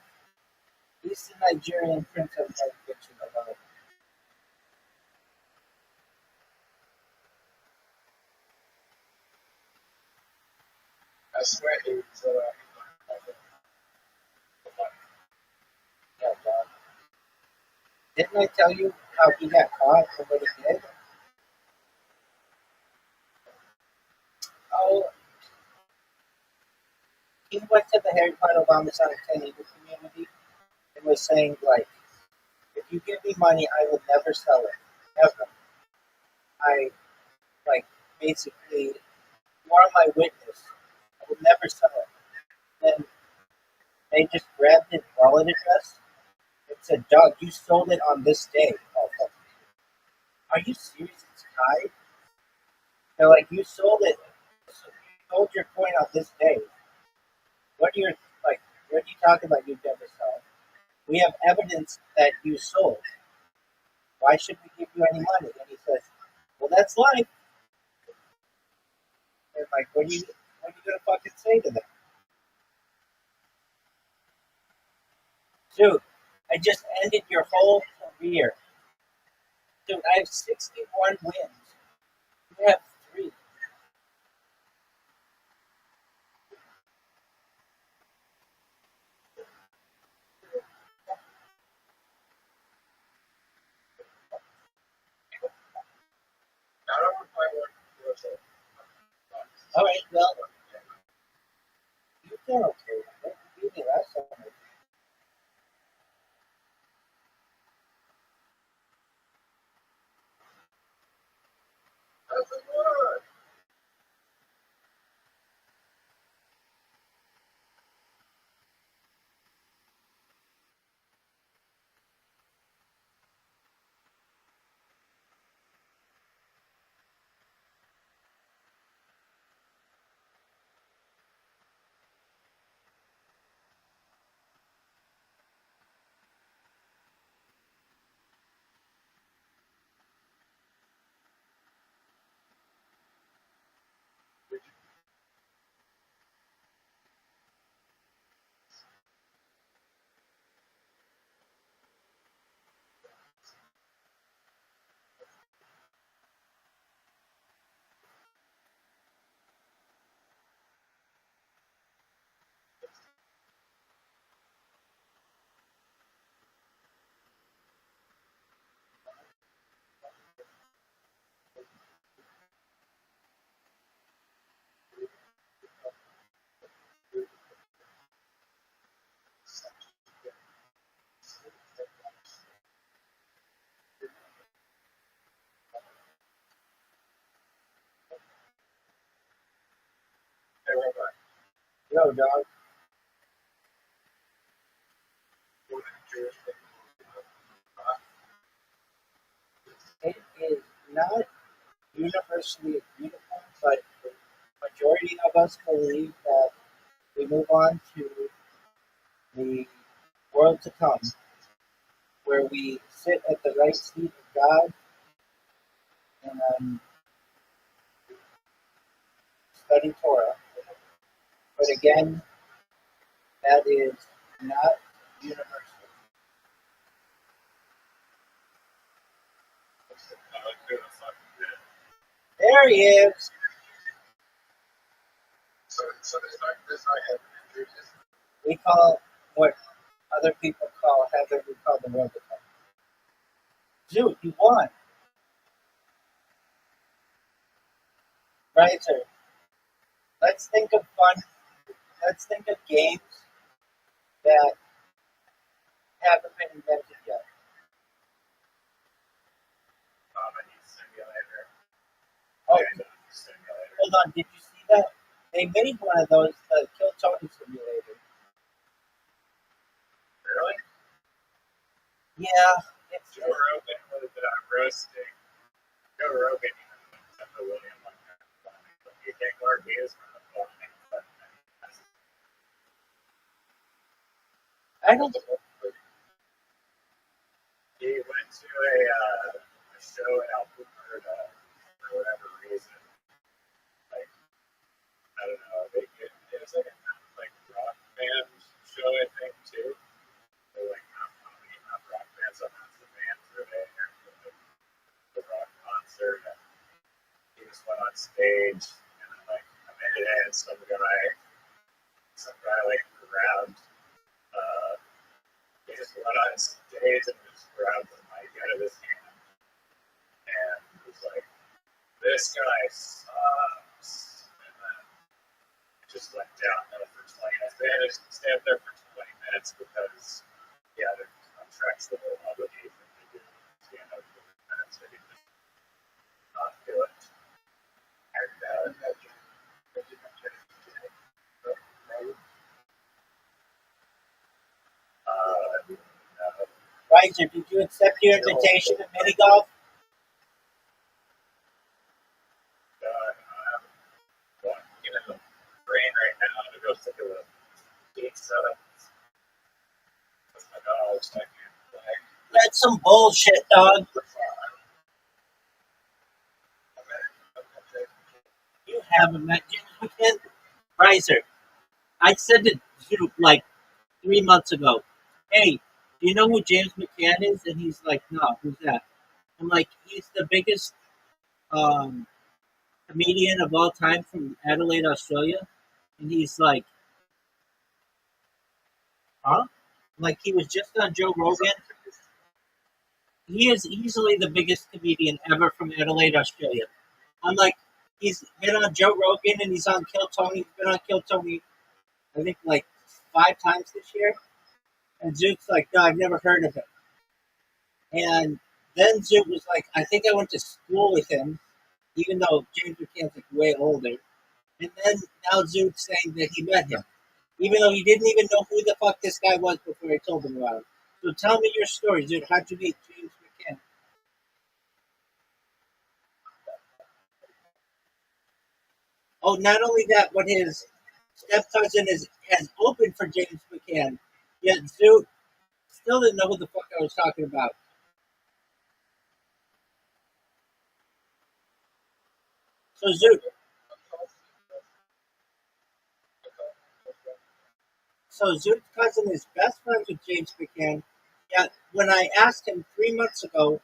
He's the Nigerian Prince of Fiction about it. I swear it's Yeah, God. Didn't I tell you how he got caught for what he did? Oh, he went to the Harry Potter Obama Sanitarian community and was saying, like, if you give me money, I will never sell it. Ever. I, like, basically, you are my witness. I will never sell it. Then they just grabbed his wallet address and said, Dog, you sold it on this day. Oh, fuck. Are you serious? It's tied? They're like, you sold it. You sold your coin on this day. What are you, like, what are you talking about you never sell? We have evidence that you sold. Why should we give you any money? And he says, well, that's life. And like, what are you gonna fucking say to them? Dude, I just ended your whole career. Dude, I have 61 wins. You have 3. I don't know if I want to All right, well, you've done okay. You did last time. That's a word. Yo, dog. It is not universally agreed upon, but the majority of us believe that we move on to the world to come, where we sit at the right seat of God and study Torah. But again, that is not universal. There he is. So this I have injuries. We call what other people call heaven, we call the world to come. Dude, you won. Right, sir. Let's think of fun. Let's think of games that haven't been invented yet. Comedy simulator. Oh, Simulator. hold on. Did you see that? They made one of those, the Kill Tony simulator. Really? Yeah, it's Joe Rogan was roasting. Joe Rogan and William on that. But you think Mark is from the phone? I don't. He went to a show in Alberta for whatever reason. Like, I don't know. It was like a rock band show, I think, too. So like not comedy, not rock band. Sometimes the bands are there for the rock concert. And he just went on stage, and then like a minute in, some guy like grabbed. He just went on stage and just grabbed the mic out of his hand and was like, "This guy sucks," and then just went down there for 20 minutes. They had to stay up there for 20 minutes because he had a contractual obligation to do stand up for 20 minutes. So he just not do it. And Riser, did you accept your invitation to mini golf? I'm in the brain right now to go think of a pizza. With my dogs, I can't play. That's some bullshit, dog. You haven't met James McCann? Riser, I said to you like 3 months ago, hey, do you know who James McCann is? And he's like, no, who's that? I'm like, he's the biggest comedian of all time from Adelaide, Australia. And he's like, huh? Like, he was just on Joe Rogan. He is easily the biggest comedian ever from Adelaide, Australia. I'm like, he's been on Joe Rogan and he's on Kill Tony. He's been on Kill Tony, I think, like 5 times this year. And Zoot's like, no, I've never heard of him. And then Zoot was like, I think I went to school with him, even though James McCann's like way older. And then now Zoot's saying that he met him, even though he didn't even know who the fuck this guy was before I told him about him. So tell me your story, Zoot. How'd you meet James McCann? Oh, not only that, but his step cousin has opened for James McCann. Yet Zoot still didn't know who the fuck I was talking about. So Zoot's cousin is best friends with James McCann. Yet when I asked him 3 months ago,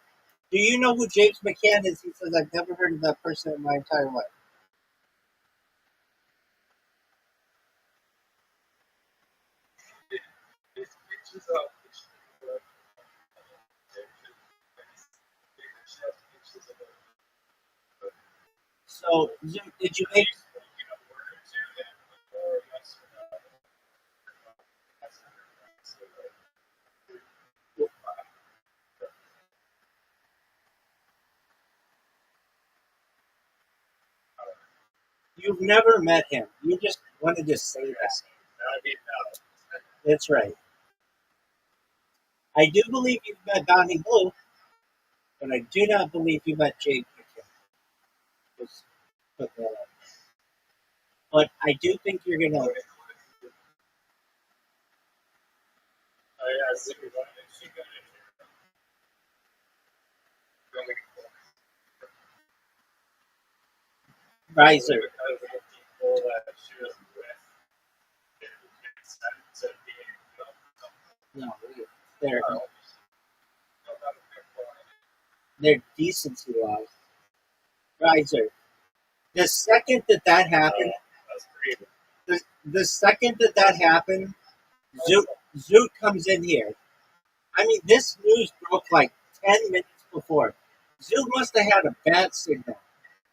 do you know who James McCann is? He says, I've never heard of that person in my entire life. So, did you make? You've never met him. You just want to just say that. That'd be no. That's right. I do believe you've met Donnie Blue, but I do not believe you met Jake McKim. Just put that up. But I do think you're going to. Oh, yeah, so when did she go to Riser. because of the people that she was with, it makes sense to be No, they're, oh, they're decency laws. Riser. The second that happened, that's pretty. the second that happened, Zoot comes in here. I mean, this news broke like 10 minutes before. Zoot must have had a bad signal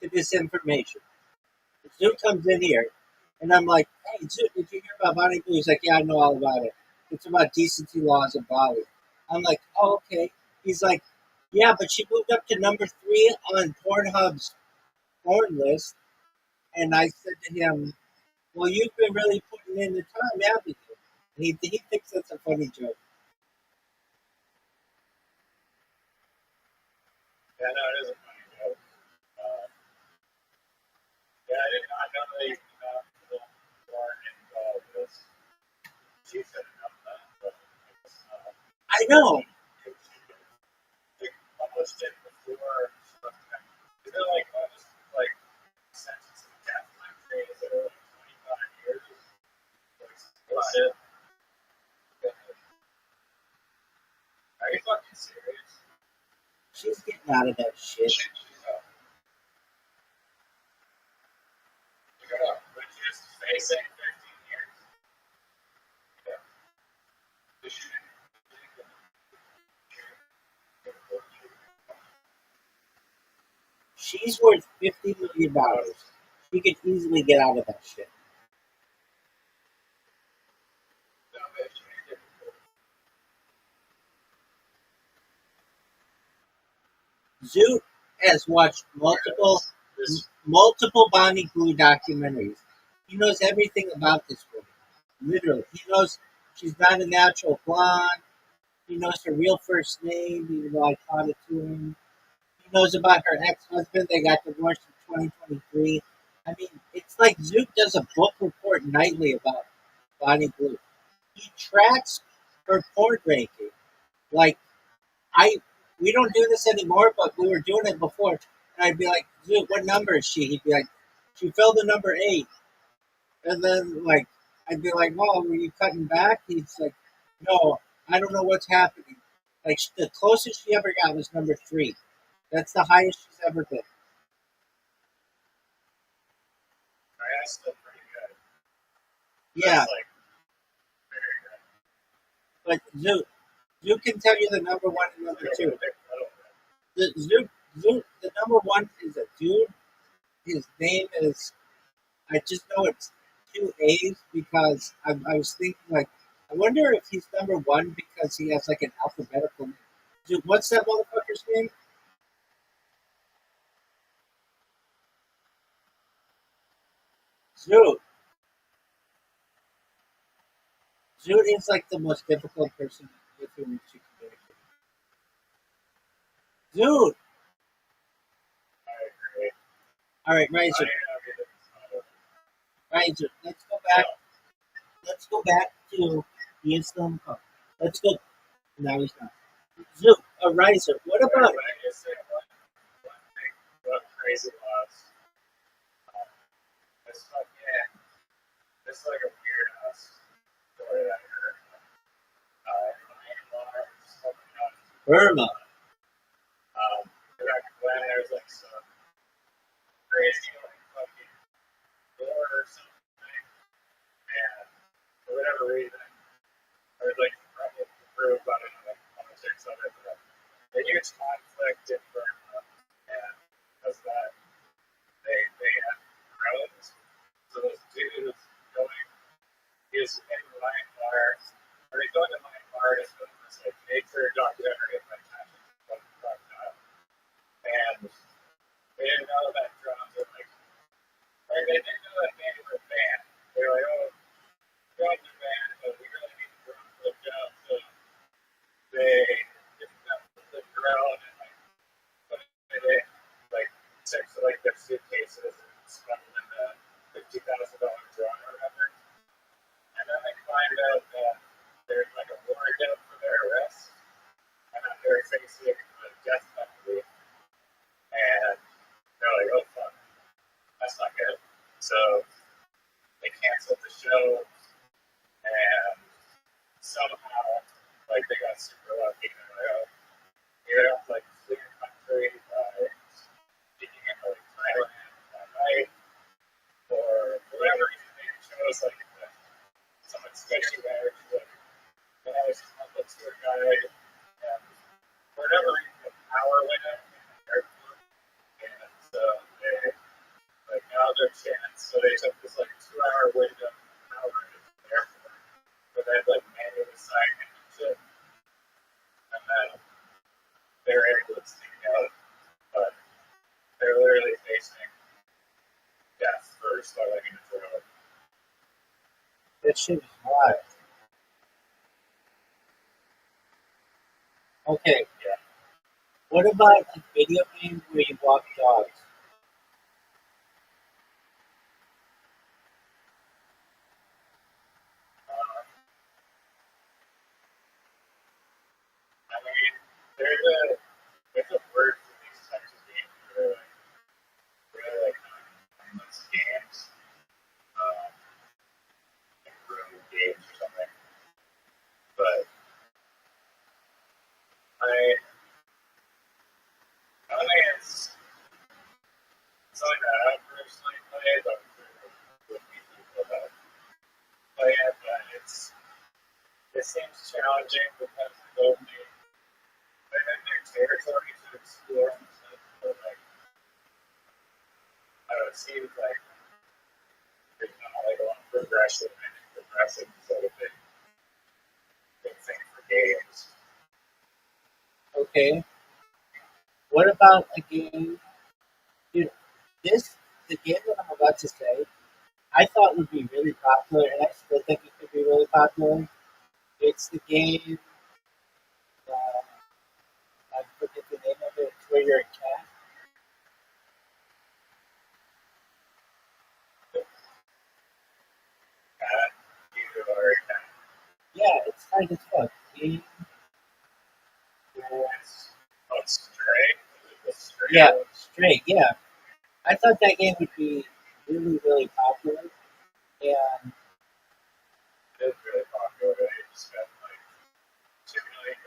to this information. Zoot comes in here, and I'm like, hey, Zoot, did you hear about Bonnie Blue? He's like, yeah, I know all about it. It's about decency laws in Bali. I'm like, oh, okay. He's like, yeah, but she moved up to number 3 on Pornhub's porn list. And I said to him, well, you've been really putting in the time, haven't you? And he thinks that's a funny joke. Yeah, no, it is a funny joke. Yeah, I know they got a little more involved with this. She said enough of that, but I know. they published it before. Is it like almost like sentence of death time phase that are like 25 years? Shit. Are you fucking serious? She's getting out of that shit. But just facing 15 years. Yeah. She's worth $50 million. She could easily get out of that shit. Zoot has watched multiple Bonnie Blue documentaries. He knows everything about this woman. Literally. He knows she's not a natural blonde. He knows her real first name, even though I taught it to him. He knows about her ex-husband. They got divorced in 2023. I mean, it's like Zoot does a book report nightly about Bonnie Blue. He tracks her porn ranking. Like, we don't do this anymore, but we were doing it before. And I'd be like, Zoot, what number is she? He'd be like, she fell to number 8. And then, like, I'd be like, well, were you cutting back? He's like, no, I don't know what's happening. Like, the closest she ever got was number 3. That's the highest she's ever been. That's still pretty good. Yeah, That's like very good. but Zoot can tell you the number 1 and number 2. The number 1 is a dude. His name is, I just know it's 2 A's because I was thinking, like, I wonder if he's number 1 because he has, like, an alphabetical name. Dude, what's that motherfucker's name? Zoot. Zoot is, like, the most difficult person with whom to communicate. Zoot! I agree. All right, Riser. Riser, let's go back. Let's go back to the Islam. Oh, let's go. No, he's not. Zoot, Riser. What about? What crazy was this like a weird ass story that I heard. Burma. Back when there's like some crazy like fucking war or something, and for whatever reason, I was like approved by like politics of it, but a huge conflict in Burma, and because of that, they had drones. So this dude was going, he was in Myanmar, or he's going to Myanmar to film this like nature documentary of like crocodile. And they didn't know that drones were like they didn't know that they were banned. They were like, show, and somehow, like, they got super lucky. And they're like, oh, you're up, like, clear country by speaking in, like, Thailand that night, or whatever reason they chose, like, someone sketchy there. Like, and I was a tour guide, and for whatever reason, the power went out in the airport, and so they, like, now their chance. So they took this, like, 2-hour window power into the airport, where they had, like, manual assignment and shit, and then they were able to sneak out, but they're literally facing death for starting into the road. That shit is wild. Okay. Yeah. What about a video game where you walk dogs? I mean, there's a word for these types of games that are like really like mindless games, like room games or something. But I don't think it's something that I personally play, but I'm sure there would be people that play it. But it seems challenging because there's only their territory to explore and stuff. But like, I don't know, it seems like there's not like a lot of progression and progressive sort of big thing for games. Okay. What about a game? Dude, the game that I'm about to say, I thought would be really popular, and I still think it could be really popular. It's the game, I forget the name of it, it's where you're a cat. You are Yeah, it's kind of fun. Game, Stray. yeah, straight, yeah. I thought that game would be really, really popular, and It's really popular. They just spent like $2 million,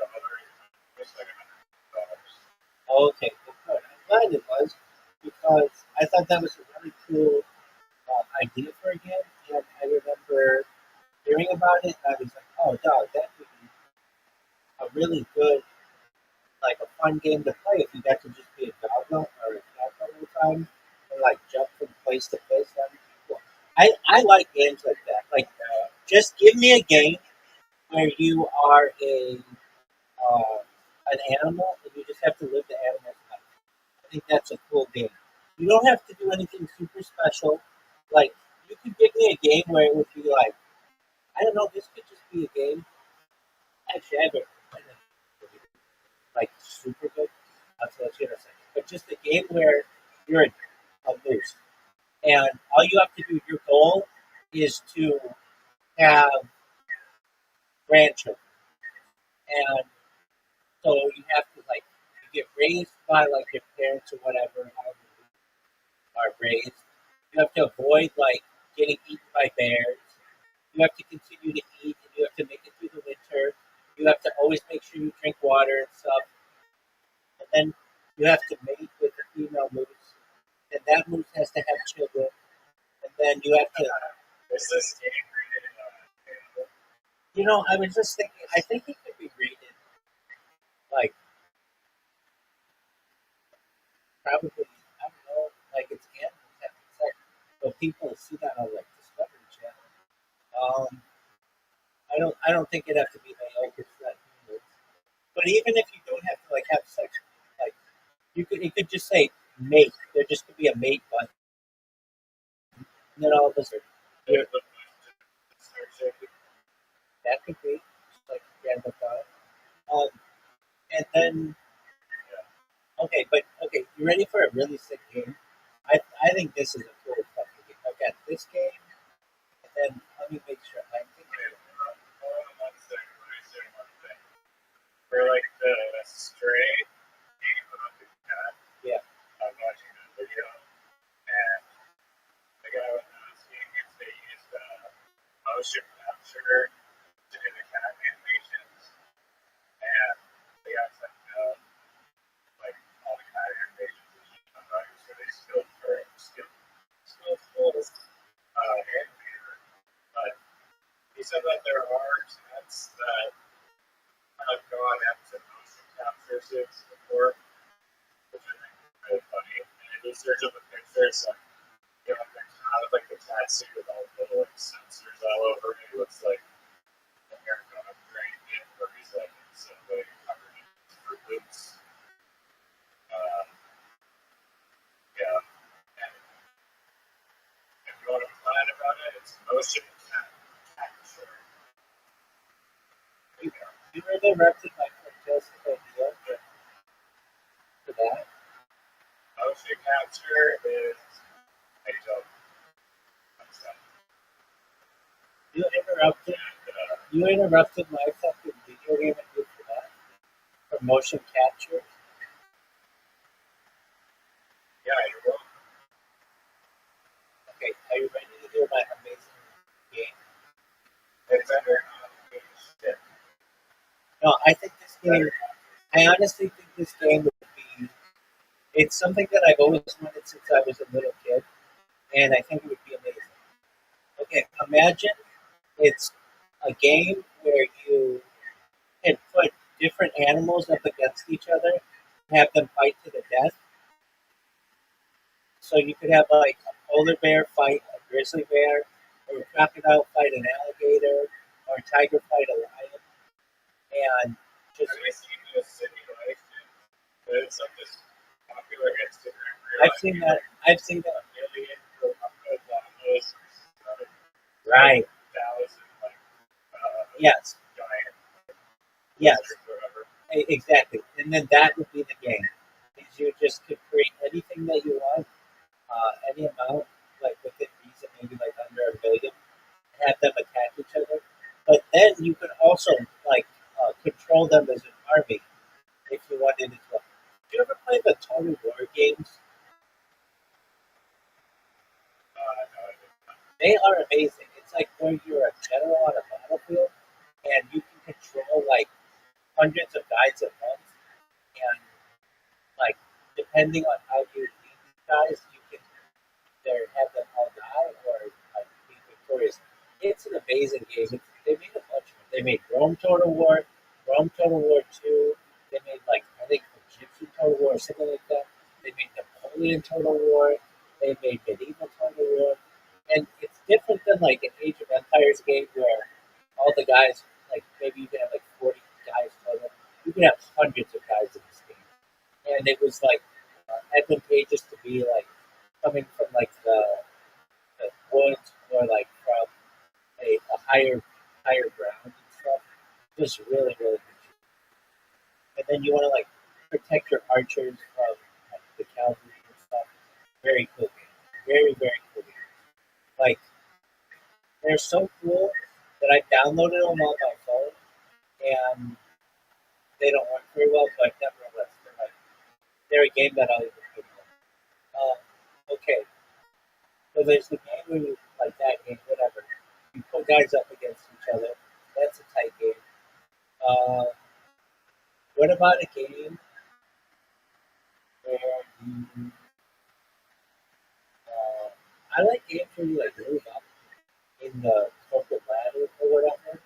just like $100. okay, good. I'm glad it was, because I thought that was a really cool idea for a game, and I remember hearing about it, and I was like, oh, dog, that could be a really good, like a fun game to play if you got to just be a dog or a cat all the time, and like jump from place to place. That'd be cool. I like games like that. Like, just give me a game where you are uh, an animal and you just have to live the animal's life. I think that's a cool game. You don't have to do anything super special. Like, you could give me a game where it would be like, I don't know, this could just be a game. Actually, I have a like super good. I'll tell you in a second. But just a game where you're a moose, and all you have to do, your goal is to have grandchildren, and so you have to like you get raised by like your parents or whatever, however you are raised. You have to avoid like getting eaten by bears. You have to continue to eat, and you have to make it through the winter. You have to always make sure you drink water and stuff. And then you have to mate with the female moose, and that moose has to have children. And then you have to, Is this game rated? I was just thinking, I think it could be rated like probably, I don't know, like it's animals having sex, but people see that on like Discovery Channel. I don't think it'd have to be male because that humans. But even if you don't have to like have sex, like it could just say mate. There just could be a mate button, and then all of a sudden, that could be just like random thought. Um, and then okay, you ready for a really sick game? I think this is a cool fucking game. I've got this game, and then let me make sure I'm thinking. For like the Stray game about the cat, Yeah, I'm watching a video, and the guy was asking if they used motion capture to do the cat animations, and they got sent out like all the cat animations, right? So they still full animator, but he said that there are cats that have gone into motion capture suits before, which I think is really funny. And if you search up the pictures, like, you know, there's kind of like the cat suit with all the little like sensors all over it. It looks like the hair gone drained in 30 seconds, so they covered in Fruit Loops. Yeah, and if you want to plan about it, it's motion capture. You interrupted my fantastic idea for that. Motion capture is a joke. You interrupted my fucking video game idea for that. For motion capture. Yeah, you're welcome. Okay, are you ready to hear my amazing game? It's better not shit. No, I think this game. I honestly think this game would be. It's something that I've always wanted since I was a little kid, and I think it would be amazing. Okay, imagine it's a game where you can put different animals up against each other, have them fight to the death. So you could have like a polar bear fight a grizzly bear, or a crocodile fight an alligator, or a tiger fight a lion, and just Have you seen the simulation? It's like this popular Instagram reel. I've seen that. I've seen that. A million llamas, Right. 1,000 like Yes. giant Yes. lizards or whatever. Exactly. And then that would be the game. Is you just could create anything that you want, any amount, like within reason, maybe like under a million, have them attack each other. But then you could also like control them as an army if you wanted as well. Do you ever play the Total War games? They are amazing. It's like where you're a general on a battlefield and you can control like hundreds of guys at once, and like depending on how you lead these guys, you can either have them all die or like be victorious. It's an amazing game. They made a bunch of them. They made Rome Total War, Rome Total War 2. They made like I think Egyptian Total War or something like that. They made Napoleon Total War. They made Medieval Total War. And it's different than like an Age of Empires game where all the guys, like maybe you can have like 40 guys total. You can have hundreds of guys in this game. And it was like advantageous to be like coming from like the woods or like from a higher ground and stuff. Just really, really good. And then you want to like protect your archers from like, the cavalry and stuff. Very cool game. Very, very cool game. Like, they're so cool that I downloaded them on my phone, and they don't work very well, but nevertheless, they're a game that I'll even pick up. Okay, so there's the game where you, like that game, whatever. You put guys up against each other. That's a tight game. Uh, what about a game where you, I like games where you like move up in the corporate ladder or whatever.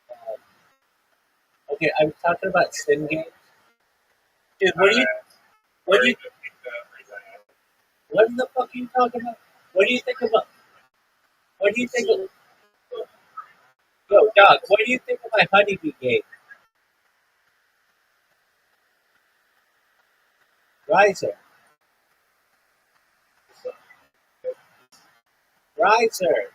Um, okay, I was talking about sim games. Dude, what do you, what the fuck are you talking about? What do you think about, what do you think of, yo, dog, what do you think of my honeybee game? Riser. Riser.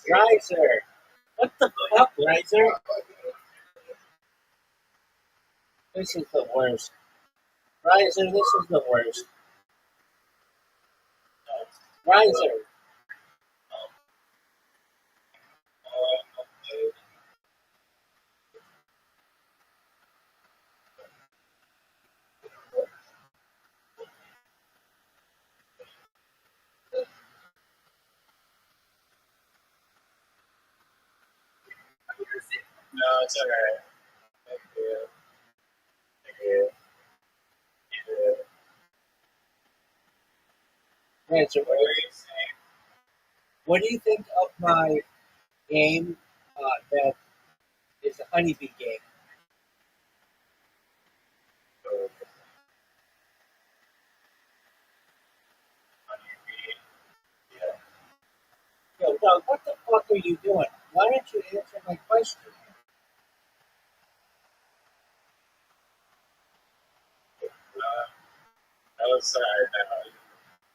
Riser. What the fuck, Riser? This is the worst. Riser, this is the worst. Riser. That's alright. Thank you. Thank you. You did. Right, so What were you saying? what do you think of my game that is a honeybee game? Yeah. Yo, Doug, what the fuck are you doing? Why don't you answer my question? I was sorry.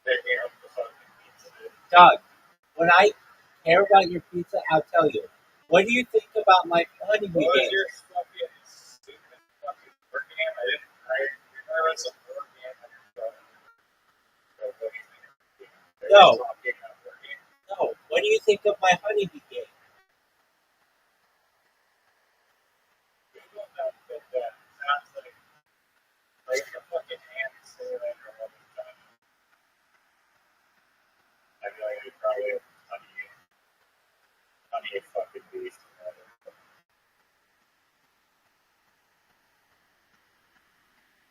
Picking up the fucking pizza. Doug, when I care about your pizza, I'll tell you. What do you think about my honeybee What was game? your fucking stupid fucking board game? I didn't. There was a board game. What do you think? No. Talking about board game. No, what do you think of my honeybee game? Google that sounds like a fucking ant simulator all the time. I feel like it's probably honey fucking beast.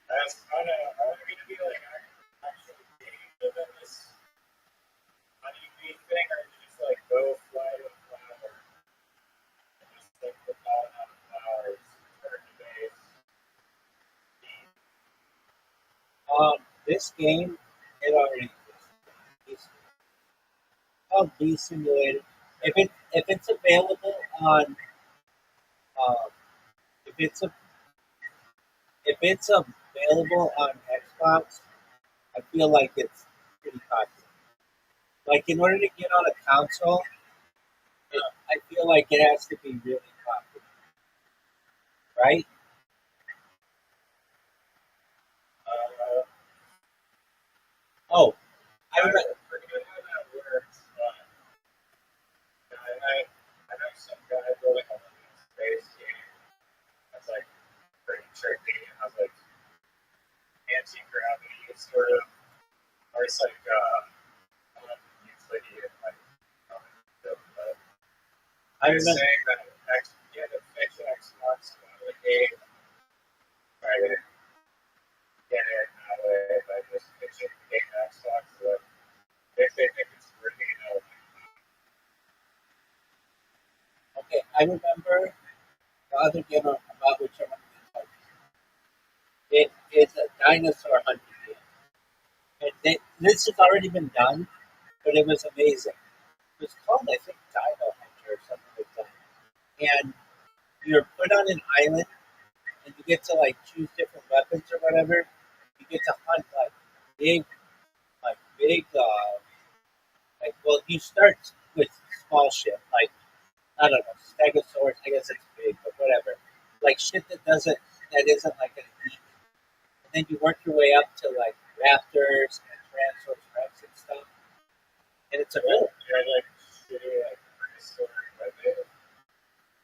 That's kind of, are we going to be like actually getting within this honeybee thing, or just like go fly to a flower and just like put pollen on the flowers, turn the base? This game, it already exists. It's called Bee Simulator. If it's available on um, if it's a, if it's available on Xbox, I feel like it's pretty popular. Like in order to get on a console, I feel like it has to be really popular, right? Uh, Oh, I I remember. forget how that works. I know some guy building a space game that's like pretty tricky. It has like anti-gravity sort of, or it's like usually like but I they're remember. saying that you had to fix Xbox out of the game, try to get it that way by just fixing the game Xbox. But if they think it's working, Okay, I remember the other game about which I want to talk. It is a dinosaur hunting game, and this has already been done, but it was amazing. It was called, I think, Dino Hunter or something like that. And you're put on an island, and you get to like choose different weapons or whatever. You get to hunt big, big, well, you start with small shit, like I don't know, stegosaurus. I guess it's big, but whatever. Like shit that isn't like an eat. And then you work your way up to like raptors and tyrannosaurus rex and stuff. And it's a real you're like shitty like prehistoric weapon,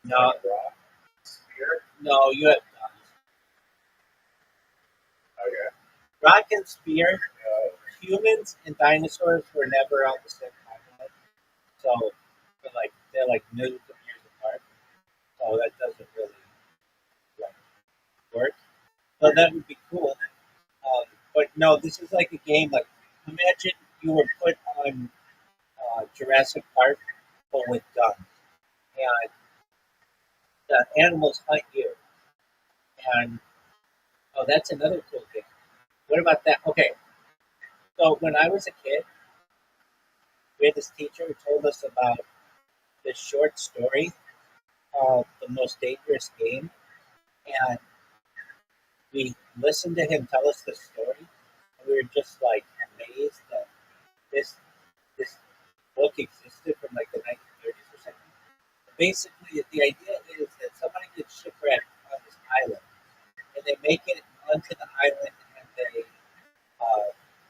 no, rock, spear. no. You have Okay. rock and spear. Uh, Humans and dinosaurs were never on the same continent, so they're like millions of years apart. So that doesn't really like, work. So that would be cool. But no, this is like a game. Like imagine you were put on Jurassic Park, but with guns, and the animals hunt you. And oh, that's another cool thing. What about that? Okay, so when I was a kid, we had this teacher who told us about this short story called "The Most Dangerous Game," and we listened to him tell us the story, and we were just like amazed that this this book existed from like the 1930s or something. Basically, the idea is that somebody gets shipwrecked on this island, and they make it onto the island, and they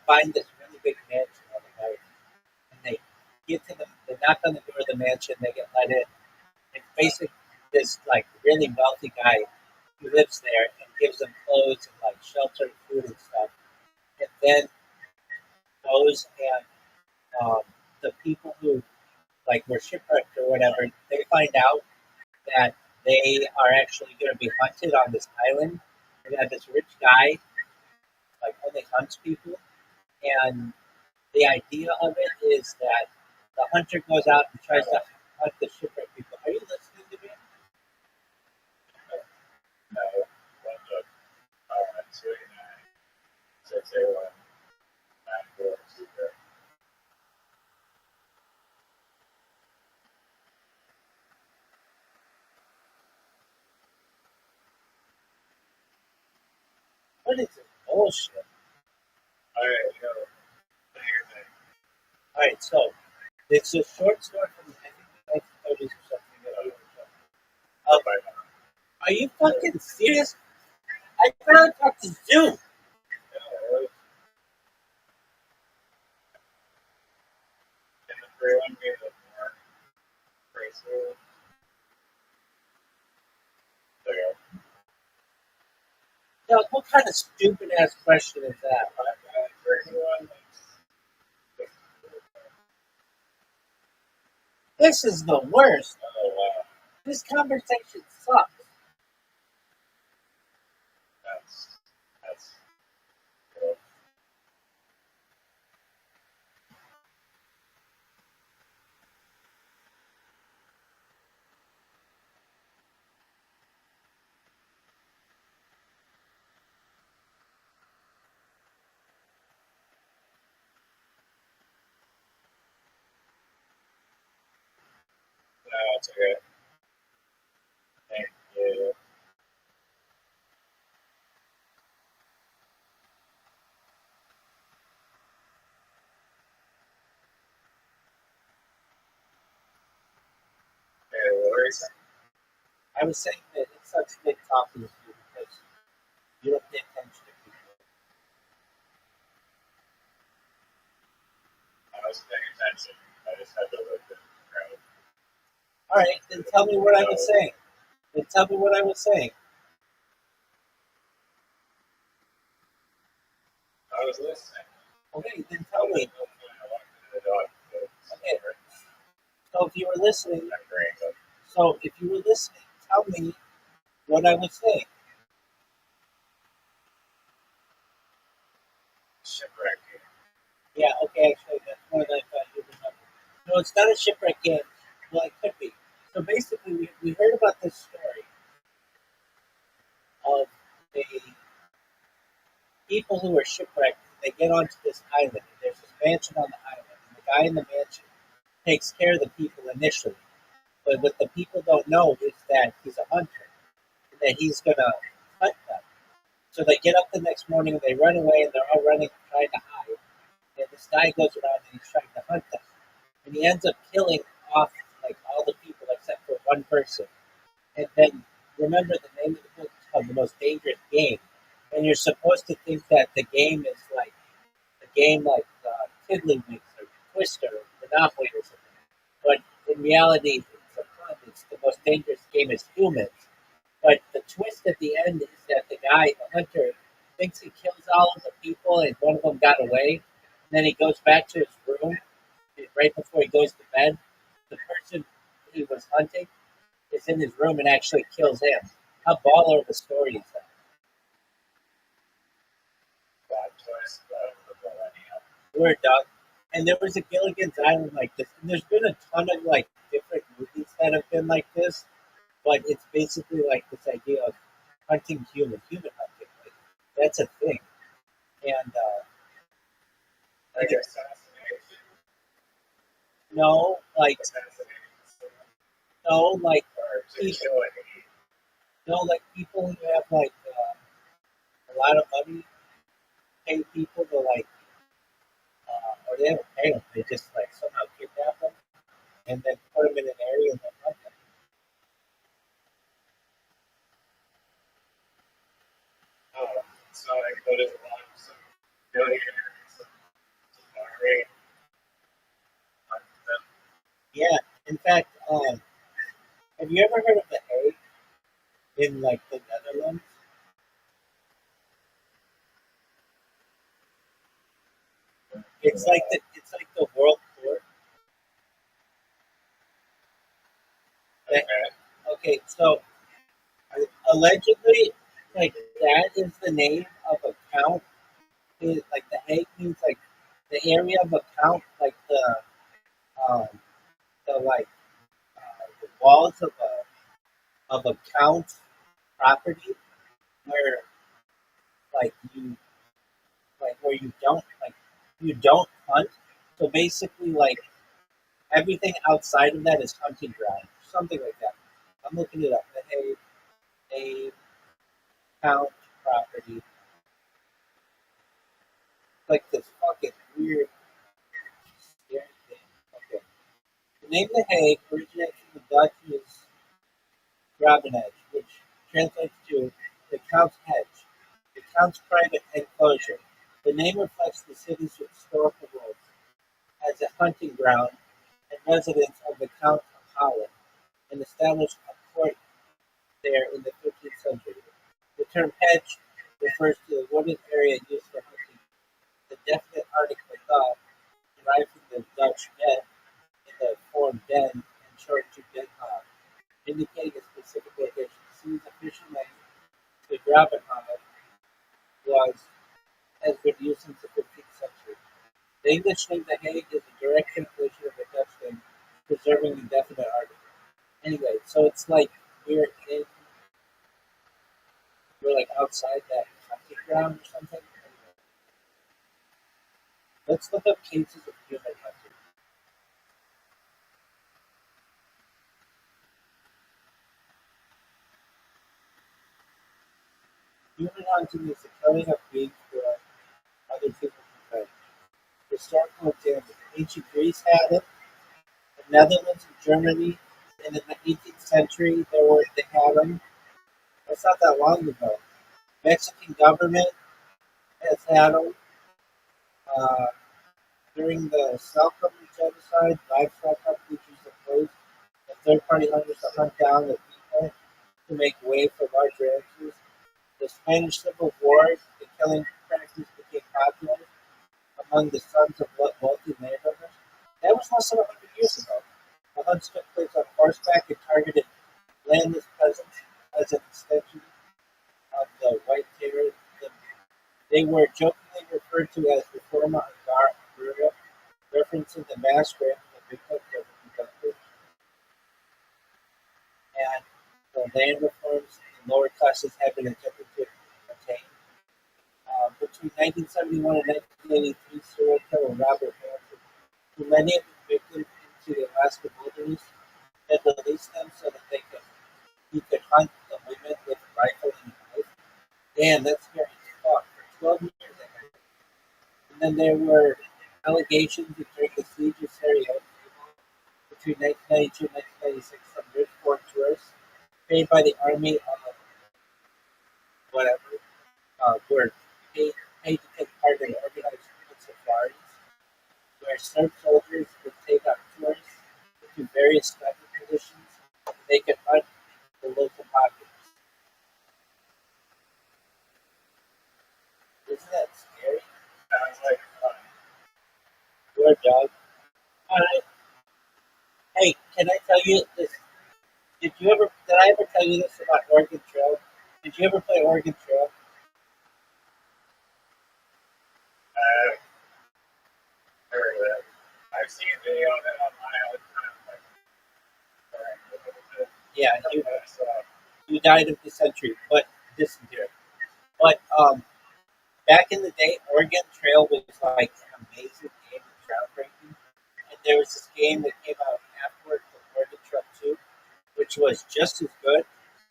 find this really big mansion on the island, and they get to they knock on the door of the mansion, they get let in, and basically this like really wealthy guy who lives there and gives them clothes and like shelter, food and stuff, and then goes and the people who like were shipwrecked or whatever, they find out that they are actually going to be hunted on this island. They got this rich guy, like only hunts people, and the idea of it is that the hunter goes out and tries to hunt the shipwrecked people. Are you listening to me? No, 289-681-9420. What is it? Bullshit. Alright, yo, do your thing. All right, so it's a short story from I think the 1930s or something. That I wrote down. Bye now. Are you fucking serious? I found talk to Zoom. Can the free one be the more graceful? There. Now, what kind of stupid ass question is that? Free one. This is the worst. Oh wow, This conversation sucks. that's cool. No, it's okay. Thank you. Hey, what were you saying? I was saying that it sucks big talking with you because you don't pay attention to people. I was paying attention. I just had to look at the crowd. All right, then tell me what I was saying. Then tell me what I was saying. I was listening. Okay, then tell me. I walked into the dog. Okay. So if you were listening, I'm great, but tell me what I was saying. shipwreck. Yeah, okay, actually, that's more than I thought you remember. No, it's not a shipwreck game. Well, it could be. So basically, we heard about this story of a people who are shipwrecked. They get onto this island, and there's this mansion on the island, and the guy in the mansion takes care of the people initially. But what the people don't know is that he's a hunter, and that he's gonna hunt them. So they get up the next morning and they run away, and they're all running, trying to hide. And this guy goes around and he's trying to hunt them, and he ends up killing off like all the people except for one person. And then remember the name of the book is called The Most Dangerous Game, and you're supposed to think that the game is like a game like Tiddlywinks or Twister or Monopoly or something. But in reality, it's a fun. It's the most dangerous game is humans. But the twist at the end is that the guy, the hunter, thinks he kills all of the people and one of them got away. And then he goes back to his room right before he goes to bed. The person he was hunting is in his room and actually kills him. How baller of a story is that? Plot twist of the millennium. Word, dog. And there was a Gilligan's Island like this. And there's been a ton of like different movies that have been like this, but it's basically like this idea of hunting human hunting. Like, that's a thing. And Like assassination. no, like Assassination. like Or to people, killing. no, like people who have like a lot of money pay people to like, or they don't pay them. They just like somehow kidnap them and then put them in an area and then hunt them. So I go to some billionaires, some great. Yeah. In fact, have you ever heard of the Hague in like the Netherlands? It's like the world court. Okay. Okay, so allegedly, like that is the name of a count. Like the Hague means like the area of a count, like um, the like the walls of a count property where where you don't hunt. So basically, like everything outside of that is hunting ground, something like that. I'm looking it up. The Hague count property, like this fucking weird, scary thing. Okay. The name The Hague originates from the Dutch is Grabenedge, which translates to the Count's Hedge, the Count's private enclosure. The name reflects the city's historical role as a hunting ground and residence of the Count of Holland, and established a court there in the 15th century. The term hedge refers to the wooded area used for hunting. The definite article "the" derived from the Dutch den in the form den and short to den haag, indicating a specific location. Since the official name, the Grabenhaag, was has been used since the 15th century. The English name The Hague is a direct translation of the Dutch name, preserving the definite article. Anyway, so it's like we're in, we're like outside that hunting ground or something. Anyway, let's look up cases of human hunting. Human hunting is the killing of beings for other people's revenge. Historical examples: ancient Greece had it, the Netherlands and Germany, and in the 18th century they had them. That's not that long ago. Mexican government has had them. Uh, During the Selkirk genocide, livestock companies used to pose as third-party hunters to hunt down the people to make way for large ranches. The Spanish Civil War, the killing practice became popular among the sons of wealthy landowners. That was less than 100 years ago. The hunts took place on horseback and targeted landless peasants as an extension of the white terror. They were jokingly referred to as Reforma Agraria, referencing the mass grant of the Bitcoin government and the land reforms the lower classes had been attempting to obtain. Between 1971 and 1983, serial killer Robert Hansen, who many of his victims into the Alaska wilderness, had released them so that he could hunt the women with a rifle and a knife. Damn, that's scary as fuck. For 12 years, and then there were allegations that during the siege of Sarajevo between 1992 and 1996, some rich foreign tourists paid by the army whatever were paid to take part in organized human safaris, where Serb soldiers would take out tourists into various special conditions so they could hunt the local populace. Isn't that scary? Sounds like fun. You're a dog. Alright. Hey, can I tell you this? Did I ever tell you this about Oregon Trail? Did you ever play Oregon Trail? I've heard of it. I've seen video of it online. I was kind of like, boring a little bit. Yeah, So, you died of dysentery, but dysentery. But back in the day, Oregon Trail was like an amazing game, groundbreaking. And there was this game that came out afterward called Oregon Trail 2, which was just as good,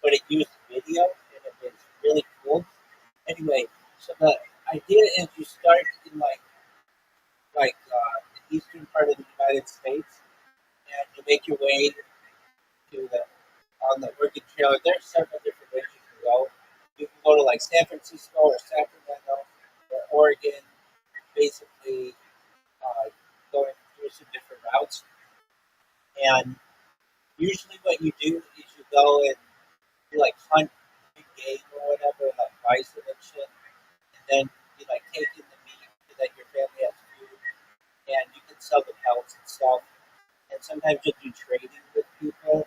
but it used video and it was really cool. Anyway, so the idea is you start in the eastern part of the United States, and you make your way to the on the Oregon Trail. There's several different ways you can go. You can go to like San Francisco or Sacramento or Oregon, basically going through some different routes. And usually, what you do is you go and you like hunt big game or whatever, like bison and shit, and then you like take in the meat so that your family has food, and you can sell the pelts and stuff. And sometimes you'll do trading with people,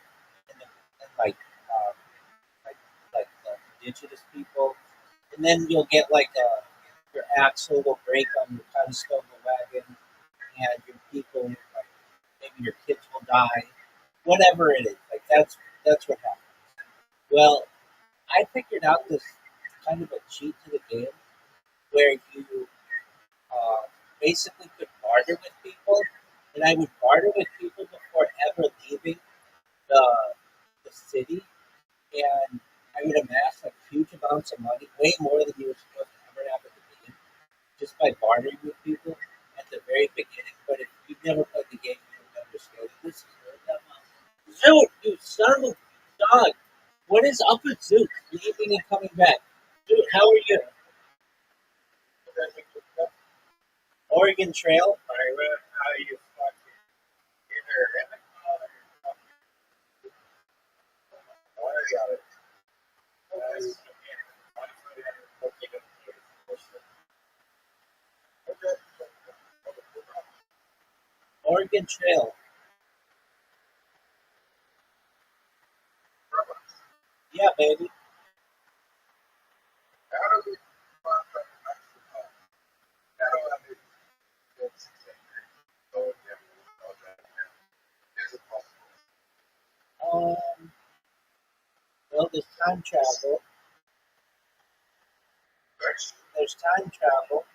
and, the, and like, like the indigenous people, and then you'll get like your axle will break on your Conestoga wagon, and your people, like maybe your kids will die, whatever it is. Like that's what happens. Well, I figured out this kind of a cheat to the game where you uh, basically could barter with people, and I would barter with people before ever leaving the the city, and I would amass like huge amounts of money, way more than you were supposed to ever have at the beginning, just by bartering with people at the very beginning. But if you've never played the game, you don't understand. This is really that much. Zoot, you son of a dog! What is up with Zoot leaving and coming back? Zoot, how are you? Oregon Trail. Oregon Trail. Yeah, baby. Um, well, there's time travel. There's time travel.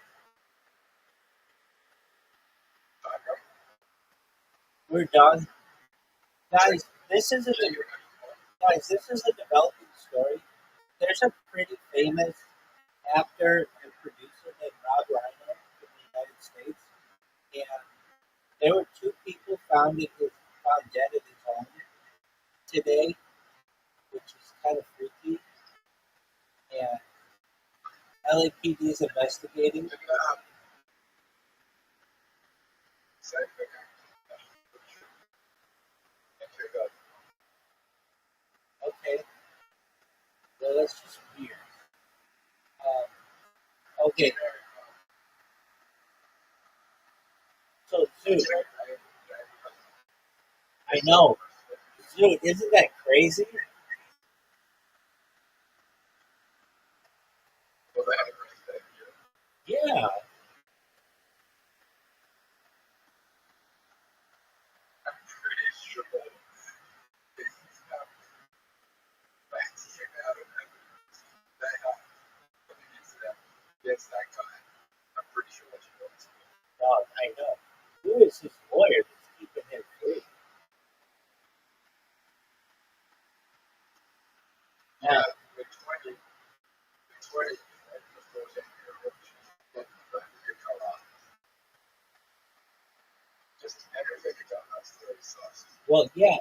We're done, guys. This is a developing story. There's a pretty famous actor and producer named Rob Reiner in the United States, and there were two people found dead in his home today, which is kind of freaky. And LAPD is investigating. Okay, well that's just weird. Okay, so Zoo, I know, Zoo, isn't that crazy? Yeah, I know. Who is his lawyer that's keeping him free? Now, well, yeah,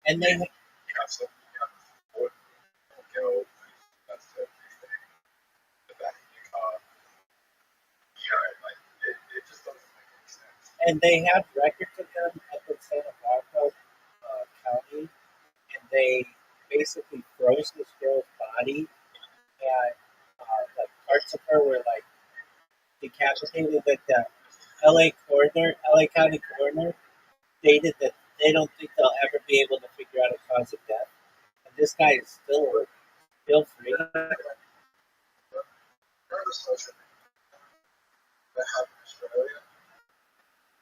and, and they have records of them up in Santa Barbara County, and they basically froze this girl's body, and like parts of her were like decapitated. That the LA County coroner, stated that they don't think they'll ever be able to figure out a cause of death, and this guy is still free.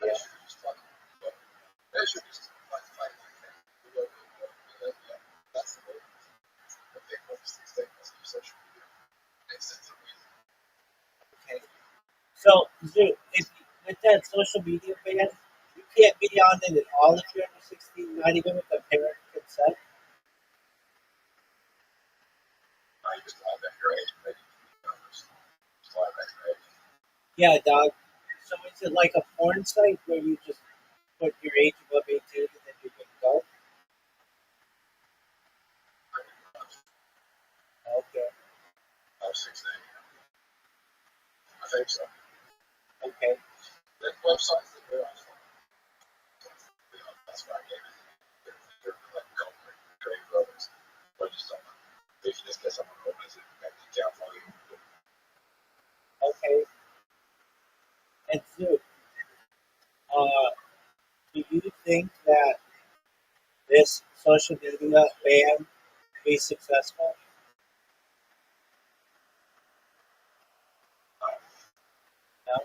Yeah. Okay. So, Zoo, if with that social media ban, you can't be on it at all if you're under 16, not even with a parent consent. Yeah, dog. So is it like a porn site where you just put your age above 18 and then you can go? Okay. Okay. Okay. And Zoo, uh, do you think think that this social media ban be successful? No.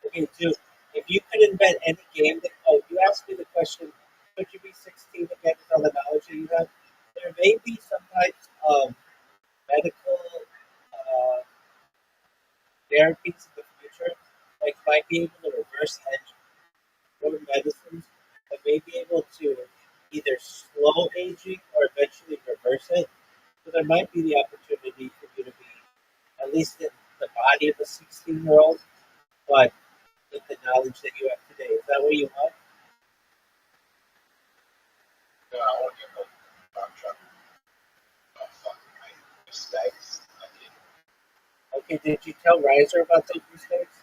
Okay, so if you could invent any game that you asked me the question, could you be 16 again with all the knowledge that you have? There may be some types of medical uh, therapies in the future, like might be able to reverse engineer medicines that may be able to either slow aging or eventually reverse it. So there might be the opportunity for you to be at least in the body of a 16-year-old, but with the knowledge that you have today. Is that what you want? No, I want to get like trying fucking my mistakes. I did. Okay, did you tell Riser about those mistakes?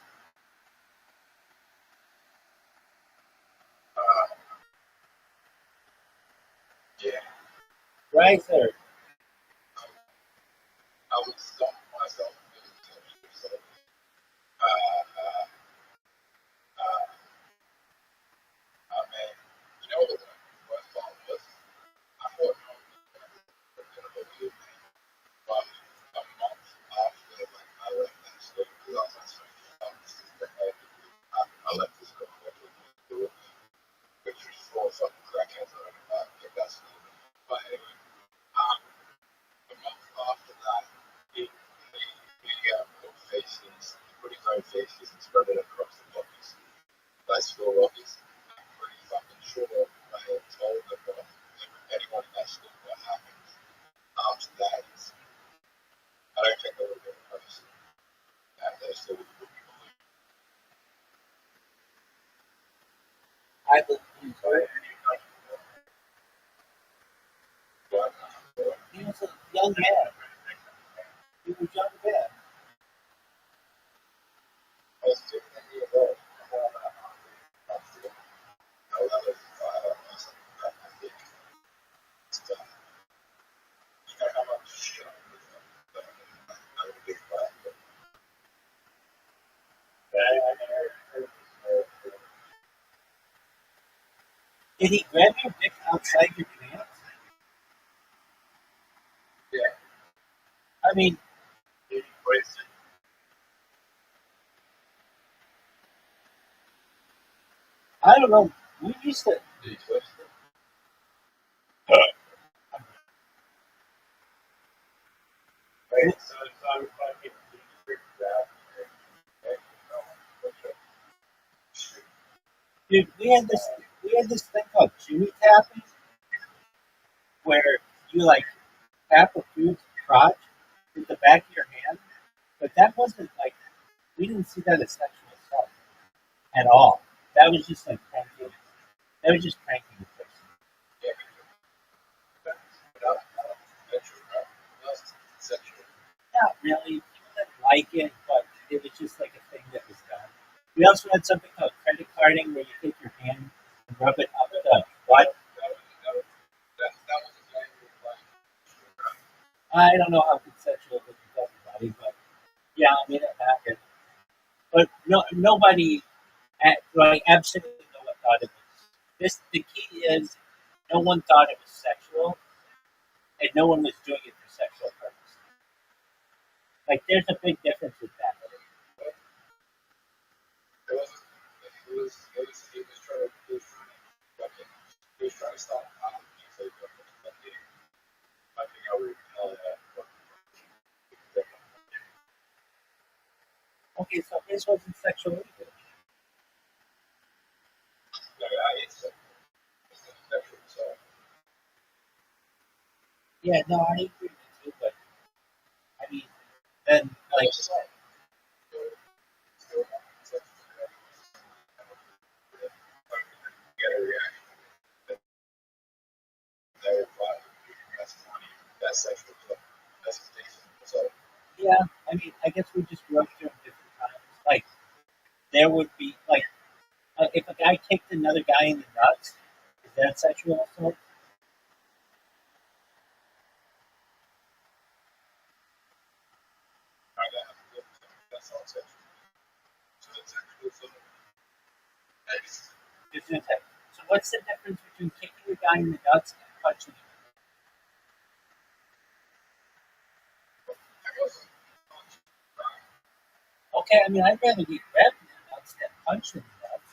Uh, yeah, Riser, I would stop myself in so uh, uh, man, you know what I thought was? I thought no, was gonna believe me, but a month after like I left that school, because I was like, I left this girl, which was for fucking crackheads or that's cool. But anyway, a month after that, he put faces, he put his own faces and spread it across the office. Like school office. I'm pretty fucking sure I had told anyone in that school what happened after that is I don't think they would have been a person that they still would be believed. I believe right? He was a young man. He was young man. I was 15 years old. I think stuff. You know how much shit I would give back. Did he grab your dick outside your pants? Yeah. I mean, Did you place it? I don't know. We used to. Did you twist it? Right. So I'm fucking freaked out. Dude, we had this thing called Chewy tapping, where you like tap a dude's crotch with the back of your hand, but that wasn't like we didn't see that as sexual assault at all. That was just like pranking. That was just pranking the person. Yeah. That's sexual. Not really. People didn't like it, but it was just like a thing that was done. We also had something called credit carding, where you take your hand and rub it up the butt. That was a thing with like. I don't know how consensual it was with everybody, but yeah, I mean it happened. But no, nobody, like absolutely no one thought it was. This the key is no one thought it was sexual, and no one was doing it for sexual purposes. Like there's a big difference with that. He was trying to stop so I think I would tell that. Okay, so his wasn't sexual either. It's sexual assault. Yeah, no, I agree with you, but I mean, then like Get a reaction. That's funny. That's sexual assault. That's decent. So yeah, I mean, I guess we just grew up during different times. Like there would be like if a guy kicked another guy in the nuts, is that sexual assault? I got that's all sexual. So it's sexual assault. It's just that. So What's the difference between kicking a guy in the nuts and punching him? Okay, I mean, I'd rather get grabbed in the nuts than punched in the nuts.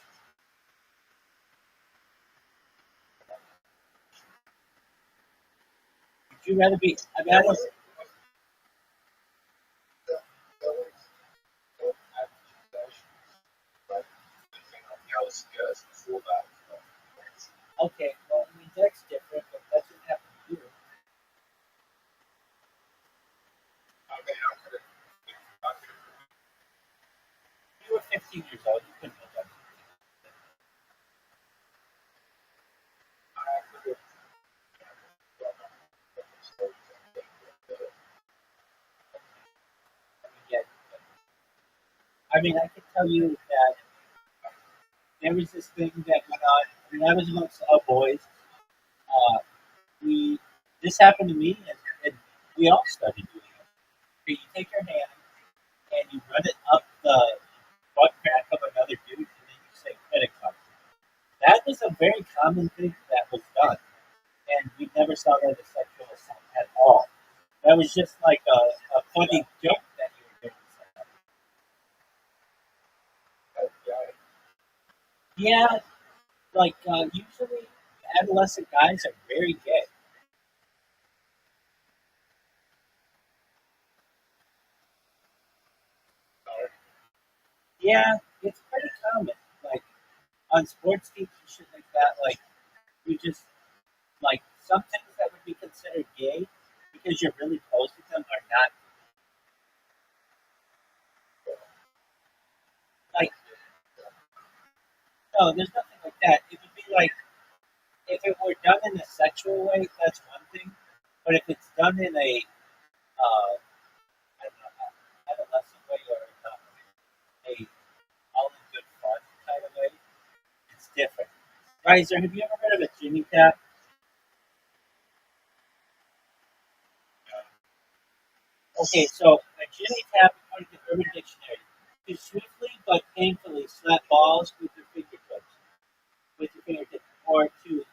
Would you rather be? I mean, I was. Okay, well, I mean, that's different, but that didn't happen to you. You were 15 years old. You couldn't have done it. Yeah. I mean, I can tell you that there was this thing that went on. I mean, I was amongst all boys. Uh, we this happened to me, and we all started doing it. You take your hand and you run it up the butt crack of another dude, and then you say credit card. That was a very common thing that was done, and we never saw that as sexual assault at all. That was just like a funny joke that you were doing. Yeah, like usually adolescent guys are very gay. Yeah, it's pretty common. Like on sports teams and shit like that. Like you just like some things that would be considered gay because you're really close with them are not like no, there's nothing like that. It would be like if it were done in a sexual way, that's one thing. But if it's done in a I don't know, adolescent way or a all in good fun kind of way, it's different. Riser, have you ever heard of a Jimmy Tap? Okay, so a Jimmy Tap, according to the Urban Dictionary, to swiftly but painfully slap balls with your fingertips, or to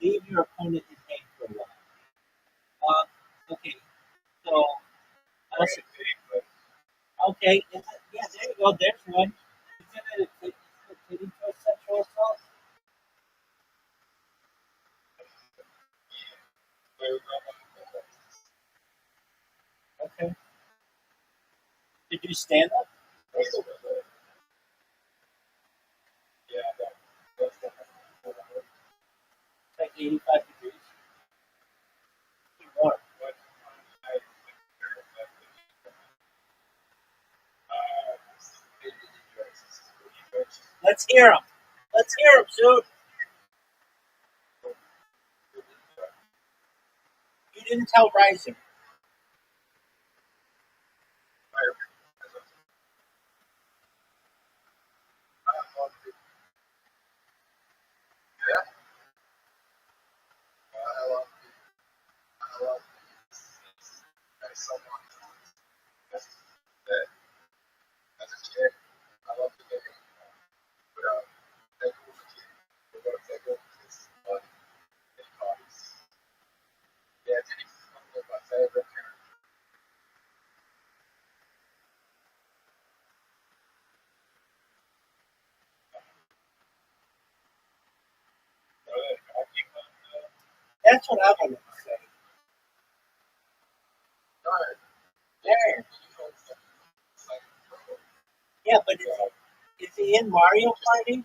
leave your opponent in pain for a while. Okay, so also, okay, yeah, there you go. There's one. Isn't it leading to a sexual assault? Okay. Did you stand up? Like 85 degrees? More. Let's hear him. Let's hear him, dude. You didn't tell Riser. That's what I wanted to say. There. Yeah, but is he in Mario Party?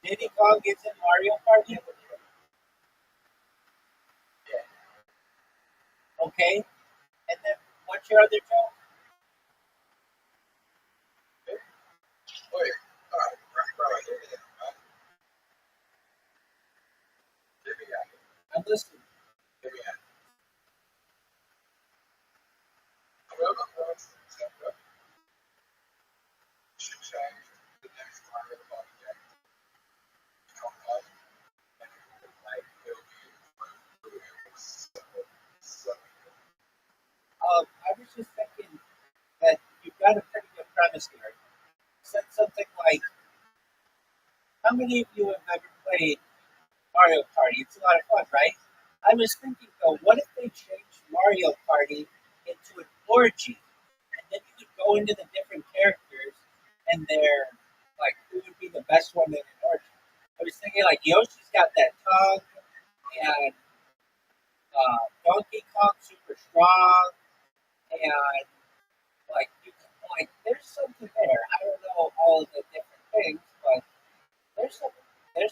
Diddy Kong gets in Mario Party? Okay. And then what's your other joke? I'm listening. I was just thinking that you've got a pretty good premise here. Said something like how many of you have ever played Mario Party? It's a lot of fun, right? I was thinking though, what if they changed Mario Party into an orgy? And then you could go into the different characters and they're like, who would be the best one in an orgy? I was thinking like Yoshi's got that tongue and Donkey Kong super strong and like you can, like there's something there. I don't know all the different things, but there's something there.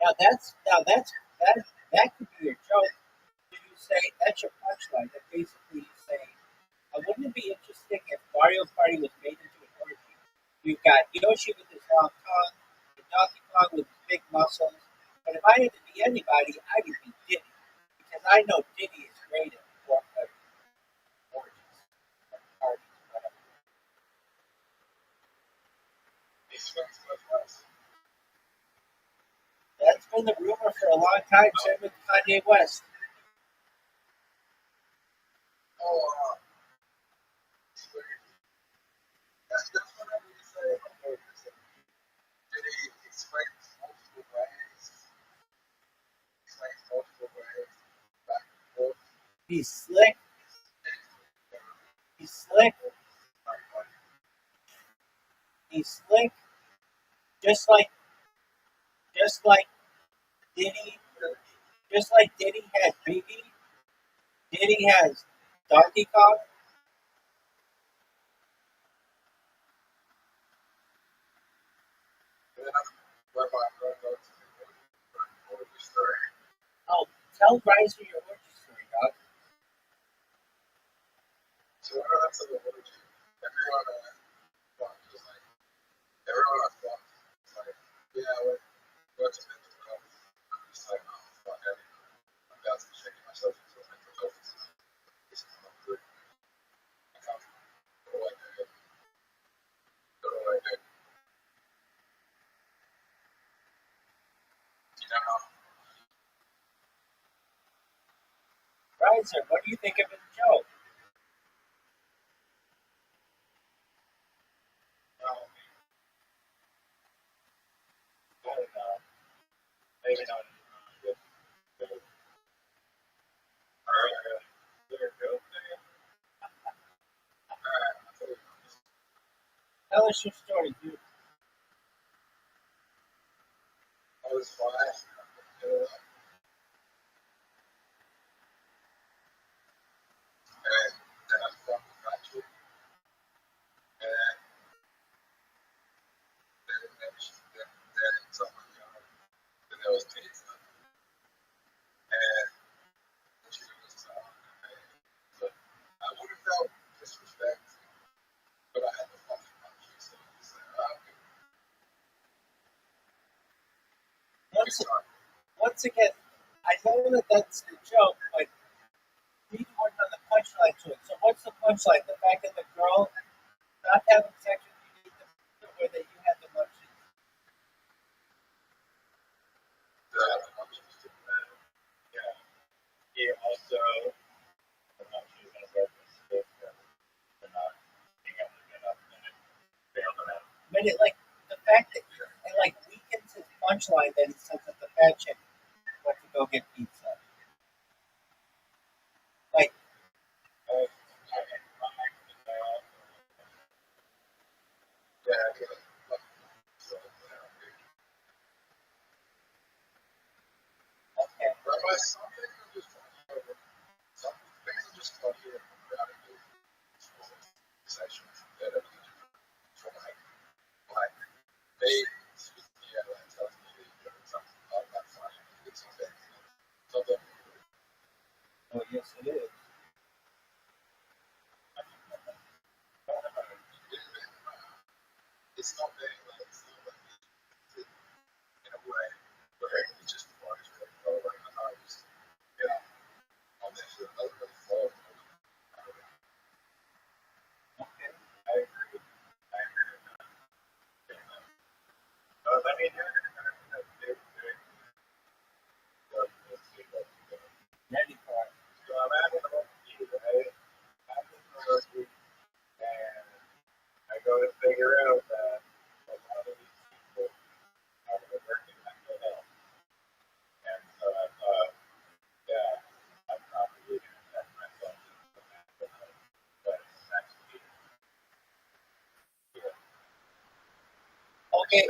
Now that could be your joke. Do you say that's your punchline? That basically you say, wouldn't it be interesting if Mario Party was made into an orgy? You've got Yoshi with his long tongue, and Donkey Kong with his big muscles. But if I had to be anybody, I would be Diddy because I know Diddy is great at orgies, parties, whatever. That's been the rumor for a long time. Same with Kanye West. He's slick. He's slick. He's slick. Just like Diddy. Just like Diddy has Biggie. Diddy has Donkey Kong. Oh, tell Riser your origin story, dog. Riser, what do you think of his joke? I don't know. Maybe not. Tell us your story, dude. Once again, I know that that's the joke, but we need to work on the punchline to it. So what's the punchline? The fact that the girl not having sex with you need to or that you had the munchies? He also, I'm not sure he's going to reference this, but not being able to get up and it failed him out. But it like the fact that it like weakens his punchline that he says that the fat chick went to go get pizza. Like okay. Oh yes it is. Okay. I agree. Let me know. Ready for it. Okay,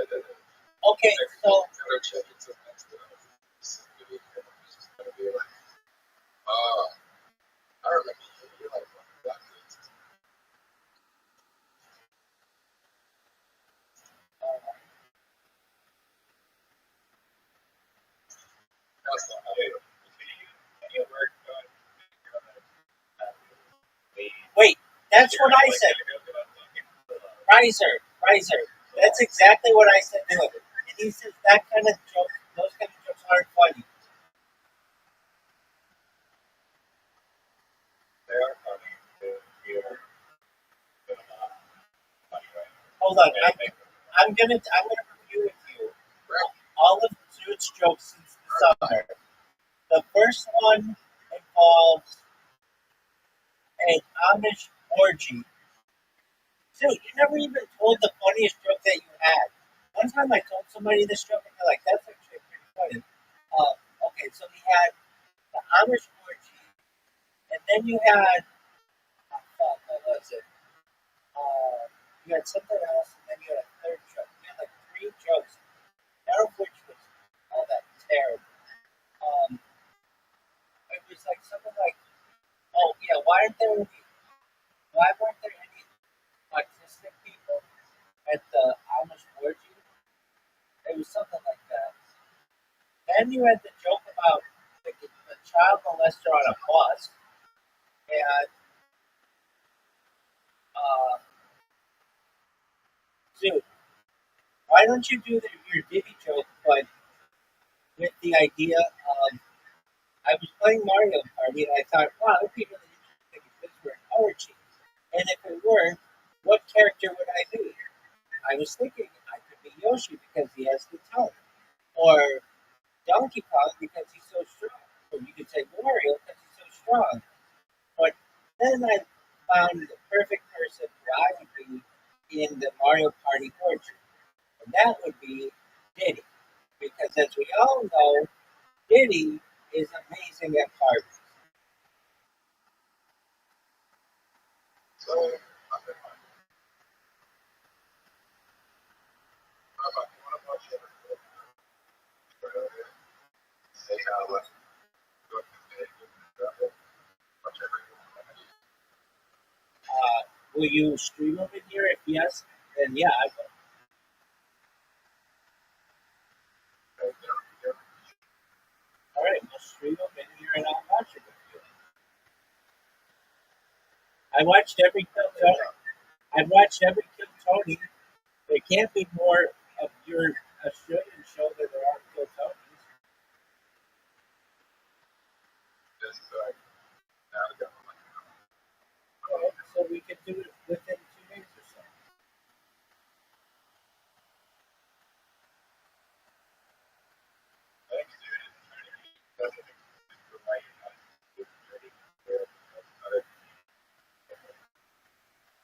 okay, so wait, that's what I said. Riser. That's exactly what I said to him. And he says that kind of joke, those kind of jokes aren't funny. Hold on, I'm gonna review with you all of Jude's jokes since the summer. The first one involves an Amish orgy. Dude, you never even told the funniest joke that you had. One time I told somebody this joke and they're like, that's actually pretty funny. Okay, so we had the Amish orgy, and then you had, what was it? You had something else, and then you had a third joke. You had like three jokes, none of which was all that terrible. Um, it was like something like, oh yeah, why weren't there any autistic people at the Amish orgy? It was something like that. Then you had the joke about the child molester on a bus, and uh, dude, why don't you do your Diddy joke, but with the idea of I was playing Mario Party and I thought, wow, it'd be really interesting if this were an orgy. And if it were, what character would I be? I was thinking I could be Yoshi because he has the tongue, or Donkey Kong because he's so strong, or you could say Wario because he's so strong. But then I found the perfect person who I would be in the Mario Party orgy, and that would be Diddy. Because as we all know, Diddy is amazing at parties. Will you stream them in here? If yes, then yeah, I will. All right, we'll stream them in here and I'll watch it with you. I watched every Kill Tony. I've watched every Kill Tony. There can't be more of your Australian show than there are Kill Tonys. So we can do it within 2 days or so.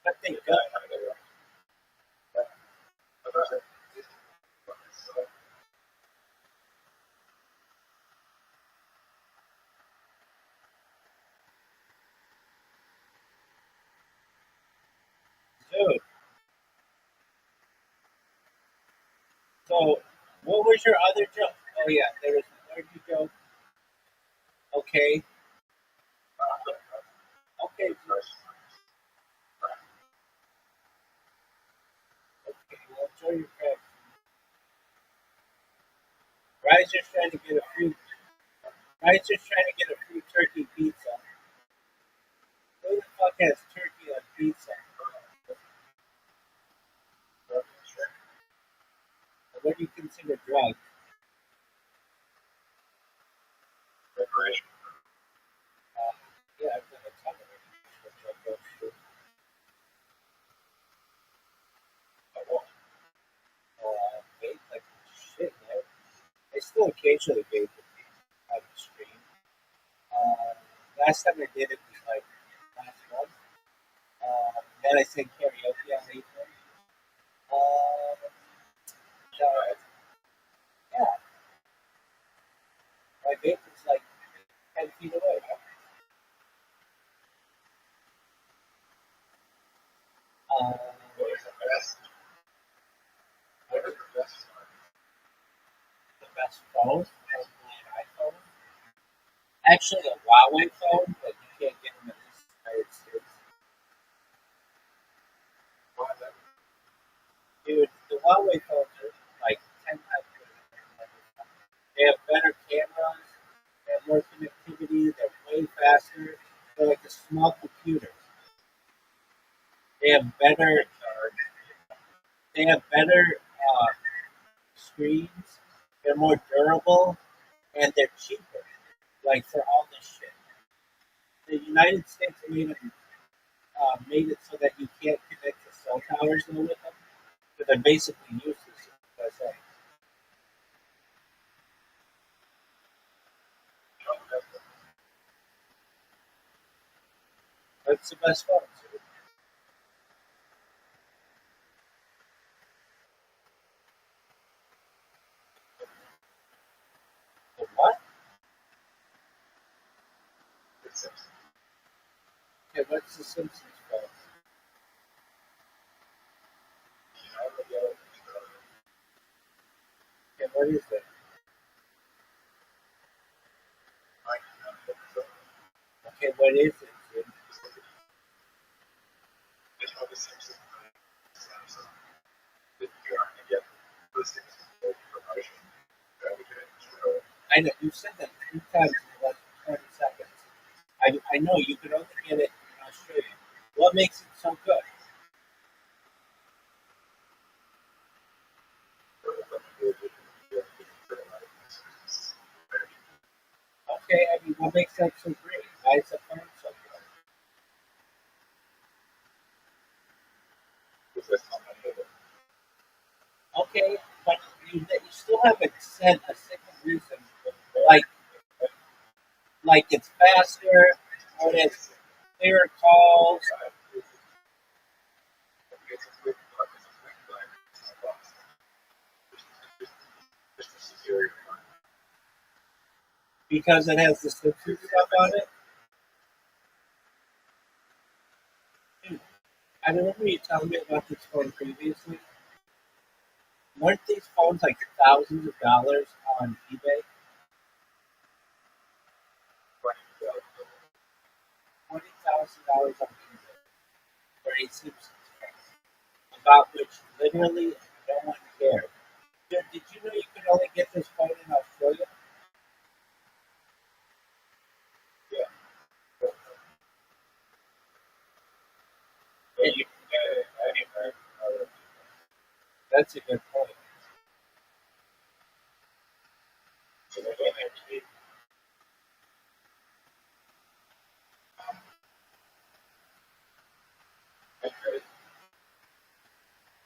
But they go. Dude, so what was your other joke? Oh yeah, there was an orgy joke. Okay. Okay. Okay, well enjoy your trip. Riser's trying to get a free turkey pizza. Who the fuck has turkey on pizza? What do you consider drugs? Uh, yeah, I've done a ton of it. Vape like shit, man. I still occasionally vape on the stream. Last time I did it was like last month. Then I sang karaoke on April. So, yeah, my vape is like 10 feet away. Uh, both, probably an iPhone. Actually, a Huawei phone, but you can't get them in the United States. Dude, the Huawei phones are like 10 times better. They have better cameras, they have more connectivity, they're way faster. They're like a small computer. They have better, they have better screens. They're more durable, and they're cheaper. Like for all this shit, the United States made it so that you can't connect to cell towers with them, but they're basically useless. As I say. That's the best phone. The what? Okay, what's the Simpsons phone? Okay, what is it? Okay, what is it, dude? I know you said that 3 times in less than 20 seconds. I know you could only get it in Australia. What makes it so good? Okay, I mean, what makes that so great? Why is the phone so good? Okay, but you still haven't said a single reason. Like, like it's faster, or it's clearer calls, because it has the Simpsons stuff on it. Dude, I remember you telling me about this phone previously. Weren't these phones like thousands of dollars on eBay? $20,000 on eBay for a Simpsons phone, about which literally no one cared. Dude, did you know you could only get this phone in Australia? Yeah, you can get it anywhere. That's a good point.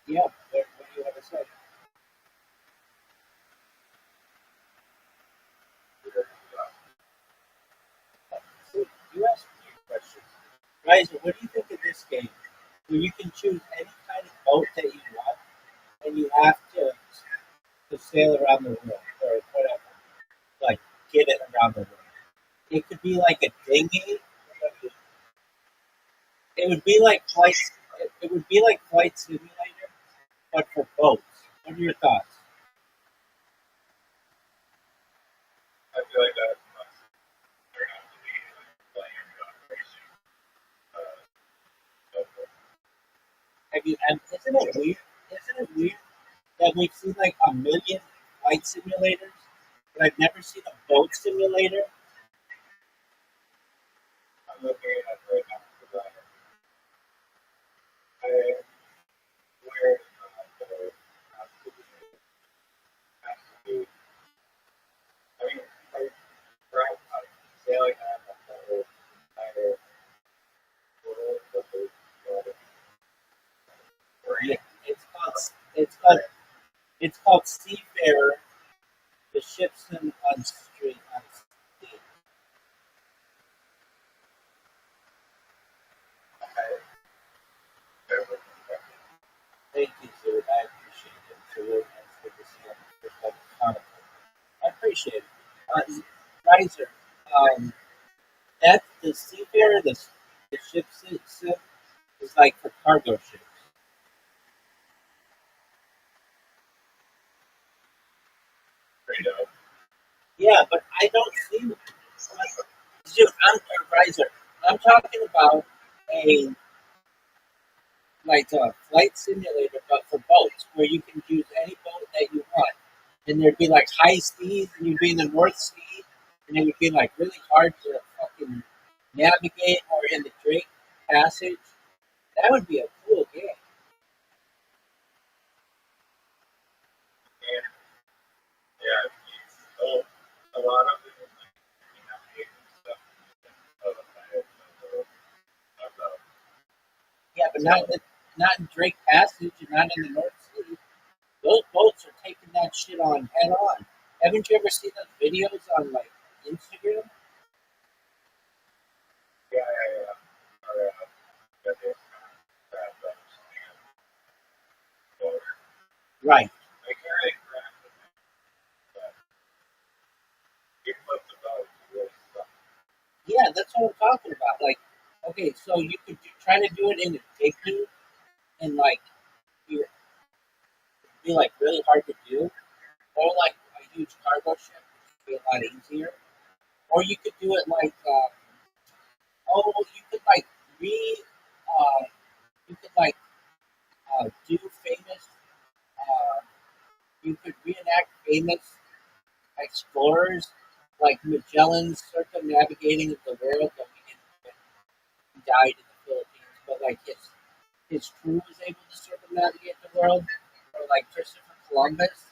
Yeah, what do you have to say? So you asked me questions. Guys, what do you think of this game? Where you can choose any kind of boat that you want, and you have to sail around the world or whatever, like get it around the world. It could be like a dinghy. It would be like flight. It would be like Flight Simulator, but for boats. What are your thoughts? Have you? And isn't it weird? Isn't it weird that we've seen like a million flight simulators, but I've never seen a boat simulator? Yeah, it's called it's called it's called Seafarer. The ship's on street on steam. Thank you, sir. I appreciate it. It's a really nice good to see you. I appreciate it. Riser, um, that's the Seafarer. The ship is like for cargo ships. I don't see. Dude, I'm a riser. I'm talking about a like a flight simulator, but for boats, where you can use any boat that you want, and there'd be like high seas, and you'd be in the North Sea, and it would be like really hard to fucking navigate, or in the Drake Passage. That would be a cool game. And yeah, so a lot of it is like navigation stuff. Of the Yeah, but not in Drake Passage, and not in the North Sea. Those boats are taking that shit on head on. Haven't you ever seen those videos on like Instagram? yeah. That is that understand. Or Right. I can't really grasp it, but you flip the boat, you really suck. Yeah, that's what I'm talking about. Like, okay, so you could try to do it in a igloo, and like it'd be like really hard to do, or like a huge cargo ship, which would be a lot easier. Or you could do it like, you could like re, uh, you could like do famous, uh, you could reenact famous explorers like Magellan circumnavigating the world, but he died in the Philippines, but like his crew was able to circumnavigate the world, or like Christopher Columbus,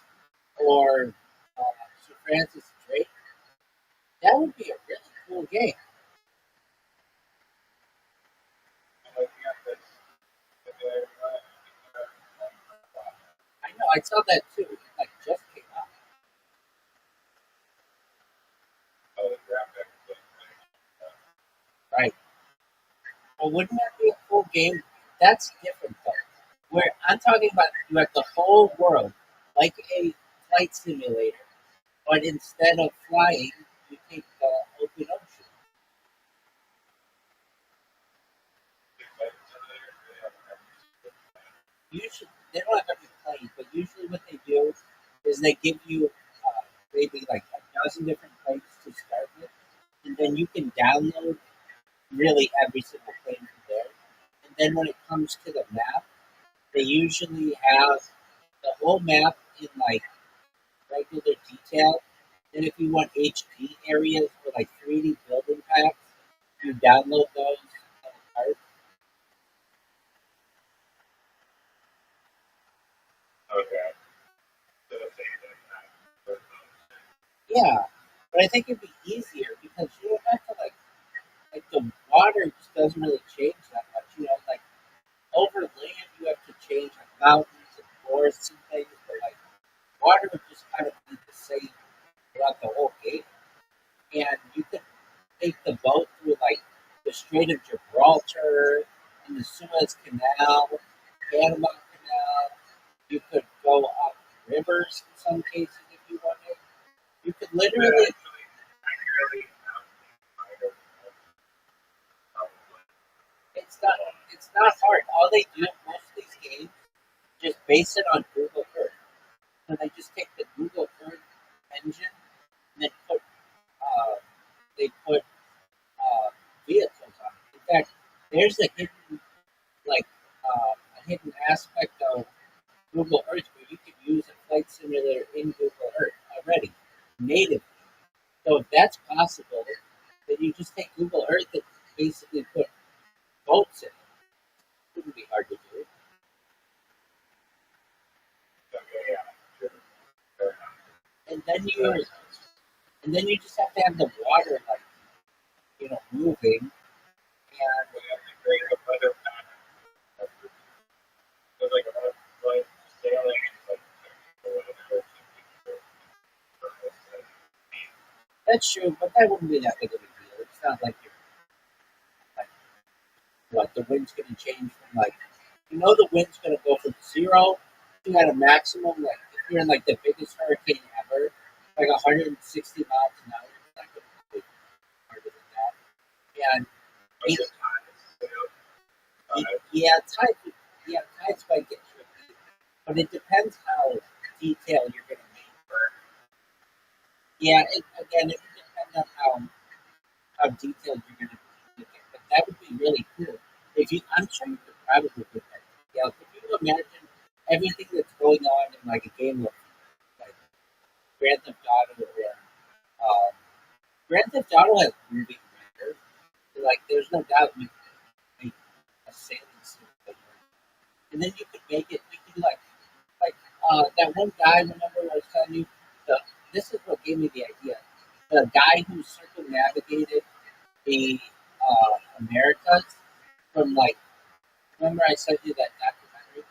or Sir Francis Drake. That would be a really cool game. And looking at this, the guy, I know, I saw that too. It like just came out. the graphics, Right. Well, wouldn't that be a cool game? That's different though. Where I'm talking about, you have the whole world, like a flight simulator, but instead of flying, you take the open ocean. Usually, they don't have every plane, but usually what they do is they give you maybe like a dozen different planes to start with, and then you can download really every single plane from there. And then when it comes to the map, they usually have the whole map in like regular detail. And if you want HD areas or like 3D building packs, you download those on the card. okay. So the same thing that. Yeah, but I think it'd be easier because you don't have to like the water just doesn't really change that much. You know, like over land you have to change like mountains and forests and things, but like water would just kind of be the same throughout the whole game. And you could take the boat through like the Strait of Gibraltar and the Suez Canal, Panama Canal. You could go up rivers in some cases if you wanted. You could literally. It's not. It's not hard. All they do most of these games just base it on Google Earth. So they just take the Google Earth engine and then they put vehicles on it. In fact, there's a hidden like a hidden aspect of Google Earth where you can use a flight simulator in Google Earth already, native. So if that's possible, then you just take Google Earth and basically put boats in it. It wouldn't be hard to do. And then you just have to have the water like moving, and that's true. But that wouldn't be that big of a deal. It's not like you're like what the wind's going to change from like the wind's going to go from zero to at a maximum like if you're in like the biggest hurricane ever, like 160 miles an hour. It's not going to be harder than that. And yeah, tides might get tricky, but it depends how detailed you're going to make. Yeah, again, it depend on how detailed you're going to be. But that would be really cool. If you, I'm sure you could probably do that. Yeah, can you imagine everything that's going on in like a game of like Grand Theft Auto or um, Grand Theft Auto has moving render. Like, there's no doubt you could make a sailing simulator, and then you could make it. You could like that one guy. Remember, I was telling you. The, this is what gave me the idea. The guy who circumnavigated the Americas from like. Remember, I sent you that documentary.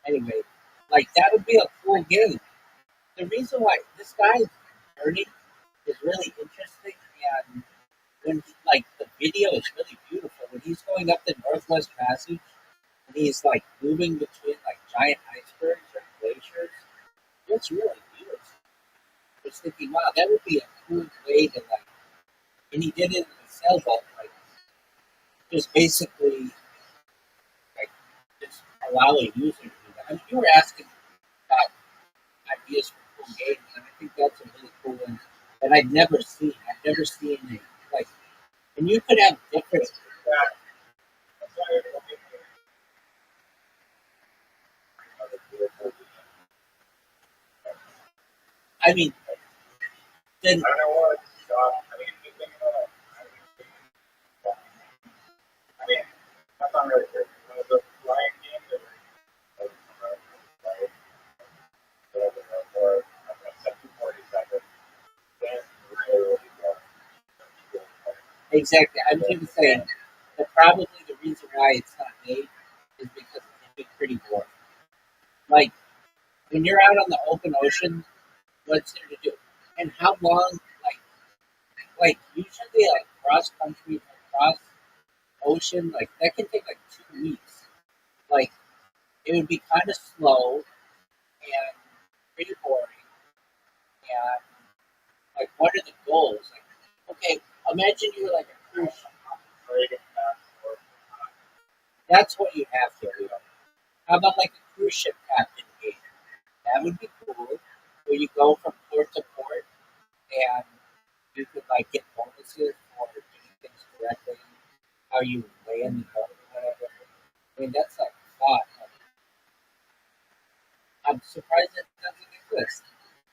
Anyway, like that would be a cool game. The reason why this guy's journey is really interesting, and when like the video is really beautiful when he's going up the Northwest Passage and he's like moving between like giant icebergs or glaciers. It's really beautiful. I was thinking, wow, that would be a cool way to like, and he did it in a sailboat, like just basically like just allowing users to do that. I mean, you were asking about ideas for cool games, and I think that's a really cool one that I've never seen. I've never seen a, like, and you could have different. I mean, then I know what I mean, you think about it. I mean, that's not really good. One of the flying games that like, right? Whatever, or except 247. Then really well. exactly. I'm just saying that probably the reason why it's not made is because it can be pretty boring. Like when you're out on the open ocean, what's there to do? And how long? Like usually like cross country, cross ocean, like that can take like 2 weeks. Like it would be kind of slow and pretty boring. And like, what are the goals? Like, okay, imagine you were like a cruise ship. That's what you have to do. How about like a cruise ship captain game? That would be cool. Where you go from port to port and you could like get bonuses for doing things correctly, how you land the boat or whatever. I mean, that's like fun. I'm surprised it doesn't exist.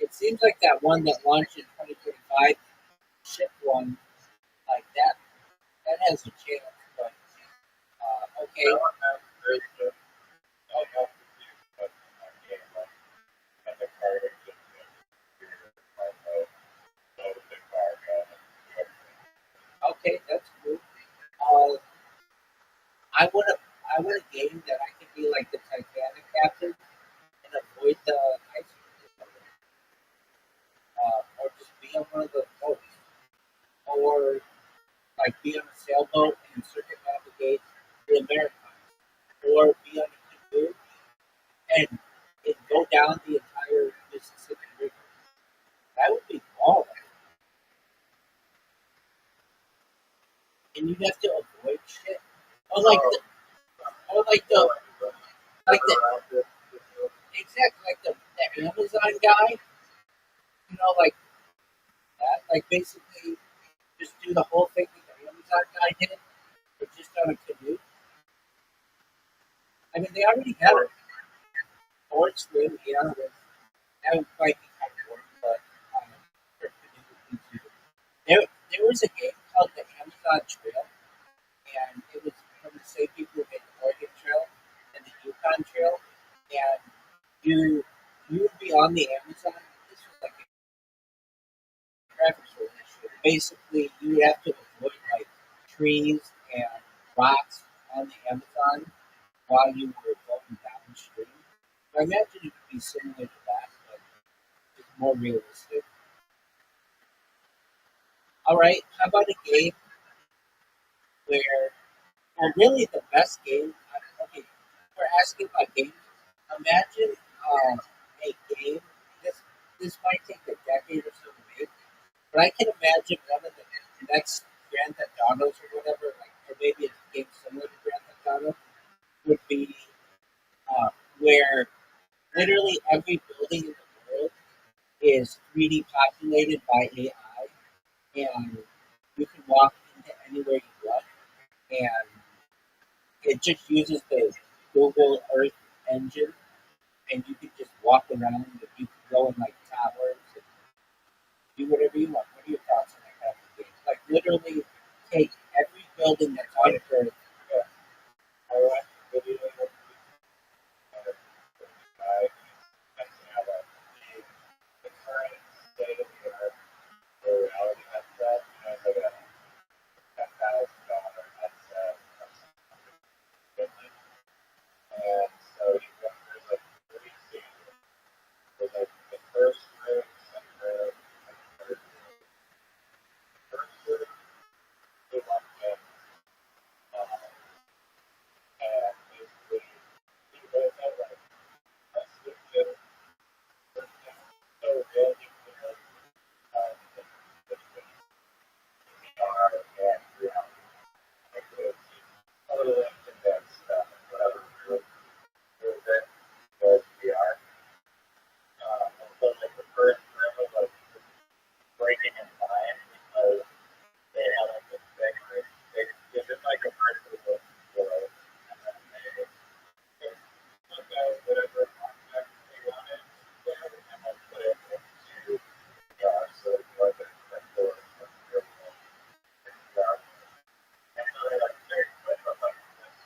It seems like that one that launched in 2025, ship one, like that has a chance. But okay, That one has great stuff. I have to see what I get and the card is just the card okay, that's cool. Uh, I want a game that I can be like the Titanic captain and avoid the iceberg, or just be on one of the boats, or like be on a sailboat and circumnavigate the Americas, or be on a canoe and go down the entire Mississippi River. That would be awesome. And you'd have to avoid shit. Or like the, or like the, exactly like the Amazon guy. You know, like that. Like basically, just do the whole thing that the Amazon guy did, but just on a canoe. I mean, they already have it. Sports swim, yeah. That would probably be kind of boring, but for canoe would be too. There was a game called the Amazon Trail, and it was from the same people who made the Oregon Trail and the Yukon Trail, and you would be on the Amazon. This was like a traffic issue. Basically, you would have to avoid like trees and rocks on the Amazon while you were going downstream. So I imagine it could be similar to that, but it's more realistic. All right, how about a game where, well, really the best game? Okay, we're asking about games. Imagine a game. This this might take a decade or so to make, but I can imagine one of the next Grand Theft Autos or whatever, like, or maybe a game similar to Grand Theft Auto, would be where literally every building in the world is 3D populated by AI. and you can walk into anywhere you want, and it just uses the Google Earth engine, and you can just walk around, and you can go in like towers and do whatever you want. What are your thoughts on that kind of game? Like literally take every building that's on Earth. I watched a video of the guy testing out the current state of the art for reality headset. It's like a $10,000 headset or something. And so he went through like 3 stages. There's like the first room, second room, and the third room. The first room, he walked in, and basically he goes out like a switch so real, you can between VR and reality. Like it's totally condensed stuff, whatever through it was VR. And so like the first room was like breaking in line because they had like this big they did like a virtual world, and then they took out whatever context they wanted there and then put it into VR, so it was like a door from your world in VR. And so they like very quick of like this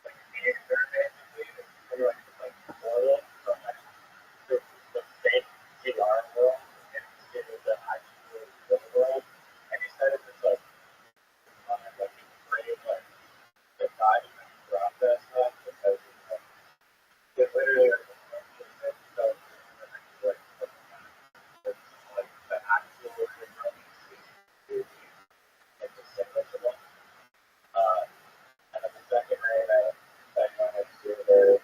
like theater basically, they were like portal from like the fake VR world into the actual real world. And he said it was like create like the document process stuff because it literally like the actual like the simple and then the second rate that you wanted to do their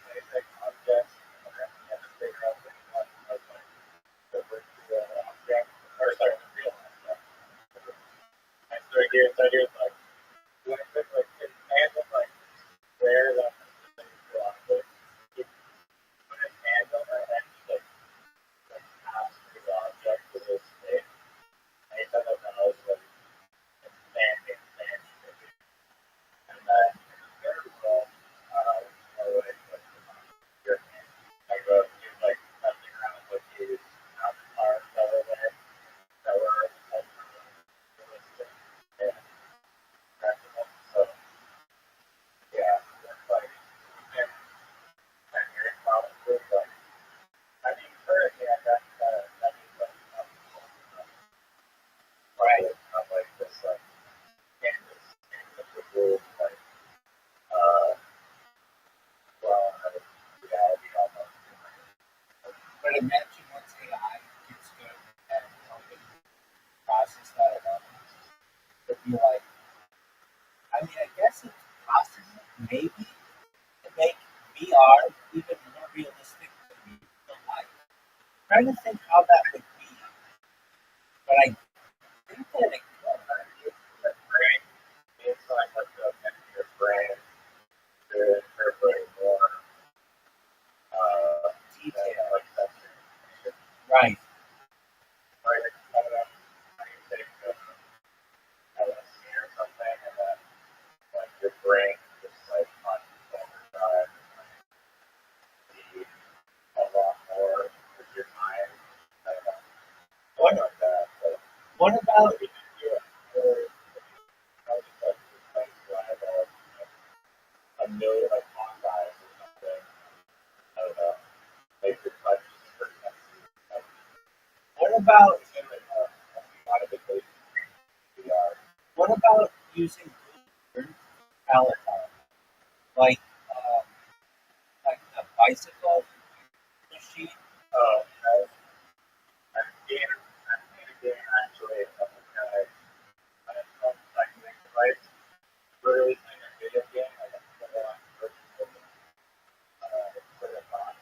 basic objects and the figure out which one was like the virtual object or sorry the real object. And so he was like when it took like his hand was like where the virtual object he put his hand on it and he like passed the object to this state. And he said that was like expanding. And then in the third world, your hand. I wrote you like messing around with these cars that were there that were like realistic and practical. So yeah, it's like within 10 years probably like I mean currently I got that means like right of like this like canvas with like uh well I was reality almost. But imagine once AI gets good at helping process that analysis, it'd be like, I mean, I guess it's possible, maybe, to make VR even more realistic than real life. I'm trying to think how that would be, but I think that it could. The brain inside like the your brain to interpret more Detail. like that. Right. Right, I don't know. How you take LSD or something and then like your brain just like on overdrive be a lot more with your mind. I don't know. What, Like that. But what about, if you do it for how just like replace a million like montage or something. I don't know. Make your touch what about, modification VR. what about using Google Peloton, like, um, like a bicycle machine? Oh, I'm seeing a game actually of a guy cycling device releasing a video game like a full-on virtual sort of box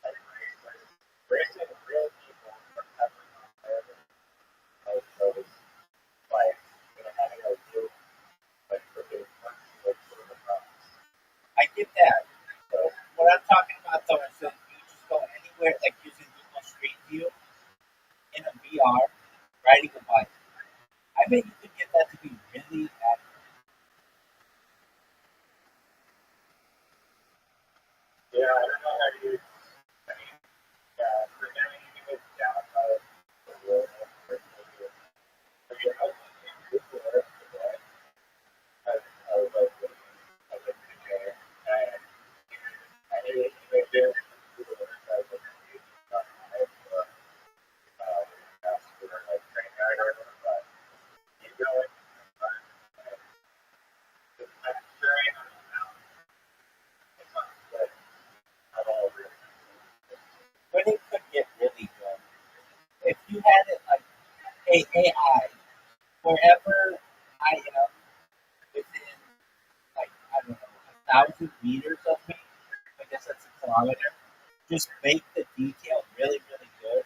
like racing real people from every environment. So it's like having a real like freaking like sort of box. I get that. So What I'm talking about though is that you just go but it could get really good. If you had it like, hey AI, wherever I am within like I don't know 1,000 meters of me, I guess that's a kilometer. Just make the detail really really good,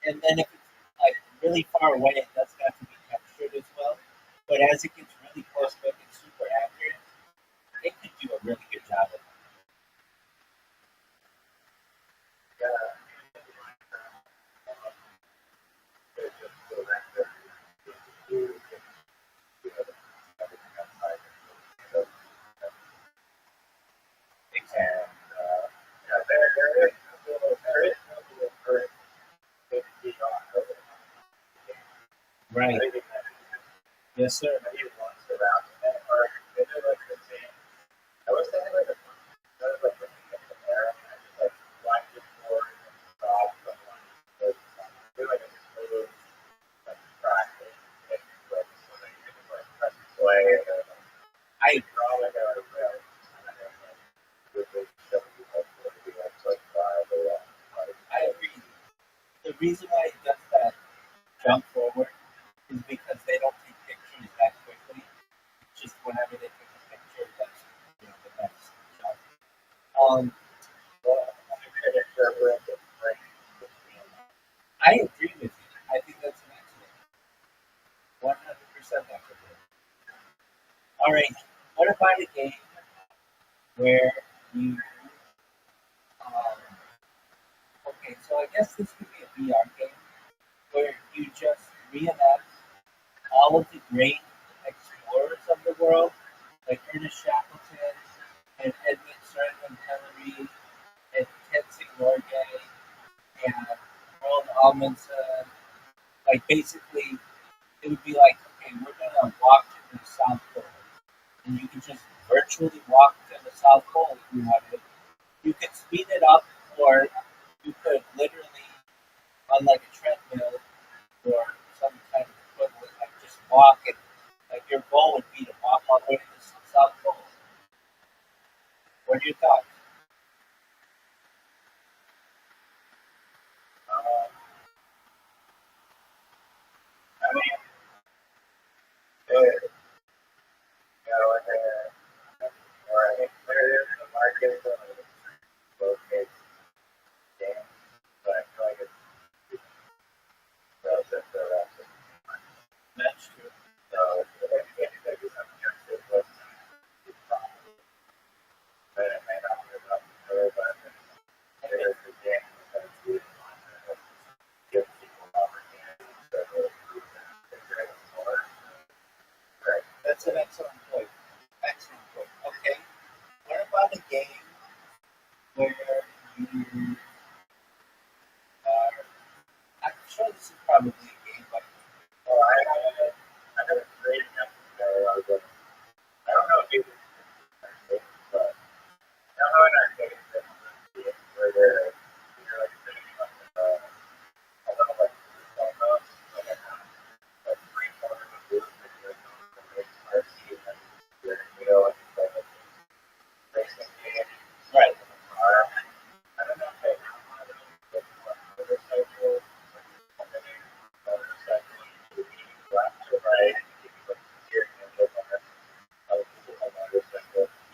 and then if it's like really far away, it doesn't have to be textured as well. But as it gets really close, make it super accurate. It could do a really good job of it. Exactly. Right. Yes, sir. I I agree. The reason why it does that jump forward is because they don't take pictures that quickly. It's just whenever they take a picture, that's the next jump. Um, I agree with you. I think that's an excellent, 100% excellent. All right. What about a game where you okay, so I guess this could be a VR game where you just reenact all of the great explorers of the world, like Ernest Shackleton and Edmund Sterling Hillary and Tenzing Norgay and Roald Amundsen. Like basically, it would be like, okay, we're gonna walk to the South Pole, and you can just virtually walk to the South Pole if you wanted. You could speed it up, or you could literally, on like a treadmill or some kind of equivalent, like just walk it. Like your goal would be to walk all the way to the South Pole. What are your thoughts? That's true. That's an excellent point. Excellent point. Okay. What about a game where you are? I'm sure this is probably a game, but right.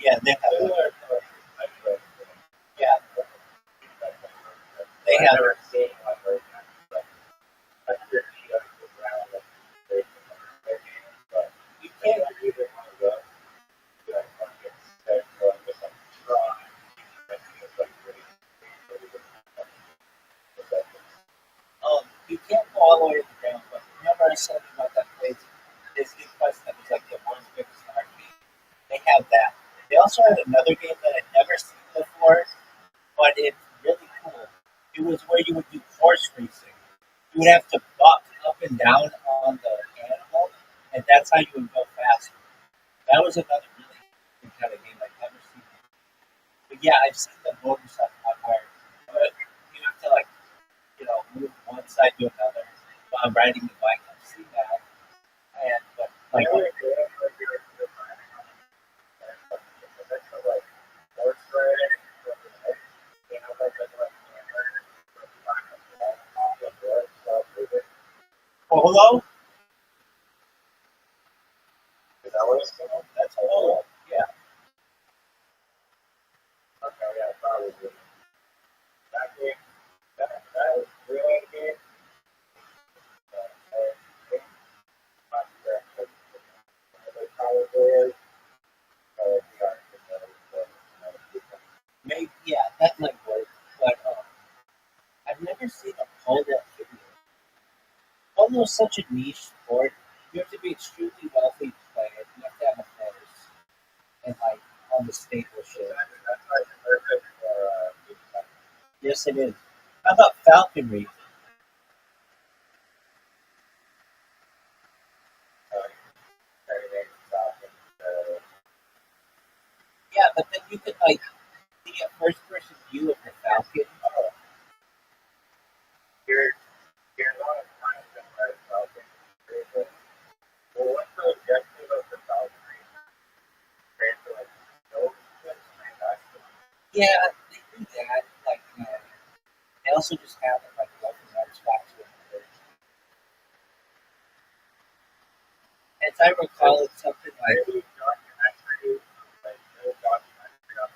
Yeah, they have. Yeah, they have. You can't. You can't go all the way to the ground. But remember, I said about that place, Disney Quest that was like the world's biggest arcade. They have that. They also had another game that I'd never seen before, but it's really cool. It was where you would do horse racing. You would have to buck up and down on the animal, and that's how you would go faster. That was another really good kind of game I've never seen. But yeah, I've seen the motorcycle one where you have to like move one side to another while riding the bike. I've seen that, and but like Polo? Is that what it's called? That's polo. Yeah. Okay, yeah, probably. That game, that was really good. Maybe, yeah, that might work. But I've never seen a polo video. Polo is such a niche sport. You have to be extremely wealthy to play it. You have to have a horse and like on the stable shit. That's like perfect for Yes, it is. How about falconry? everything stopped. Yeah, but then you could like see a first person view of the falcon. You're not trying to play Falcon. Well, what's the objective of the Falcon? Trying to like know this and that's Yeah, they do that. Like they also just have it like local spots with it. As I recall, it's something like maybe documentary, like no documentary on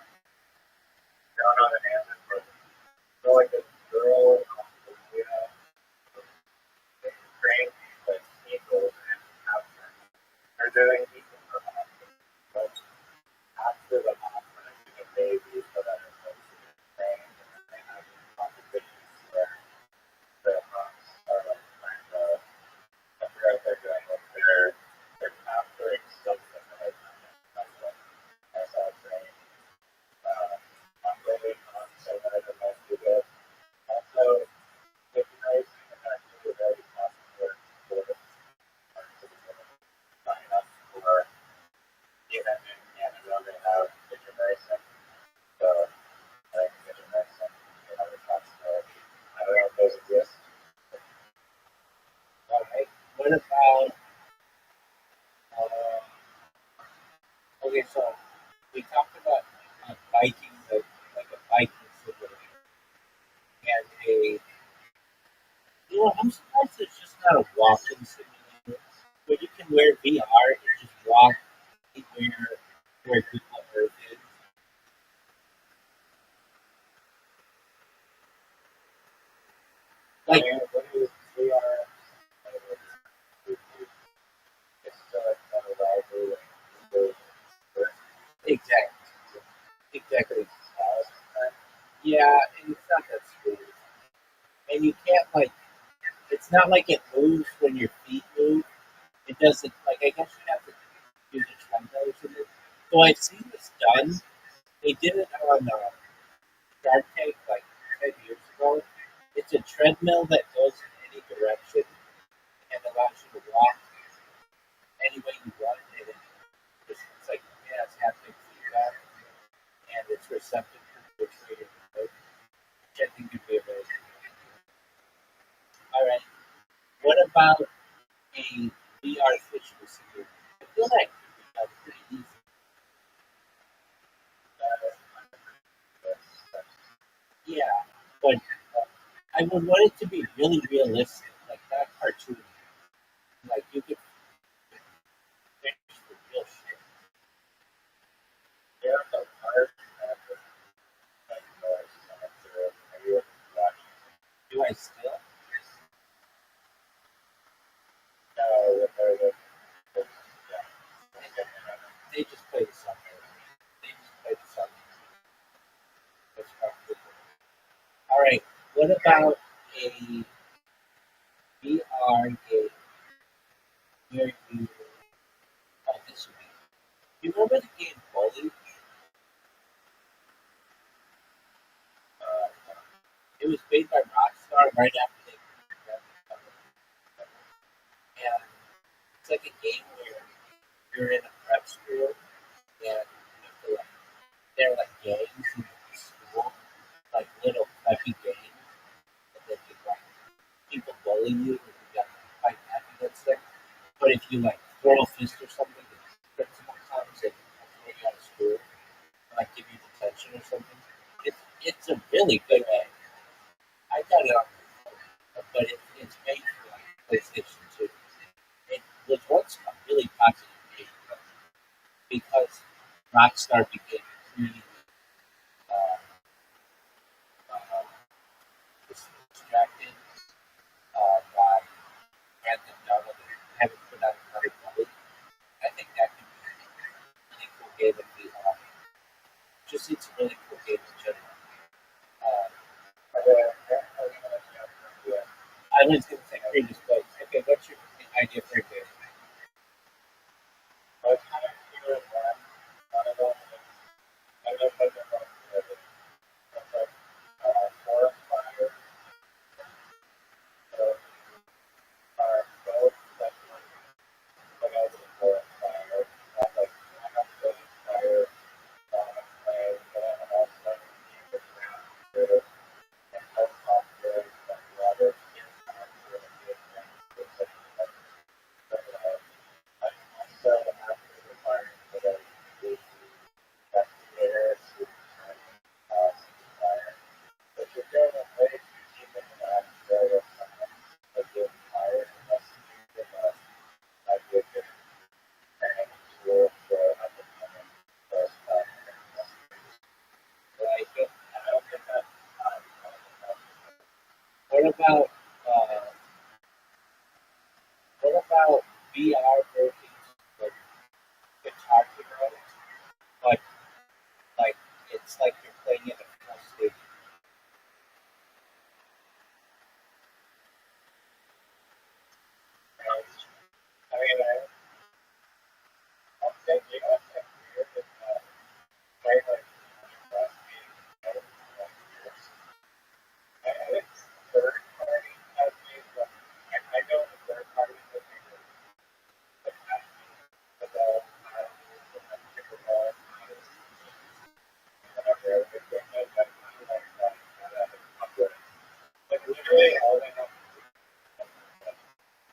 down on an Amazon for so like this girl, you know, trained like people and after they're doing people for hospitals. But after the hospital, the babies that are supposed to be trained and they have competitions where the moms are like trying to figure out they're doing what they're capturing something like that. That's what I saw training. I'm really on so that I don't have to do it. Also, it's nice and actually very possible for the sign up for even in Canada they have vision racing. So I think vision racing is another possibility. I don't know if those exist. all right. What about uh, okay? So we talked about biking, like a biking simulator, and a you know I'm surprised it's just not a walking simulator where you can wear VR and just walk where people Earth is. Like What is VR? It's kind of rivalry and exactly, exactly. Yeah, and it's not that smooth, and you can't like. It's not like it moves when your feet move. It doesn't like I guess you have to do the tremors in it. So I've seen this done. They did it on Shark Tank like 10 years ago. It's a treadmill that goes in any direction and allows you to walk any way you want, and it's like it has haptic feedback and it's receptive to which way you're going, which I think could be amazing. All right, what about a VR fishing simulator? I feel like it's pretty easy. Yeah, but I would want it to be really realistic, like not cartoony. Like you could finish the real shit. yeah, so hard like noise after maybe watching Do I still? the They just play the song. They just play the song. That's probably good. All right. What about a VR game where you? Oh, this would be. You remember the game Bully? It was made by Rockstar right after they. And it's like a game where you're in a prep school and you have to like there are like gangs in the school, like little preppy gangs, and then you like people bully you and you got to fight back against them. But if you like throw a fist or something, the principal comes and throw you out of school, or, like give you detention or something. It's a really good game. I got it on my phone, but it's made for like PlayStation 2. was once a really positive game because Rockstar became extremely uh, uh, distracted by random download and having put out another movie. I think that could be a really cool game if the just it's a really cool game in general. Uh, I was going to say previous place. Okay, what's your idea for a game? I was kind of feeling that. One of them is, I don't know if I've been wrong with it. It's like forest fire. So, both like I was in forest fire. Not like one of the fire play, but I'm also in the ground through and helicopter and water in after the but I'm also after the fire that I do investigator to fire. But you're going away to keep in that area of a good fire unless you give a good training tool for up and coming first time. Like, And I don't think that's what about uh, what about VR versions of Guitar Hero, but like it's like you're playing in a full stadium? I mean, I'm thinking if play like last week, it's third party has made like I know the third party has made like the pickleball whatever it was like like literally all they have to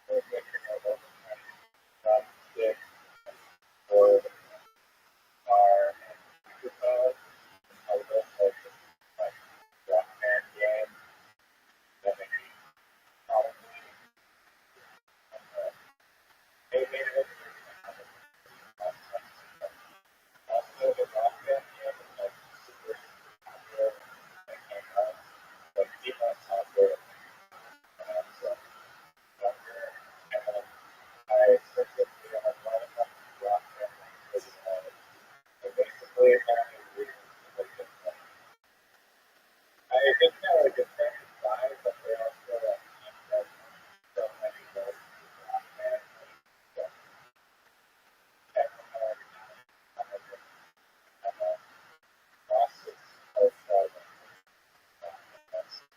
do is stick or bar and microphone all those like rock band game that they probably they made it also the rock band game is like super popular that came out like people software so younger and I specifically have a lot of rock band so basically I think they're like a certain size but they also like so many rock band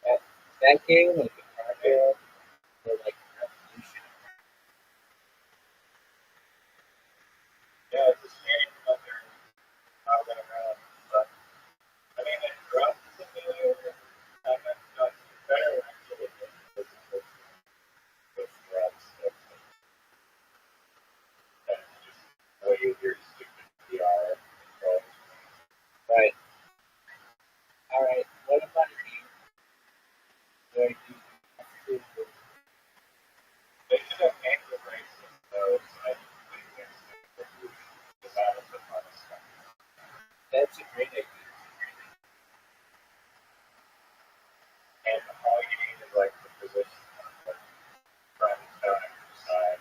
That, that game, like Guitar Hero, or like Revolution. yeah, it's a shame that they're not going around. But I mean, it drops the new and it's not better actually than with drops. That's just way easier to stick to VR. Right. All right. What about a game where you have to? They should have ankle bracelets though, so I think the battles of fun stuff. That's a great idea. And all you need is like the position of front and down either side.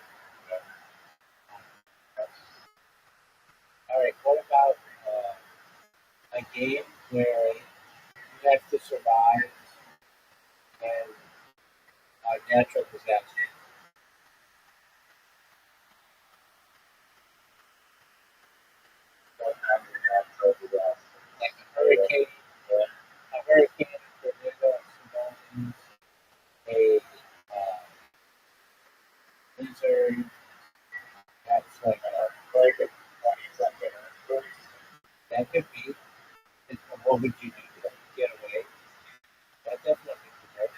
All right. What about a game where you have to survive and natural disaster, Don't have any natural disaster. like a hurricane, a tornado, a tsunami, a blizzard. That's Like a 20-second earthquake. that could be. What would you do to get away? That definitely could work.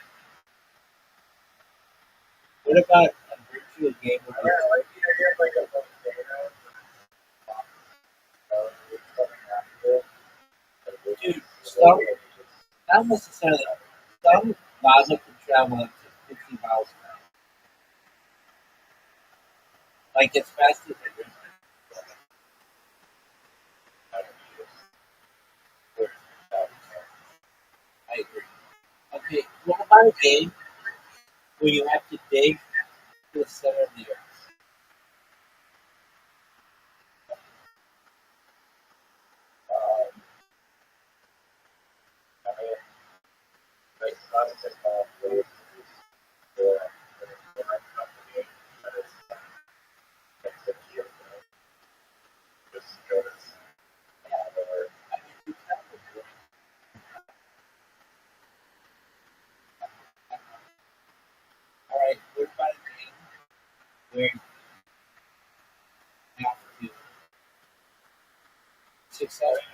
What about a virtual game I with don't know, like you get like a volcano coming after it. dude? Not necessarily. Some lava can travel up to 50 miles an hour. like as fast as I do. I agree. Okay, what about a game where you have to dig to the center of the earth? I mean, you kind of agree. All right, what about a game where you have to successfully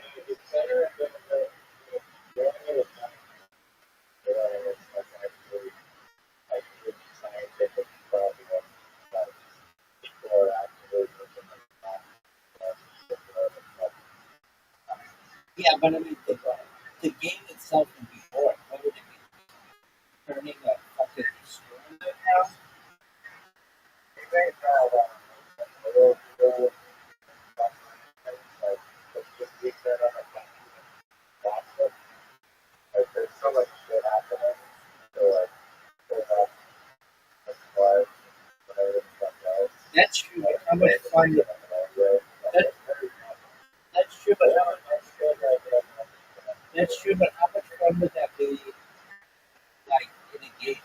yeah, but I mean, the game itself can be boring. What would it be? Turning a fucking screw now? That's true, but how much fun would that, that's true, but that's true, but how much fun would that be like in a game?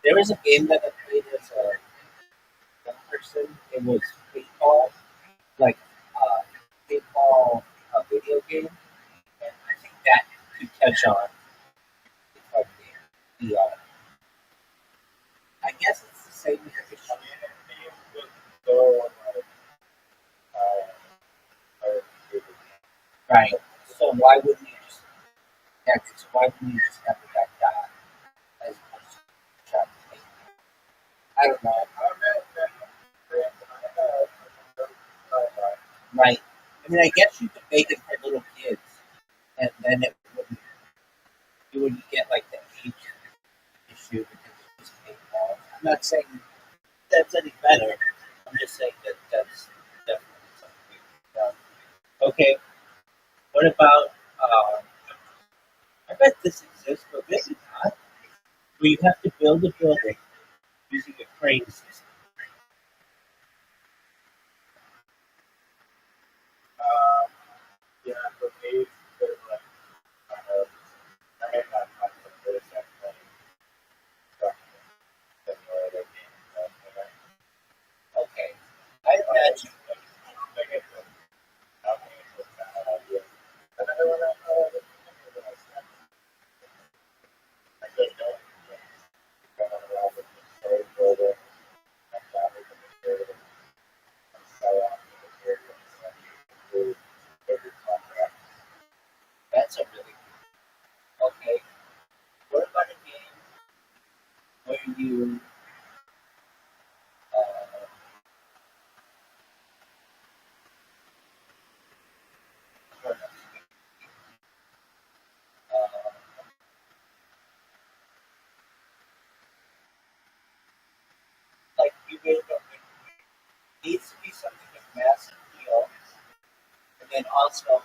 There was a game that I played as a young person. It was paintball, like paintball video game, and I think that could catch on. Like I guess it's the same as the right. So why wouldn't you just so why wouldn't you just have the guy die as opposed to try to paint? I don't know. Right. I mean, I guess you could make it for little kids, and then you wouldn't get like the age issue because it's just paintball. I'm not saying that's any better. I'm just saying that that's definitely something we could have done. Okay, what about, I bet this exists, but maybe not, where you have to build a building using a crane system. Okay, I imagine, that's a really, okay, what about a game where you, uh, like you made it needs to be something with massive appeal, and then also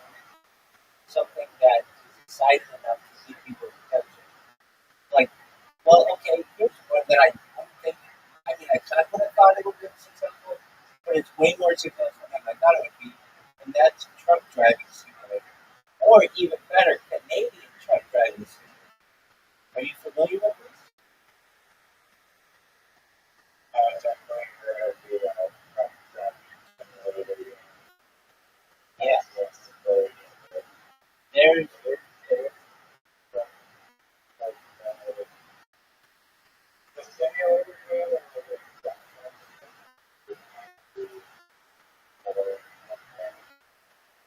something that is exciting enough to keep people's attention. Like, well, okay, here's one that I don't think, I mean, I kind of thought it would be successful, but it's way more successful than I thought it would be, and that's truck driving simulator. Or even better, Canadian truck driving simulator. Are you familiar with this? Yeah. There's,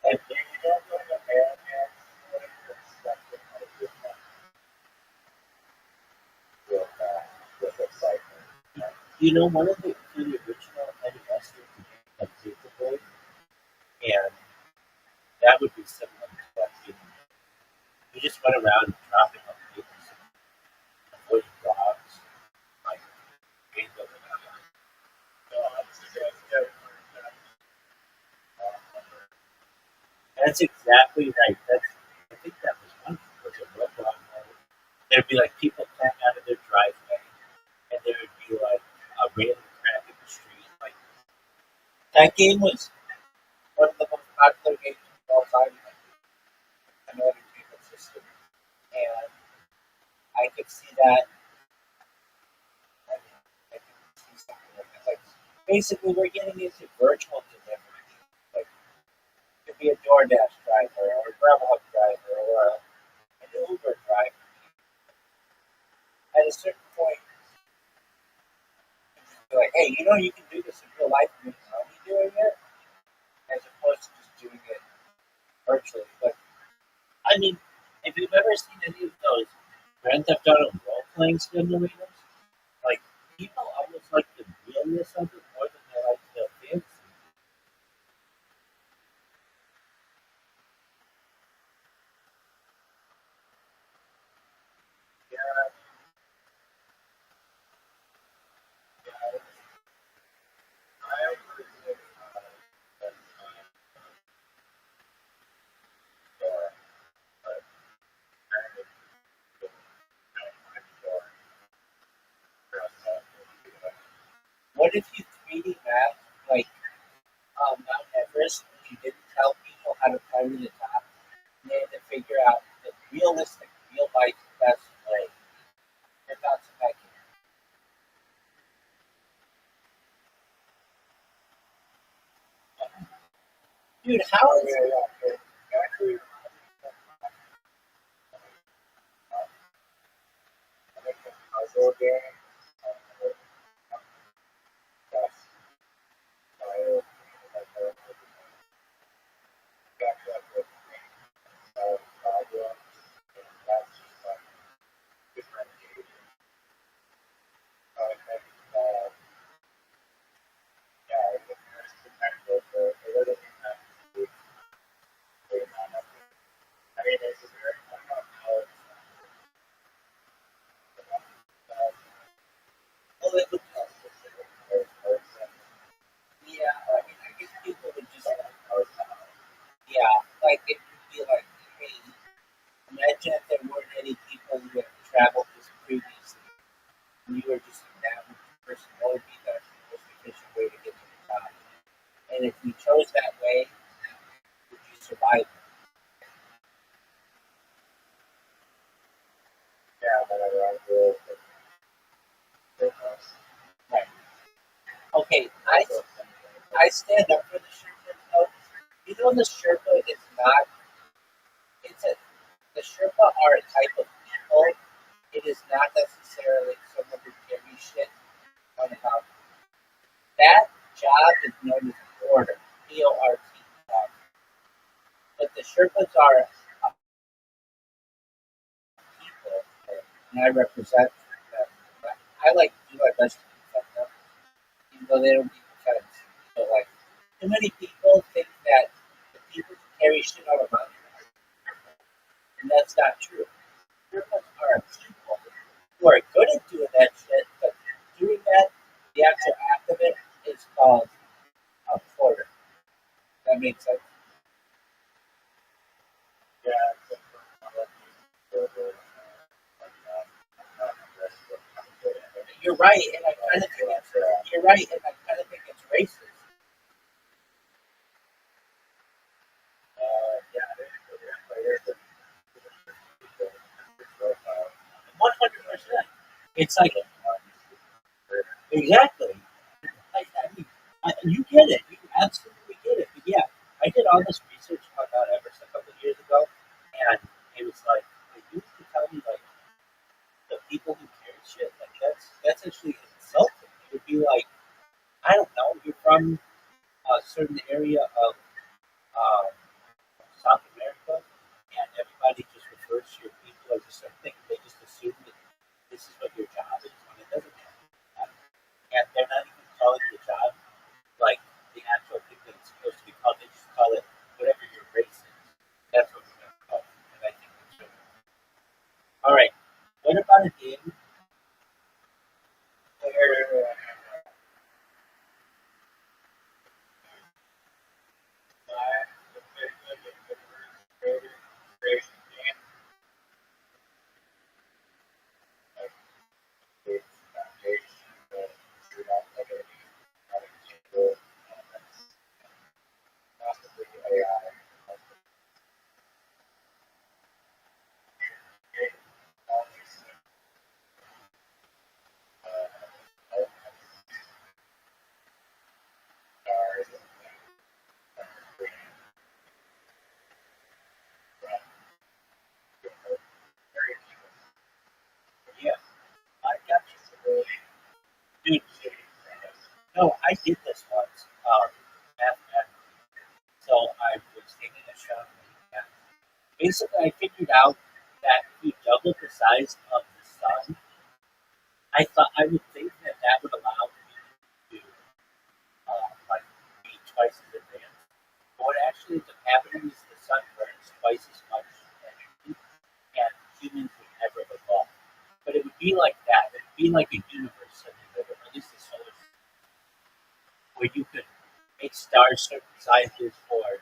like, one of the original NES was like Paperboy, and that would be similar to that feeling. You just went around dropping off papers and avoiding dogs, like rainbow and that's exactly right. I think that was a real dog mode. There'd be like people playing out of their driveway, and there would be like a random crack in the street. Like that game was one of the most popular games of all time. I know entertainment system, and I could see that. I could see something like that. Like basically, we're getting into virtual delivery. Like it could be a DoorDash driver or a Grubhub driver or an Uber driver. At a certain point, you're like, hey, you can do this in real life and make money doing it, as opposed to just doing it virtually. But I mean, if you've ever seen any of those Grand Theft Auto role-playing simulators, like people almost like the realness of it more than they like the fancy. Yeah, yeah. I agree with that store, but kind of store dress up. What if you 3D map like Mount Everest and you didn't tell people how to climb to the top? And they had to figure out the realistic, real life best way. Your thoughts on that game? Dude, how Oh is yeah, yeah. Actually, I think the puzzle game. That's style. Catch up with problems, and that's just like differentiating. I think yeah, there's potential for a little impact to the amount of. I mean, it's very much about how it's well, it would, specific per person. yeah, I mean, I guess people would just, yeah, like it would be like, hey, imagine if there weren't any people who had traveled this previously, and you were just an average person. What would be the most efficient way to get to the top? And if you chose that way, would you survive? Yeah, whenever I do business, Right. Okay, I stand up for the Sherpa. Though. The Sherpa is not. It's a the Sherpa are a type of people. It is not necessarily someone who carries shit on a mountain. That job is known as porter, PORT. But the Sherpas are a people, and I represent them. I like to do my best to protect them, even though they don't need defense. So, like, too many people think that the people who carry shit on a mountain, and that's not true. Sherpas are a people who are good at doing that shit, but doing that, the actual act of it, is called a porter. That makes sense. yeah, it's like You're right, and I kind of think you're right, and I kind of think it's racist. yeah, there's a 100%. It's like exactly. I mean, you get it. You absolutely get it. But yeah, I did all this research about Mount Everest a couple of years ago, and it was like they used to tell me like the people who carry shit like that's actually insulting. It would be like I don't know, you're from a certain area of um, South America, and everybody just refers to your people as a certain thing. They just assume that this is what your job is when it doesn't happen. And So I did this once, mathematically. So I was taking a shot at basically, I figured out that if you double the size of the sun, I would think that that would allow me to like be twice as advanced. But what actually ends up happening is the sun burns twice as much energy, and humans would never evolve. But it would be like that. It would be like a universe simulator, at least a solar system, where you could make stars certain sizes or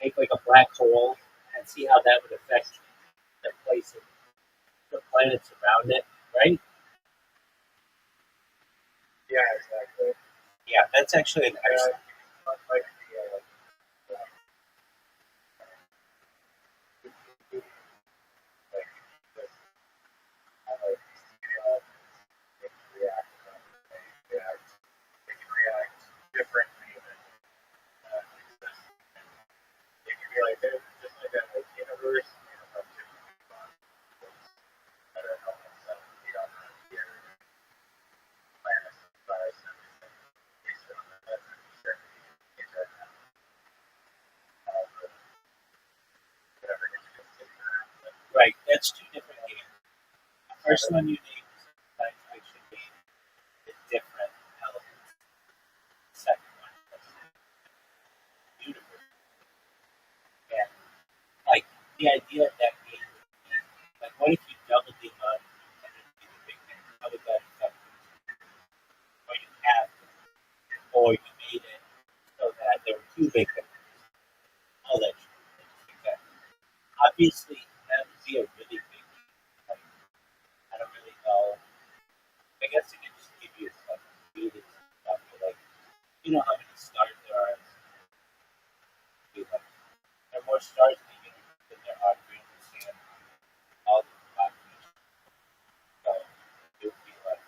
make like a black hole and see how that would affect the places, the planets around it, right? Yeah, exactly. Yeah, that's actually an excellent. Like the like this, I like it can react, it can react differently than exists. It can be like there's just like a universe and a bunch of particles that are elements that we don't have here, planets, stars, and everything. Based on that, certain internet, whatever it is, Right, that's two different games. The first one you named is a science fiction game with different elements. The second one is a universe. And like the idea of that game would be like, what if you doubled the amount of energy the Big Bang? How would that affect things? Or you have, or you made it so that there were two Big Bangs. All that shit. Exactly. Obviously, that would be a really big game. Like, I don't really know. I guess it could just give you like speed and stuff. But like, you know how many stars there are? Like, there are more stars in the universe than there are grains of sand all the population. So it would be like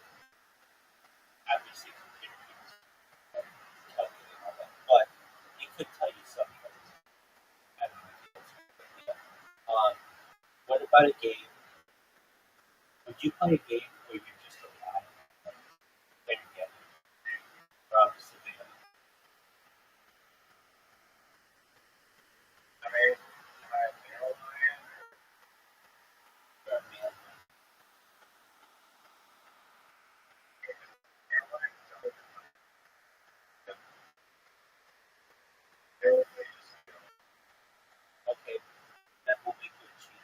obviously computer games calculate all that. But it could tell you something. I don't know if that's a good idea. What about a game? Would you play a game where you're just alive? Like, there you get it. From Savannah. I mean, I feel like From man. Okay, that will make you a cheat.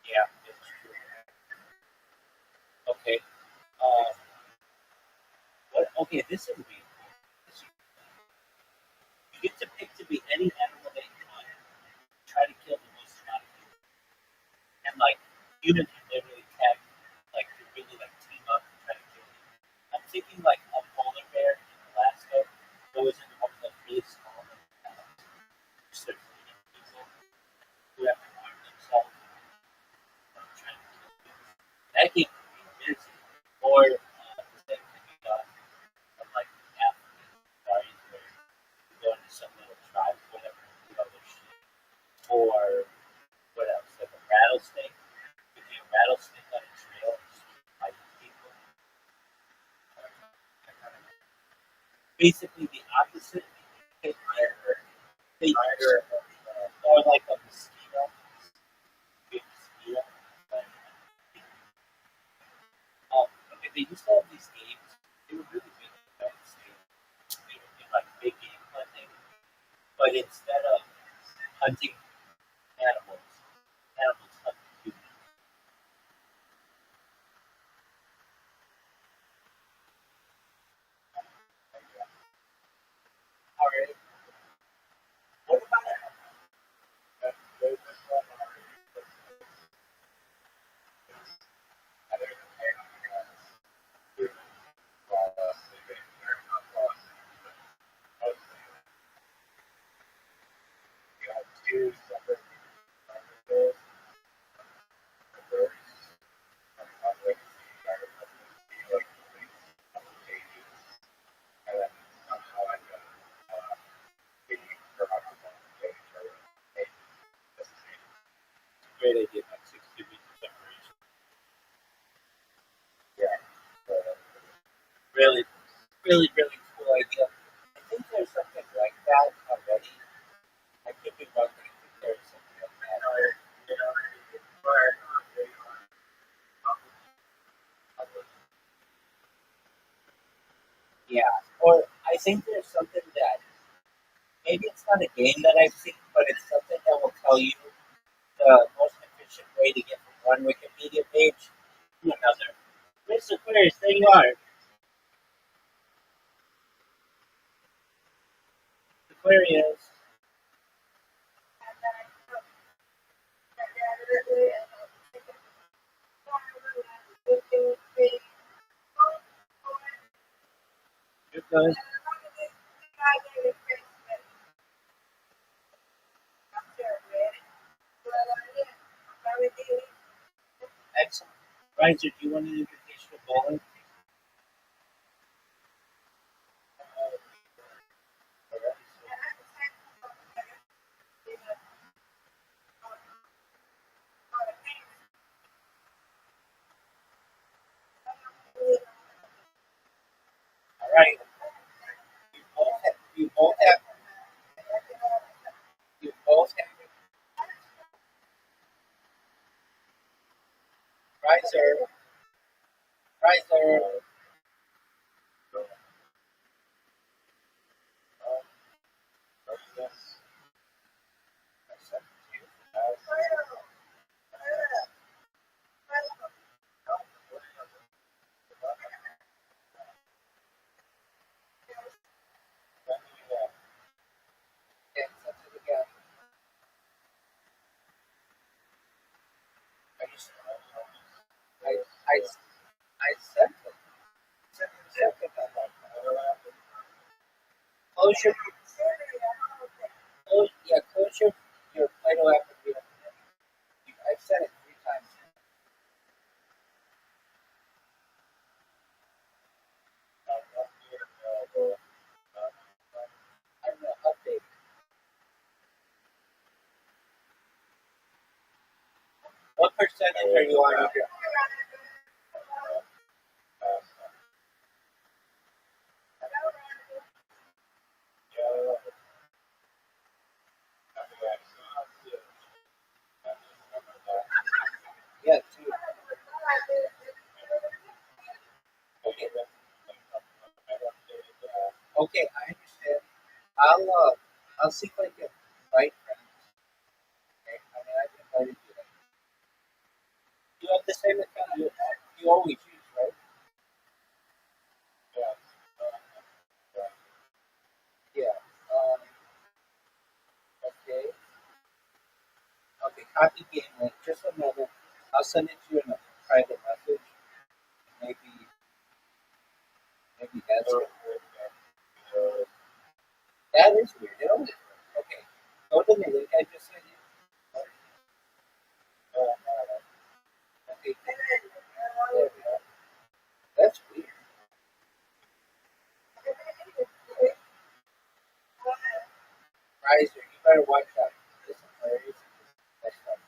Yeah, it's true. Okay. Um, what? Okay, this is weird. This is, you get to pick to be any animal that you want. Try to kill the most amount of people. And like humans can literally tag, like to really like team up and try to kill you. I'm thinking like a polar bear in Alaska goes into one of those really small towns, start feeding people who have to arm themselves and trying to kill you. That game can be busy. Or the same can be done from like African stories where you go into some little tribe, whatever, and do all their shit. Or what else? Like a rattlesnake. If you rattlesnake on a trail and just fight people. Basically the opposite. They, they, or like a mosquito. Big mosquito. But, okay, they used to have these games. They were really big in the United States. They would be like big game hunting. But instead of hunting animals, animals hunting humans. Alright. What about great idea. like 60 weeks of separation. Yeah. Really, really, really cool idea. I think there's something like that already. I could be wrong, but I think there's something like that. You know, but they are public. Yeah. Or I think there's something that maybe it's not a game that I've seen, but it's something that will tell you the most efficient way to get from one Wikipedia page to another. Mr. Aquarius, there you are. Aquarius. You're good. Excellent. Riser, do you want an invitation to bowling? All right. You both have, you both have, Riser, Riser. I, I, I sent it. Close your, close your Play-Doh app and read it. I've said it 3 times. I don't know, update. What percentage are you on your? Yeah, 2. Okay. Okay, I understand. I'll see if I can invite friends. Okay, I mean, I've invited you. You have the same account you always use, right? Yeah. Okay. Okay. Copy game link. Just a moment. I'll send it to you in a private message. Maybe, maybe that's it. That is weird. It always works. Okay. Go to the link I just sent you. Okay. There we go. That's weird. Riser, you better watch out. This is hilarious. That's funny.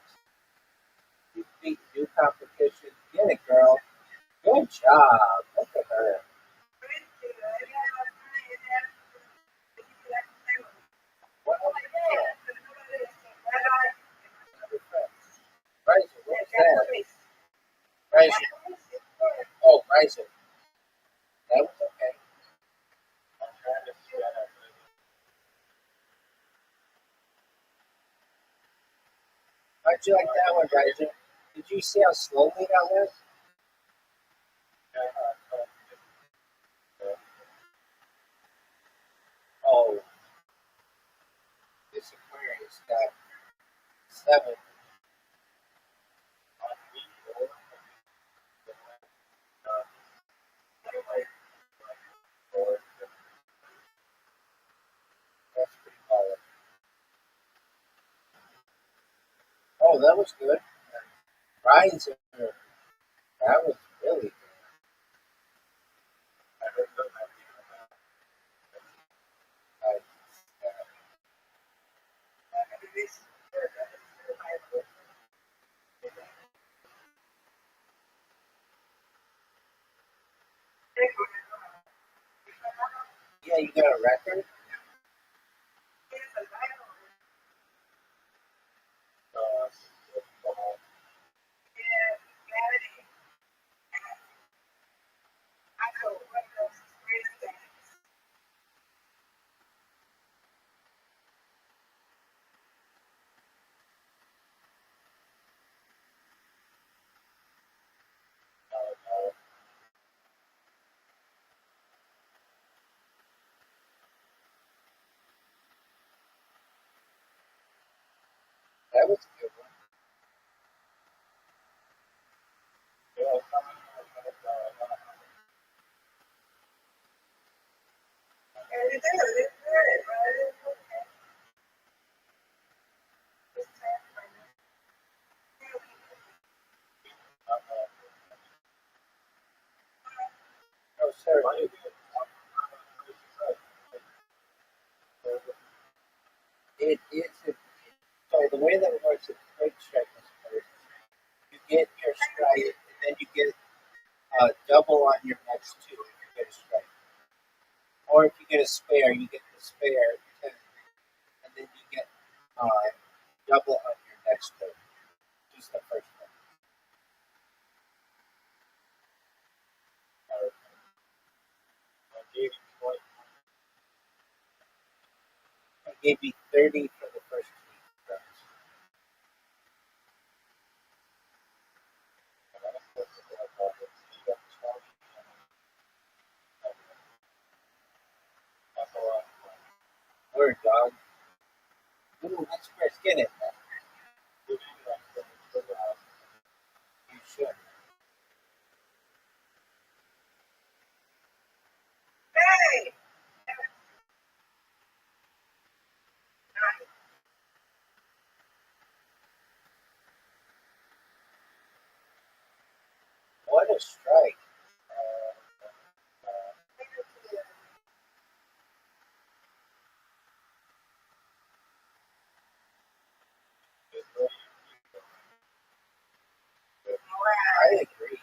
You beat new competition. Get it, girl. Good job. Look at her. What else is that? Riser, what's that? Riser. Oh, Riser. That was okay. How'd you like that one, Riser? Did you see how slowly that was? Oh, this Aquarius got 7. That's pretty solid. Oh, that was good. Riser. That was really good. I, Yeah, you got a record? That was a good one. Oh, sorry. It is. So the way that it works is straight strike. You get your strike, and then you get a double on your next two if you get a strike. Or if you get a spare, you get the spare, and then you get double on your next two. Just the first one. I gave you 30 for the first two rounds. Word, dog. Ooh, let's first get it. You should. What a strike. I agree.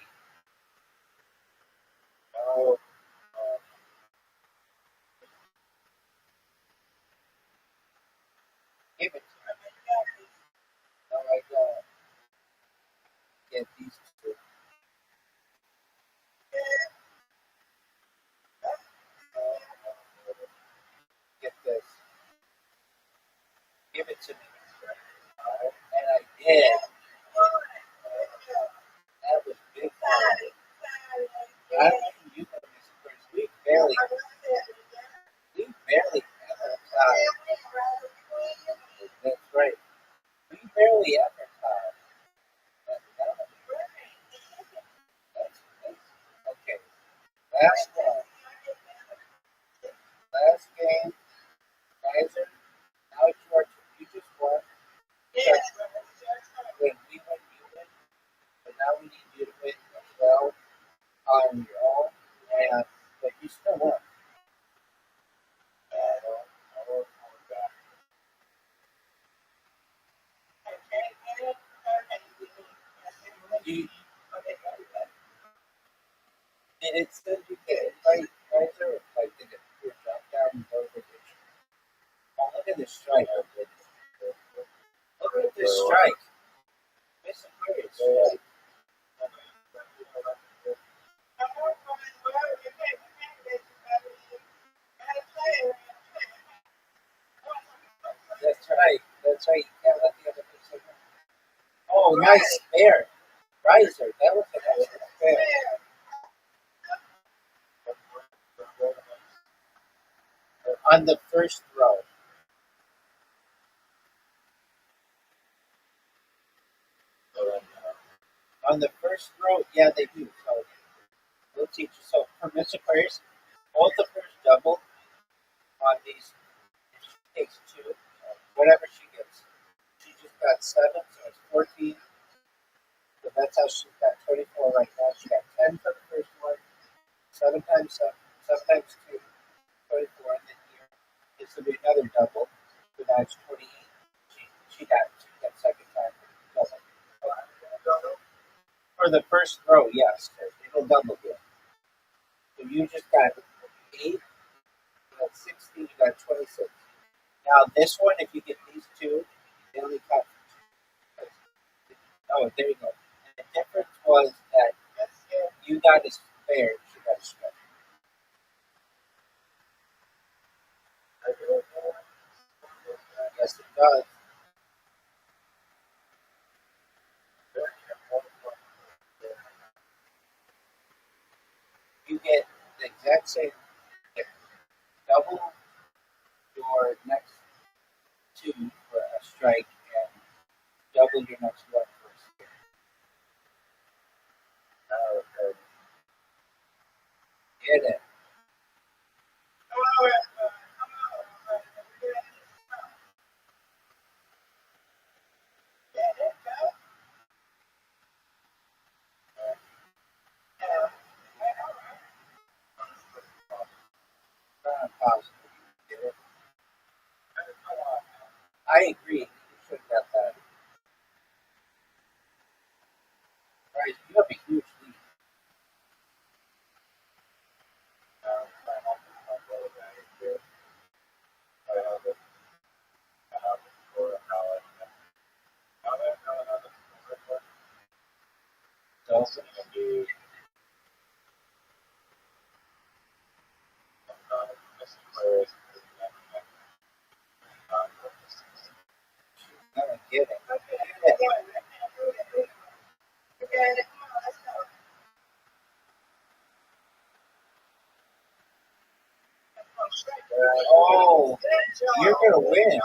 Oh, give it to me. No, I don't get these two. Get this. Give it to me. And I did. That was big time. I don't know you know this first. We barely ever tied. That's right. We barely ever tied. That's okay. Last one. Last game. Kaiser. Now it's your turn. You just won. When we win, you win. But now we need you to win as well on your own. And but you still won. You, did it send you the invite, Kaiser? Like, did it drop down notification? Oh, look at this strike. Look at this strike. This is great strike. That's right. That's right. You can't let the other person. Oh, nice spare. Riser. That was an excellent spare. On the first throw. On the first throw, yeah, they do. So we'll teach you. So for Miss Aquarius, hold the first double on these. If she takes two, whatever she gets. She just got 7, so it's 14. So that's how she got 24 right now. She got 10 for the first one. 7 times 7, 7 times 2, 24. And then here, this will be another double. So that's 28. She got that second time. Double. For the first throw, yes. It'll double again. So you just got 8. got 60, you got 26. Now this one, if you get these two, they only count. Oh, there you go. And the difference was that you got a spare, she got a spare. Yes, it does. You get the exact same double your next two for a strike and double your next one for a spare. Get it? Not impossible. Get it? I agree. You should have got that. Right, you have a huge lead. So I don't get it. Oh, you're gonna win,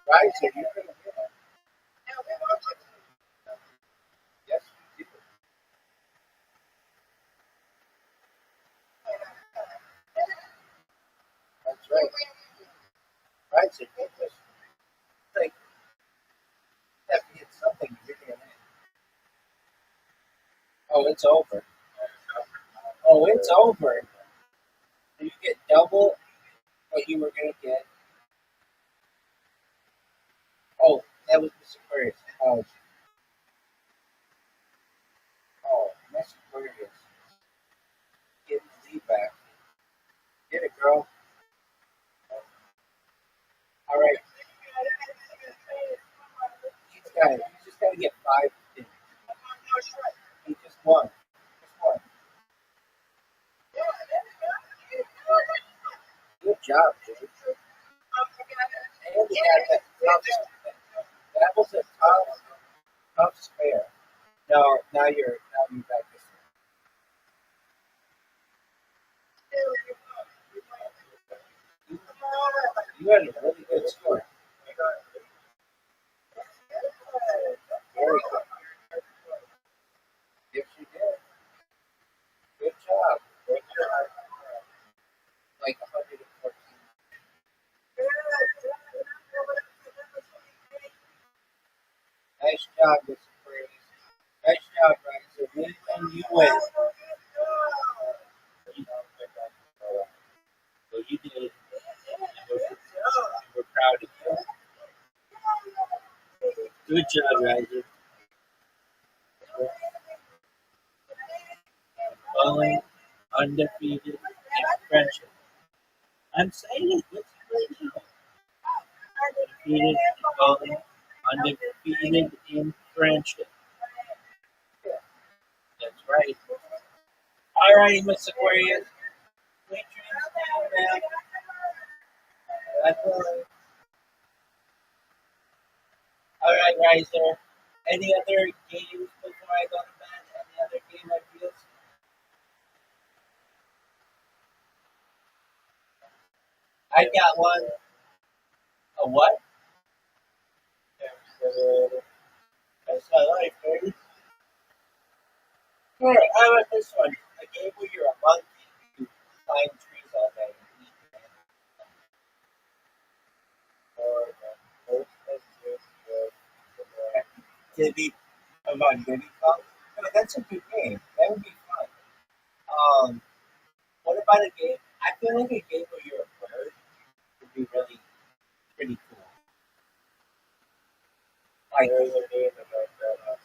right? So you're gonna win. Yes, you do. That's right. Right, so you just like have to get something. You're gonna win. Oh, it's over. Oh, it's over. So you get double what you were gonna get. Oh, that was Miss Aquarius. Oh, Miss Aquarius. Get the lead back. Get it, girl. All right. You just gotta get 5 things. He just won. Just won. Good job, dude. And he had that was a tough spare. Now you're back this way. You had a really good score. Very good. Yes, you did. Good job. Good job. Like 114. Nice job, Mr. Curtis. Nice job, Ryan. So win and you win. So you did it. We're proud of you. Good job, Riser. Bowling, undefeated, and friendship. I'm saying it. What's right now? Undefeated in bowling, undefeated in friendship. That's right. All righty, Miss Aquarius. Sweet dreams to you, man. That's all right. All right, Riser. Any other games before I go to bed? Any other game ideas? I got one. A what? That's my life, baby. All right, how about this one? A game where you're a monkey. You climb trees all day and eat Diddy. Come on, Diddy Kong. No, that's a good game. That would be fun. What about a game? I feel like a game where you're a bird would be really pretty cool. Like, there's a game about that also.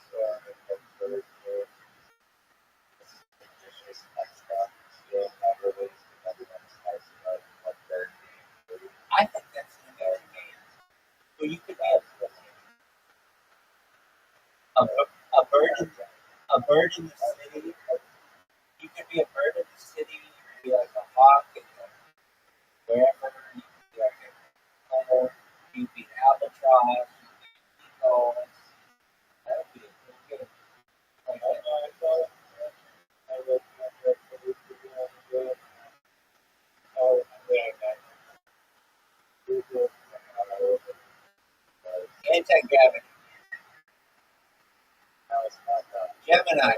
bird in the city. You could be a bird in the city. You could be like a hawk in the wherever. You could be like a color. You could be an albatross. You could be an eagle. That would be a cool game. Like anti-gravity. Gemini.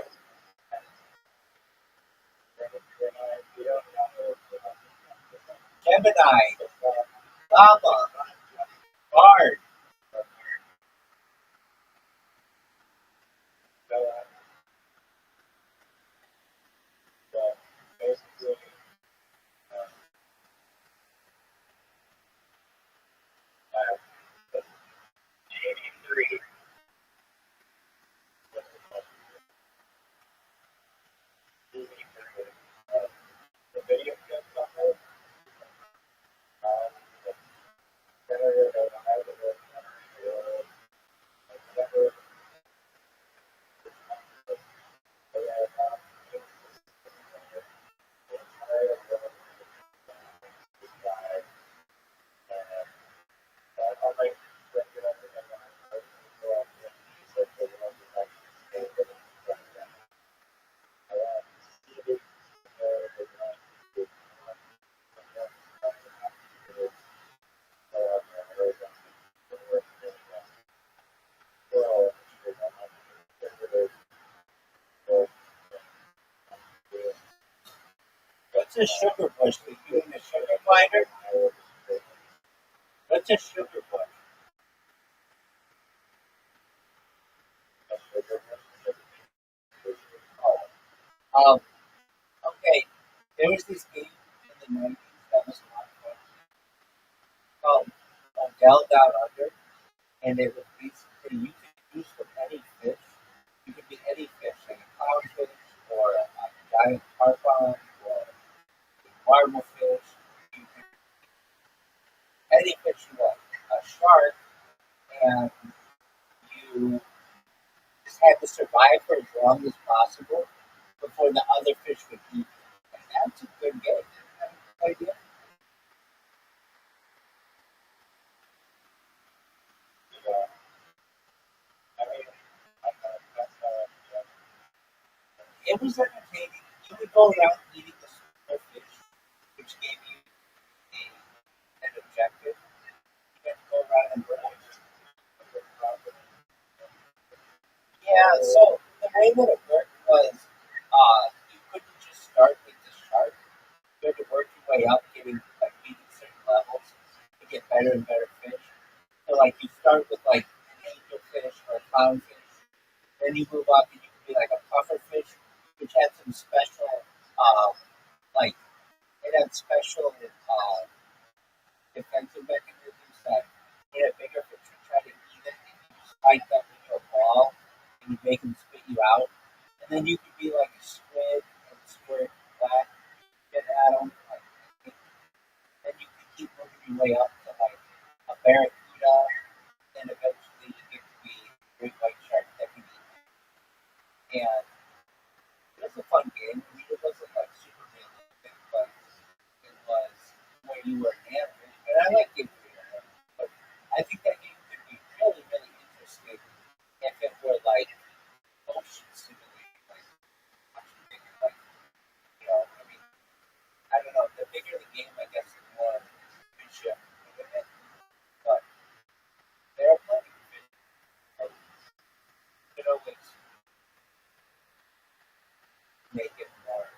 Gemini. Llama. Bard. What's a sugar bush? Are you in a sugar glider? What's a sugar bush? Um, okay, there was this game in the 90s that was a lot of fun called Del Down Under, and it was basically you could use for any fish. You could be any fish, like a clownfish or a giant tarpon or a marble fish. You could any fish you want. A shark, and you just had to survive for as long as possible before the other fish would eat you. And that's a good game. Idea. It was entertaining. You would go around eating the smaller fish, which gave you an objective. You had to go around and yeah, so the way that it worked was you couldn't just start with the shark. You had to work your way up, getting like beating certain levels to get better and better fish. So like you start with like an angelfish or a clownfish, then you move up and you can be like a pufferfish, which had some special like it had special defensive mechanisms that made a bigger fish would try to eat it and you spike them into a ball and you make them spit you out. And then you could be like a squid and squirt back, get at them, like, then you could keep moving your way up to like a barracuda, then eventually you get to be a great white shark that can eat. And it was a fun game. I mean, it wasn't like super realistic, but it was where you were an animal. And I like games where you're an animal, but I think that game could be really, really interesting if it were like motion simulated, like actually making like I mean, I don't know. The bigger the game, I guess, the more fish you have to. But there are plenty of fish. You could always make it more.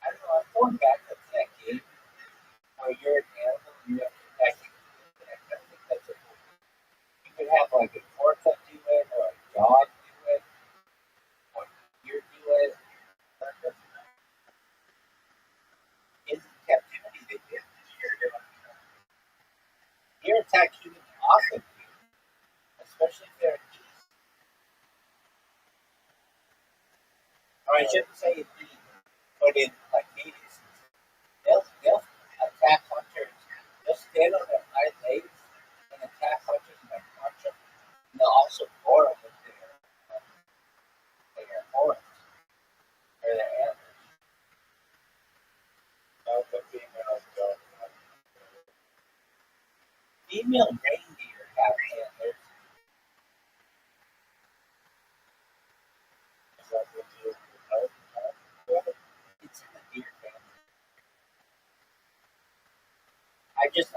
I don't know. I'm going back to that game where you're female reindeer have antlers. Is that what you have? It's in the deer family. I just,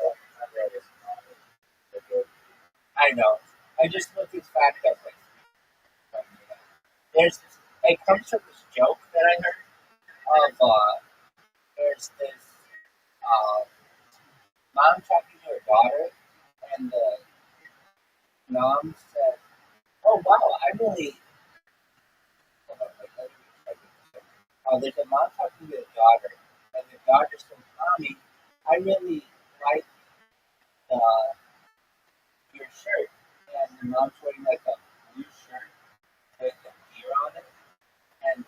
I know. I just looked at fact up like there's this, it comes from this joke that I heard of there's this uh, mom talking to her daughter, and the mom said, "Oh wow, I really." Hold on, wait, let me try this. There's a mom talking to the daughter, and the daughter says, "Mommy, I really like your shirt." And the mom's wearing like a blue shirt with a deer on it, and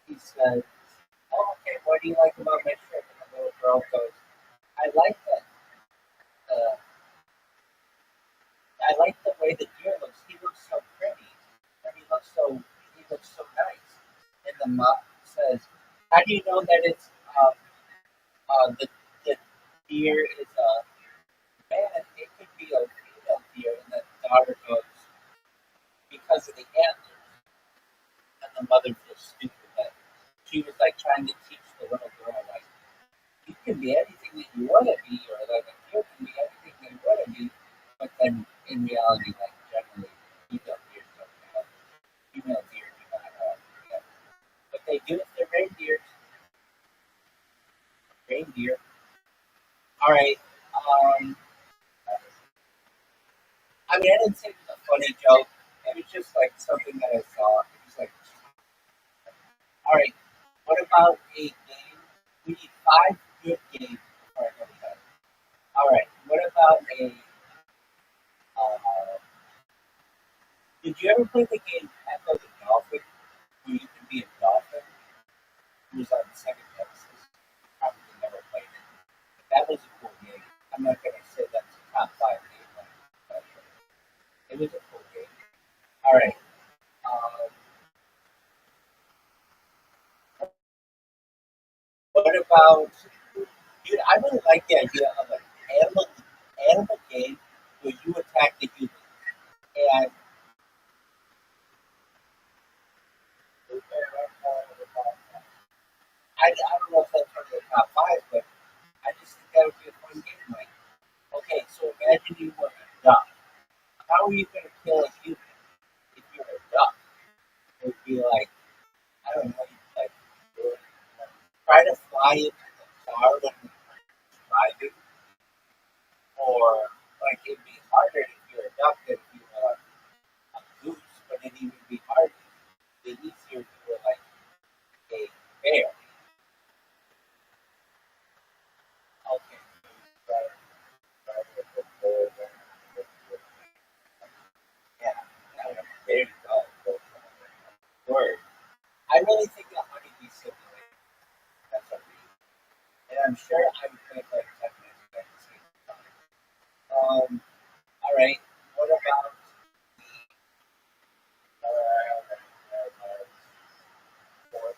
he says, "Oh, okay, what do you like about my shirt?" And the little girl goes, "I like that. Uh, I like the way the deer looks. He looks so pretty, and he looks so nice." And the mom says, "How do you know that it's the deer is a man? It could be a female deer." And the daughter goes, "Because of the antlers." And the mother feels stupid that she was like trying to teach the little girl like you can be anything that you want to be, or like a deer can be anything that you want to be, but then in reality, like generally, female deer don't have female deer do not have yeah. But they do if they're reindeers. Reindeer. All right. Um, I mean, I didn't think it was a funny joke. It was just like something that I saw. It was like, all right. What about a game? We need 5 good games before I go to bed. All right. What about a? Uh, did you ever play the game Echo the Dolphin, where you can be a dolphin? It was on Sega Genesis. Probably never played it. That was a cool game. I'm not gonna say that's a top 5 game, but it was a cool game. All right. Um, what about? Dude, I really like the idea of an animal game where you attack the human. And I don't know if that's one of the top 5, but I just think that would be a fun game. Like, okay, so imagine you were a duck. How are you going to kill a human if you're a duck? It would be like, I don't know, like try to fly into the car when it's driving, or like it'd be harder if you're a duck than if you were a goose, but it'd even be harder. It'd be easier if you were like a bear. Okay, yeah, there you go. Word. I really think a honeybee simulator. That's a read. And I'm sure I would take like 10 minutes at the same time. All right. What about the fourth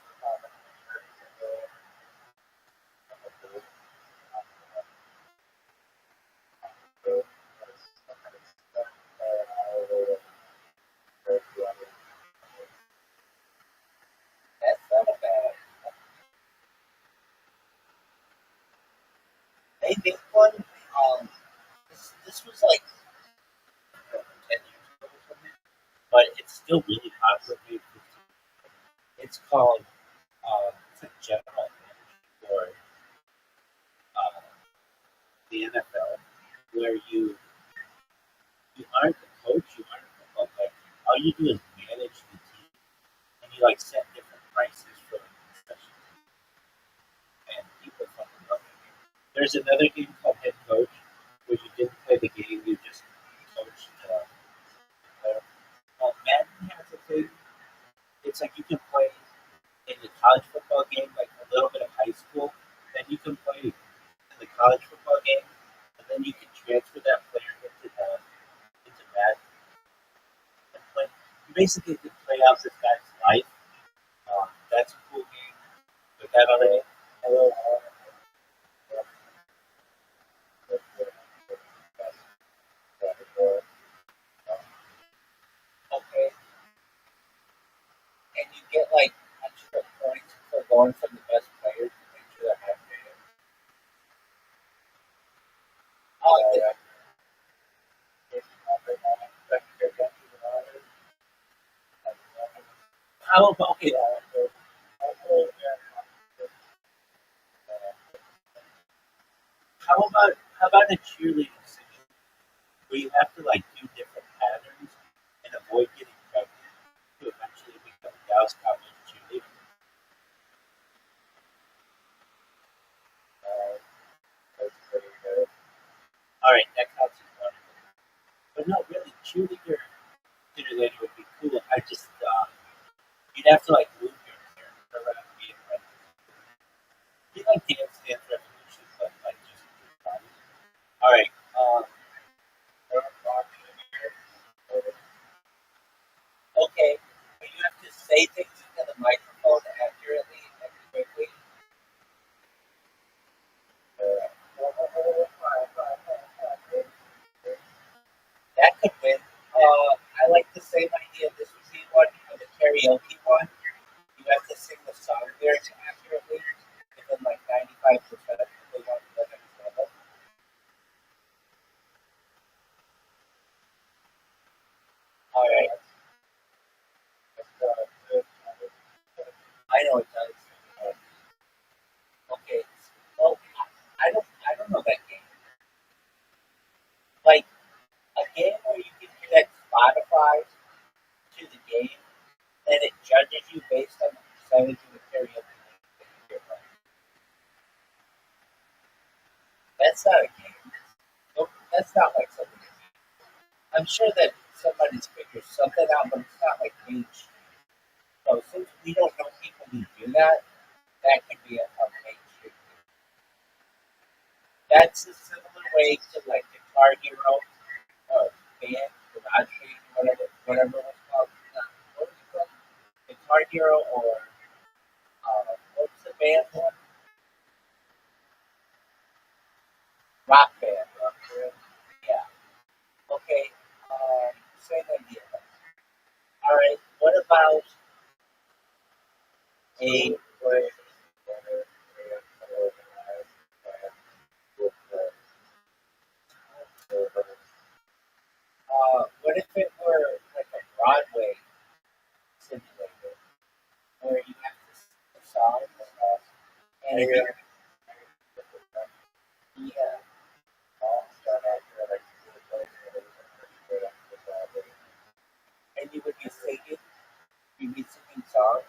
That's not a bad. They made one. This was like 10 years ago or something, but it's still really popular. It's called it's a general manager for uh, the NFL, where you aren't the coach, you aren't the football player. All you do is manage the team, and you like set different prices for concessions, and people fucking love it. There's another game called Head Coach, where you didn't play the game, you just coached the player. Madden has a thing. It's like you can play in the college football game, like a little bit of high school, then you can play in the college football game, and then you can transfer that player into Madden and play. You basically can play out this guy's life. That's a cool game. With that already. get like extra points for going from the best players into the high player. Oh, yeah. How about okay? How about a cheerleading situation where you have to like do different patterns and avoid getting pregnant to eventually become Dallas Cowboys cheerleader? All right, that counts as one. But no, really, cheerleader cheerleader would be cool. I just you'd have to like move your character around being like you like Dance Dance Revolution, but like just fun. All right, okay, but you have to say things into the microphone accurately and quickly. That could win. I like the same idea. This would be one, the karaoke one. You have to sing the song lyrics accurately within like 95% if they want to the next level. All right, I know it does. Okay, well, I don't know that game. Like a game where you can connect Spotify to the game, and it judges you based on the percentage of the karaoke that you hear from. That's not a game. Nope, that's not like something. I'm sure that somebody's figured something out, but it's not like age. So since we don't know people who do that, that could be a mainstream. That's a similar way to like Guitar Hero or band, Garage Band, whatever it was called. What was it called? Guitar Hero or what's the band one? Rock Band. Rock Band. Yeah. Okay. Same idea. All right. What about a what if it were like a Broadway simulator where you have to sing the song and yeah, and you would be singing, you'd be singing songs.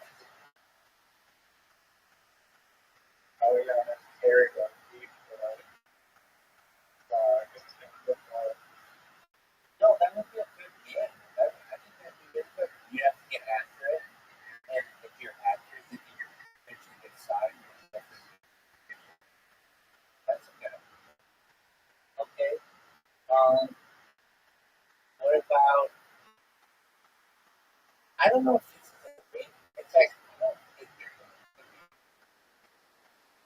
No, that would be a good game. I think that'd be really good. You have to get after it, and if you're actors, if you eventually get signed, that's a good. Okay. Um, what about? I don't know if this is a game. It's actually I don't think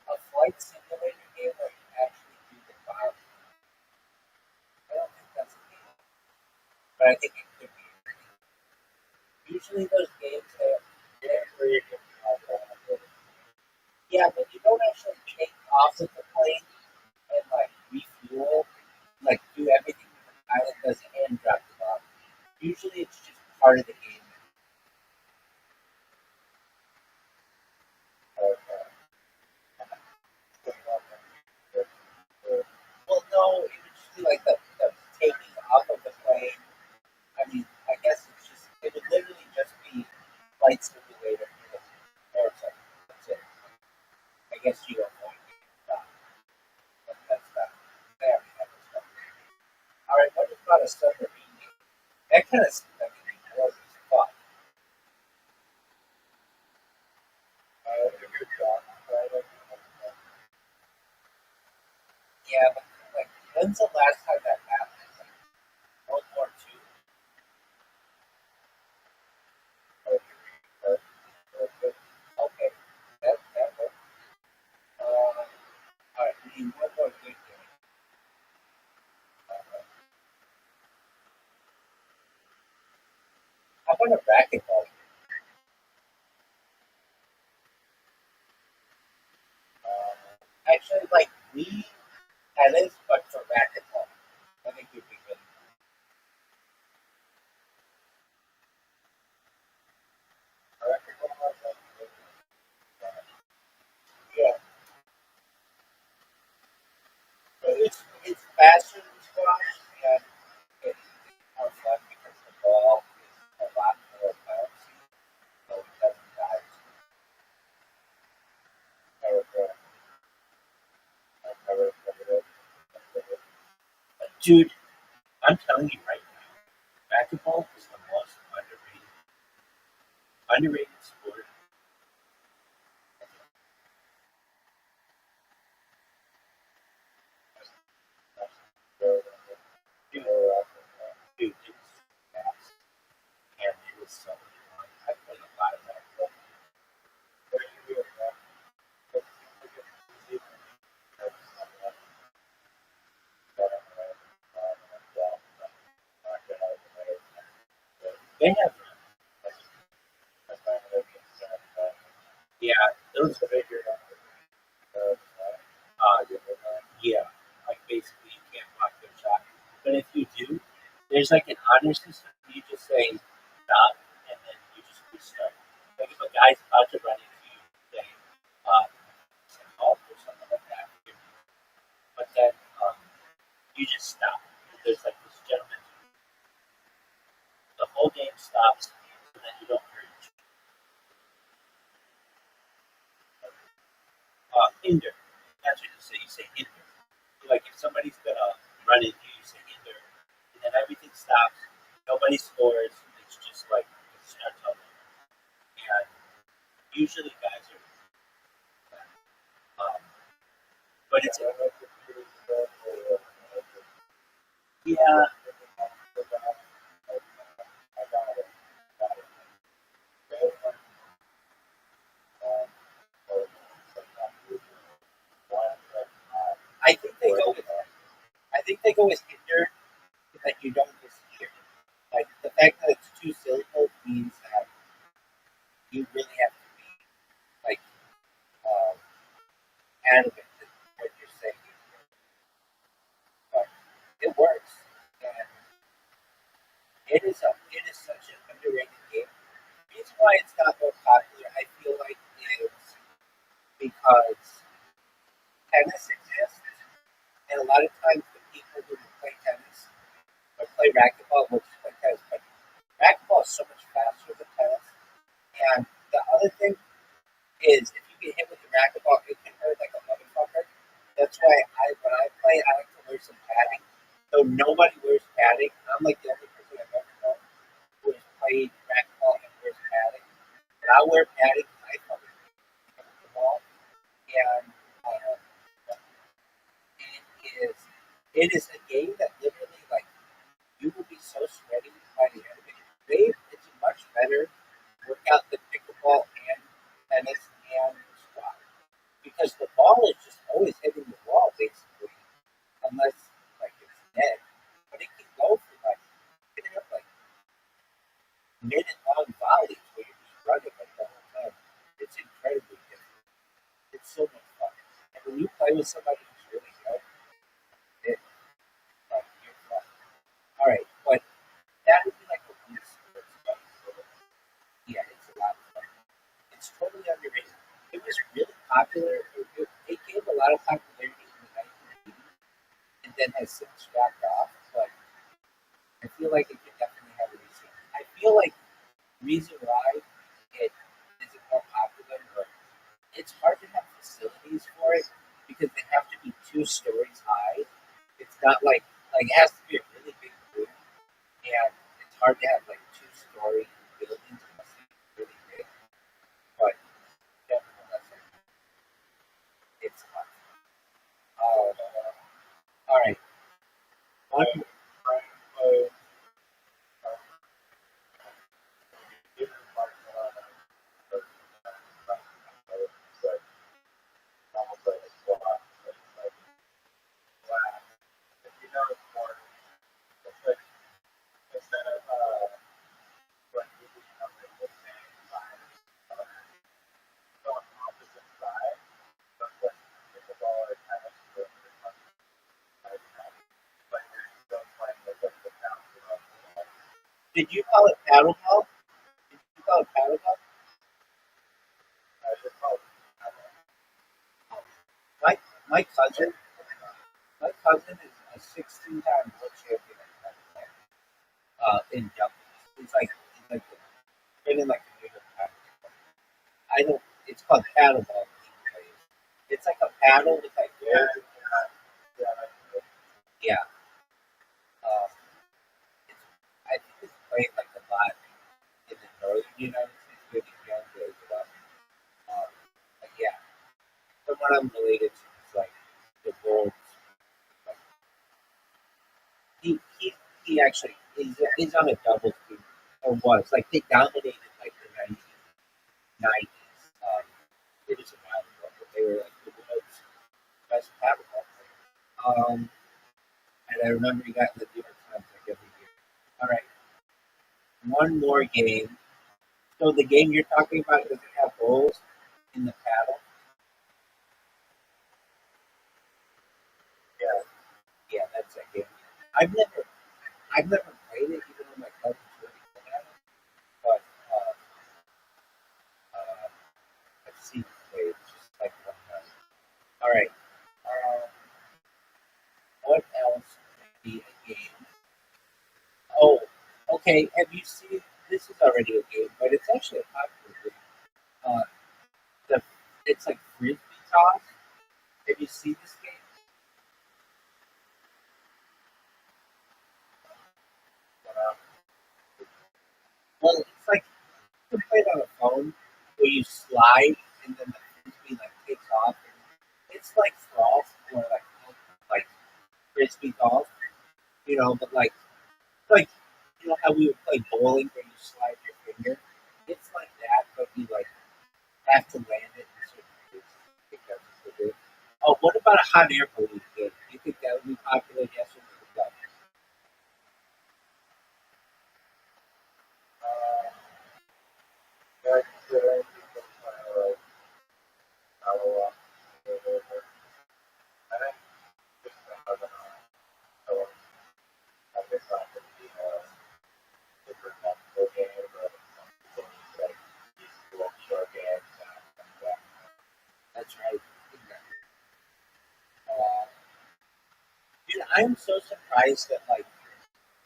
a flight simulator game where you actually do the file. I don't think that's a game, but I think it could be. Usually those games have yeah, but you don't actually take off of the plane and like refuel, like do everything the pilot does and drop the bomb. Usually it's just part of the game. Well, no, it would just be like the taking off of the plane. I mean, I guess it would literally just be flight simulator for the airplane. That's it. I guess you don't want to stop. But that's not fair. All right, what about a submarine? That kind of seems like it'd be boring as fuck. Yeah, but like, when's the last time that happened? Like World War II? Okay, that works. All right, we need one more good game. How about a racquetball? actually like we tennis, but for racquetball. I think you'd be good. Yeah, it's faster than squash, and it's more fun because the ball is a lot more bouncy, so it doesn't die. Dude, I'm telling you right now, racquetball is the most underrated sport. Dude, dude, it's fast, and it is so much fun. I played a lot of racquetball. They have, yeah, those bigger, yeah, like basically you can't block their shot. But if you do, there's like an honor system. You just say stop, and then you just restart. Like if a guy's about to run into you, say, uh, halt or something like that. But then you just stop. There's like this gentleman. The whole game stops, so then you don't hurt each hinder. That's what you say. You say hinder. Like if somebody's gonna run into you, you say hinder, and then everything stops. Nobody scores. It's just like it starts over. And usually guys are, but it's yeah. I think they go with I think they go with hinder so that you don't disappear. Like the fact that it's two syllables means that you really have to be like um, adamant with what you're saying. But it works, and it is such an underrated game. The reason why it's not more popular, I feel like, is because tennis exists, and a lot of times the people who play tennis or play racquetball will just play tennis. But racquetball is so much faster than tennis. And the other thing is, if you get hit with the racquetball, it can hurt like a motherfucker. That's why when I play, I like to wear some padding. So nobody wears padding. I'm like the only person I've ever known who has played racquetball and wears padding. And I wear padding because I fucking hit the ball. And it is a game that literally like you will be so sweaty by the end of it. It's a much better workout than pickleball and tennis and squash because the ball is just always hitting the wall basically, unless like it's dead. But it can go for like you can have like minute long volleys where you're just running like the whole time. It's incredibly different. It's so much fun. And when you play with somebody who's really good, it like you're fun. All right, but that would be like a weird sports game. Yeah, it's a lot of fun. It's totally underrated. It was really popular. It gained a lot of popularity in the 1980s and then has since dropped off. But I feel like it could definitely have a resurgence. I feel like the reason why it isn't more popular, but it's hard to have facilities for it because they have to be 2 stories high. It's not like it has to be a really big room, and it's hard to have like 2 story buildings unless it's really big. But nevertheless, it's fun. All right. One, Did you call it paddle golf? Did you call it paddle golf? I just call it My my cousin, my cousin is a 16-time world champion at paddle golf. In jumping. He's like been in like the New York Times. I don't. It's called paddle golf. It's like a paddle with like yeah, yeah. Um, it's, I think it's played like a lot in the northern United States, maybe younger as well. But yeah, someone I'm related to is like the world's. Like, he actually he's on a doubles team or was like they dominated like the 1990s. It was a while ago, but they were like the world's best paddle golfer. And I remember he got in the New York Times like every year. All right, one more game. So the game you're talking about does it have holes in the paddle? yeah. Yeah, that's that game. I've never I've never played it, even though my cousin's really good at it. But uh, I've seen it played just like one time. All right. Um, what else could be a game? Oh, okay. Have you seen? This is already a game, but it's actually a popular game. Uh, the it's like frisbee toss. Have you seen this game? Well, it's like you can play it on a phone where you slide and then the frisbee like takes off. And it's like golf or like frisbee golf, but like how we would play bowling where you slide your finger. It's like that, but you like have to land it in certain places. I think that's what it is. Oh, what about a hot air balloon game? Do you think that would be popular? Yes or no? That's like how I think just another so I guess not to be different multiple game, but it's like these little short games and that. That's right. Exactly. Uh, Dude, I'm so surprised that like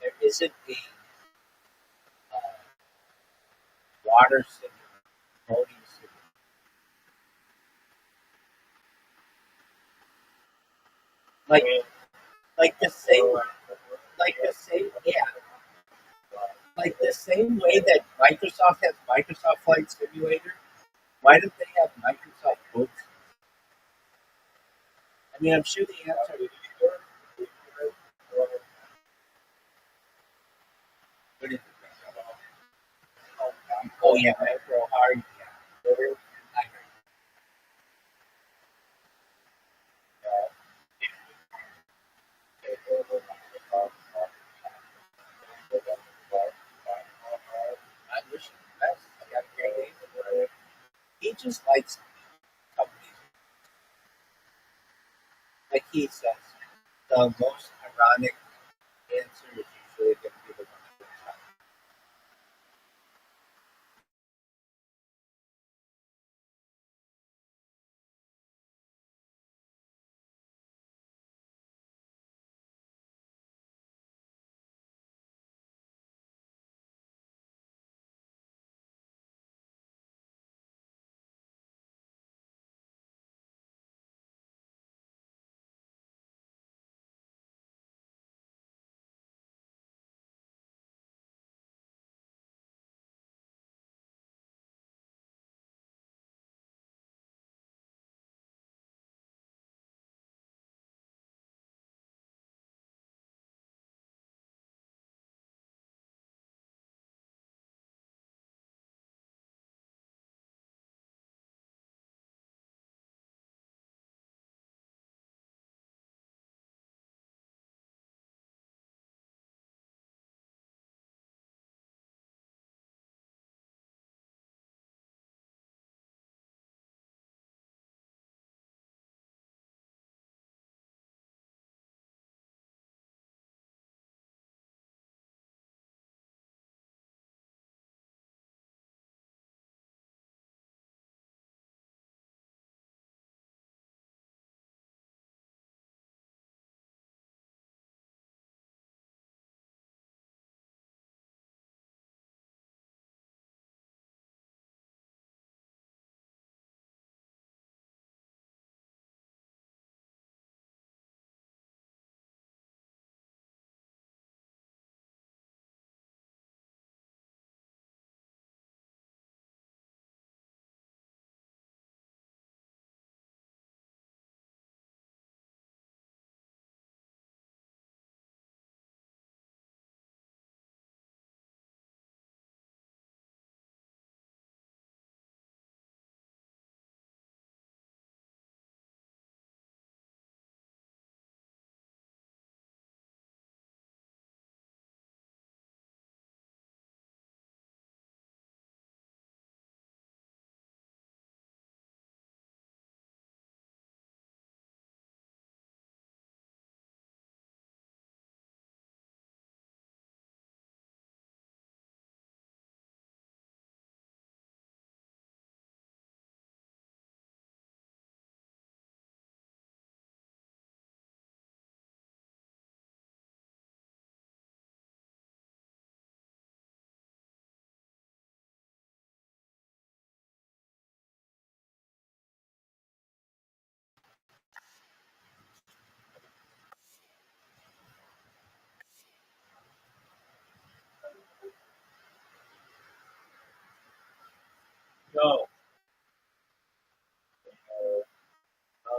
there isn't a uh, water simulator, boating simulator. I Like mean, like the same yeah, like the same way that Microsoft has Microsoft Flight Simulator. Why don't they have Microsoft Boats? I mean, I'm sure the answer is what is it? Oh yeah, Micro Hard. Yeah, I heard. I wish him the best. He got a great name. He just likes companies, like he says. The most ironic answer is usually going to be the one that wins out.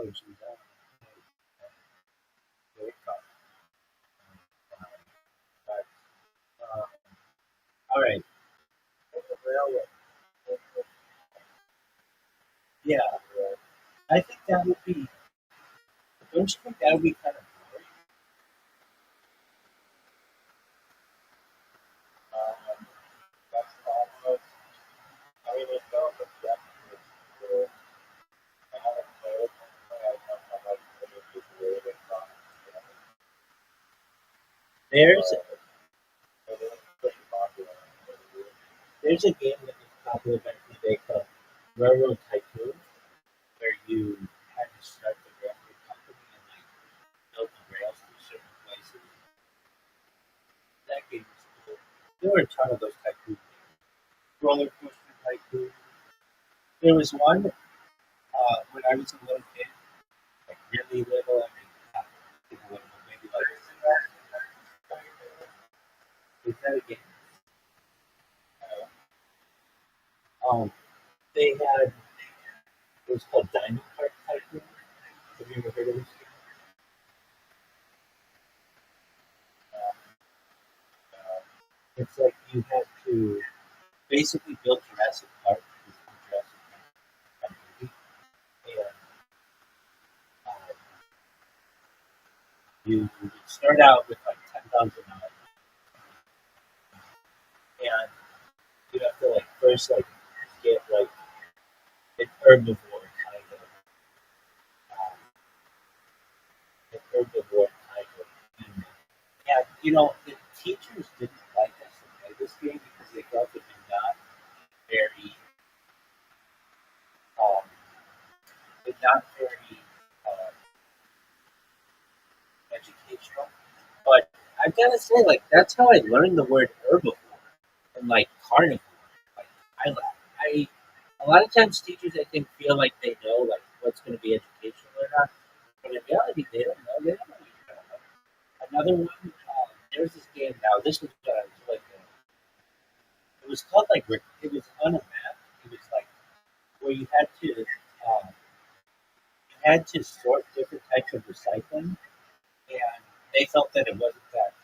usually don't. Very tough. But, all right. Yeah, I think that would be. Don't you think that would be kind of boring? That's almost, I mean, it's not the best. I haven't played it. I don't know how much it is related from. There's It is pretty popular. there's a game that was popular back in the day called Railroad Tycoon, where you had to start the railroad company and like build the rails to certain places. That game was cool. There were a ton of those tycoon games. Roller Coaster Tycoon. There was one when I was a little kid, like really little. I mean, not super little, but maybe like is that a game? They had it was called Diamond Park Tycoon. Have you ever heard of this game? It's like you had to basically build Jurassic Park, this new Jurassic Park movie, and um, you would start out with like $10,000, and you have to like first like get like an herbivore kind of um, human. And the teachers didn't like us to play this game because they felt it was not very um, uh, educational. But I've got to say, like that's how I learned the word herbivore and like carnivore. Like I a lot of times teachers I think feel like they know like what's going to be educational or not, but in reality they don't know. They don't know what you're talking about. Another one, there's this game now. This was like it was called like it was on a map. It was like where you had to sort different types of recycling, and they felt that it wasn't that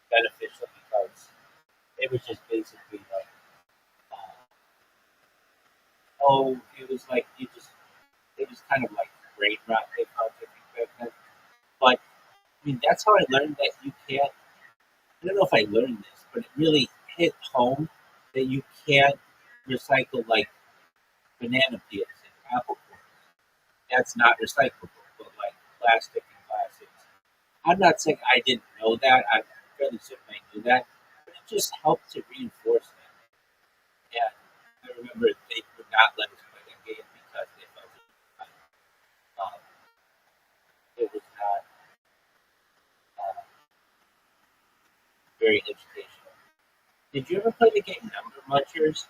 beneficial because it was just basically like uh, it was like it was kind of like brain rot. They felt it back then. But I mean, that's how I learned that you can't. I don't know if I learned this, but it really hit home that you can't recycle like banana peels and apple cores. That's not recyclable, but like plastic and plastics. I'm not saying I didn't know that. I'm fairly certain I knew that, but it just helped to reinforce that. And I remember they would not let us play that game because they felt um, it was not very educational. Did you ever play the game Number Munchers?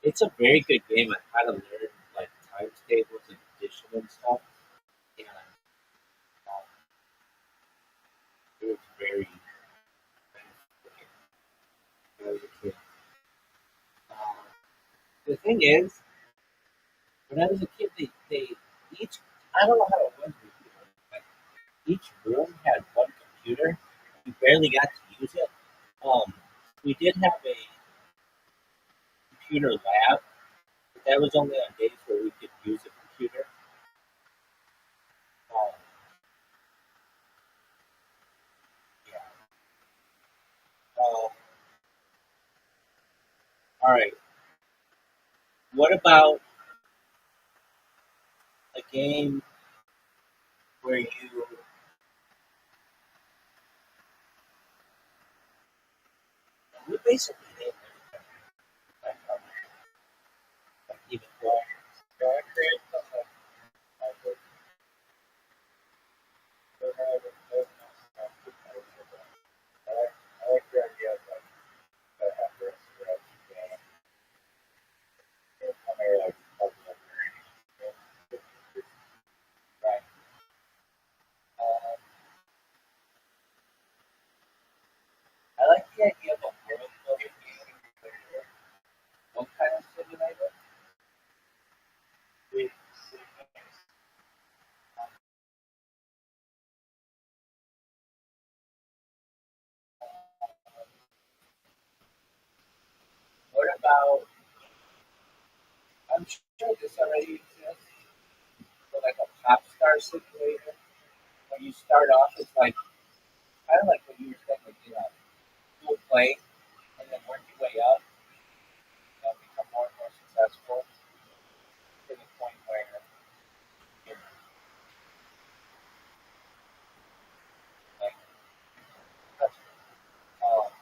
It's a very good game on how to learn like times tables and addition and stuff. And um, it was very when I was a kid. Um, the thing is, when I was a kid, they each I don't know how it was with you, but each room had one computer. We barely got to use it. Um, we did have a computer lab, but that was only on days where we could use a computer. Um, yeah. All right. What about a game where we basically named everything like, like even more. So I create something I would have a business. I like the idea of like that after a stretch game. It's kind of like puzzle. Right. Um, I like the idea of a world building game. I'm sure this already exists, but like a pop star simulator, where you start off as like kind of like what you were saying, like do a play and then work your way up, become more and more successful to the point where you're like that's um,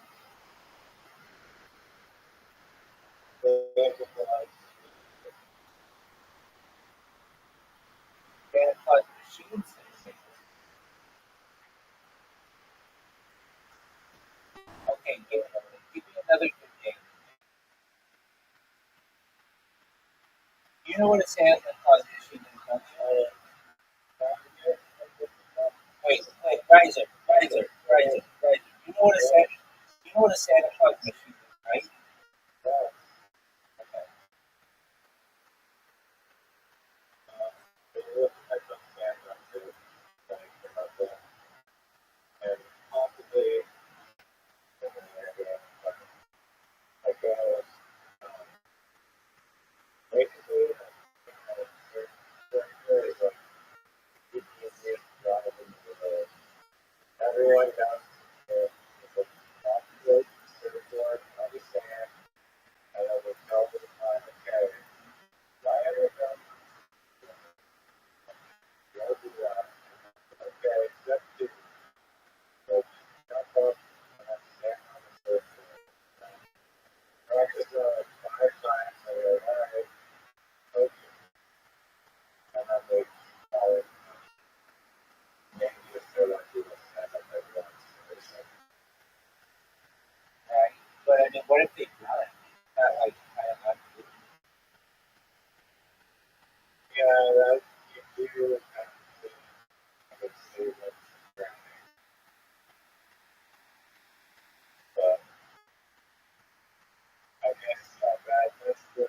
Santa Claus machine simulator. Okay, give me another good game. You know what a Santa Claus machine is, don't you? Wait, Riser. You know what a Santa Claus machine is, right? Okay. Everyone down there was not good, therefore, understand, and I will tell them okay. Why everyone knows that, okay, just do so jump up and understand on the person. Practice 5 times, so alright, okay, and then they maybe if they're lucky to stand up everyone's person. Right? But I mean, what if they got it? I Yeah, that you do have to say what's drowning, but I guess not bad. That's the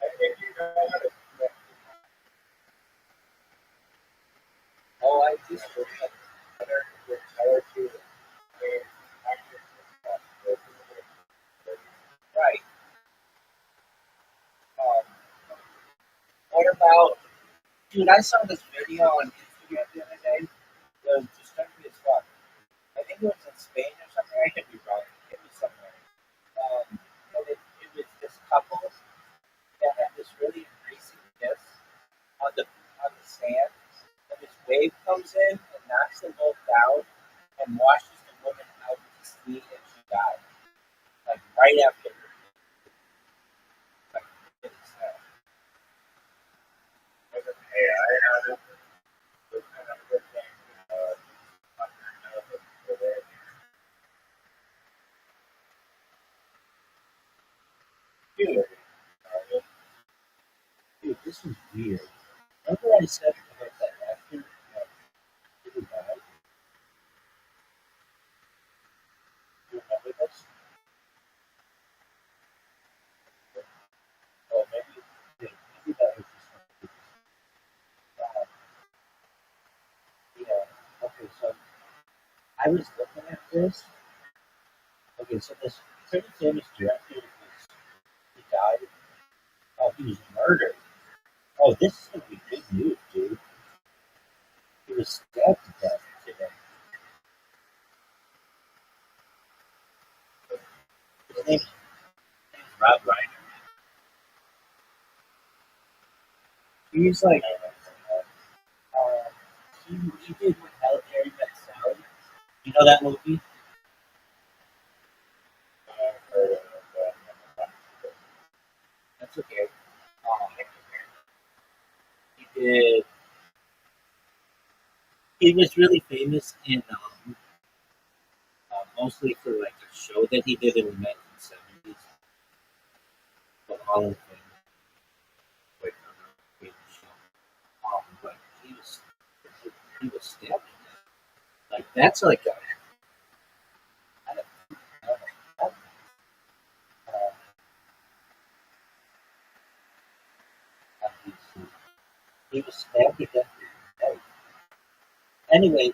but if you know how to connect I just better with color to and actions and stuff, right. Um, what about, dude? I saw this video on Instagram the other day. It was just country as fuck. I think it was in Spain or something. I could be wrong. It was somewhere. But it was this couple that had this really greasy kiss on the sand, and this wave comes in and knocks them both down and washes the woman out to sea, and she died. Like right after, like it was, hey, I had it. It's kind of a good thing. dude, dude, this is weird. Remember I said about that actor that really died? Do you remember this? Well, maybe that was just one. Uh, yeah. Okay, so I was looking at this. Okay, so this pretty famous director he died. Oh, he was murdered. Oh, this is gonna be big news, dude. He was stabbed to death today. His name's Rob Reiner. He's like, he did When Hell Harry Met Sally. You know that movie? That's okay. Um, he did. He was really famous in mostly for like a show that he did in the 1970s. But all of them, like, famous show. But he was stabbed. Like that's like a, I don't know, he was stabbed to death. Anyway,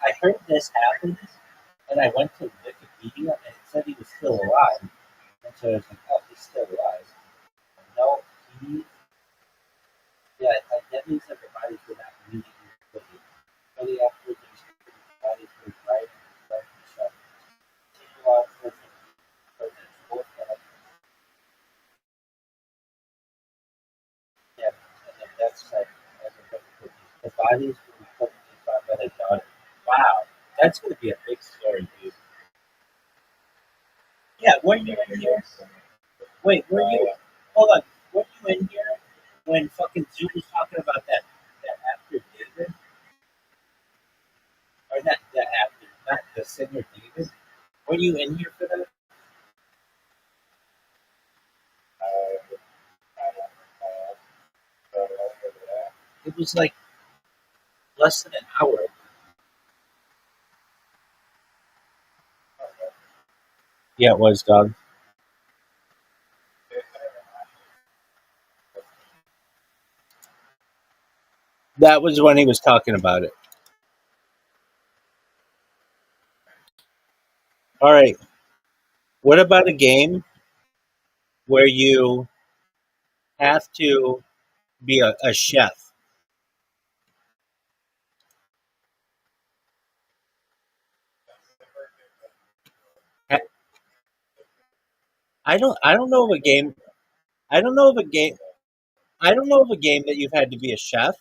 I heard this happened, and I went to Wikipedia, and it said he was still alive. And so I was like, oh, he's still alive. No, meat. Yeah, like that means that the bodies were not immediately cooking. Shortly afterwards, the bodies were dried and started to shut. Yeah, and that's like as a cookies. The bodies were cooked inside by the daughter. Wow, that's gonna be a big story, dude. Yeah, weren't you in here? Wait, were you? Hold on, weren't you in here when fucking Zoo was talking about that actor David, or not that actor, not the singer David? Were you in here for that? It was like less than an hour. Yeah, it was, dog. That was when he was talking about it. All right. What about a game where you have to be a chef? Ha- I don't know of a game. I don't know of a game. I don't know of a game that you've had to be a chef.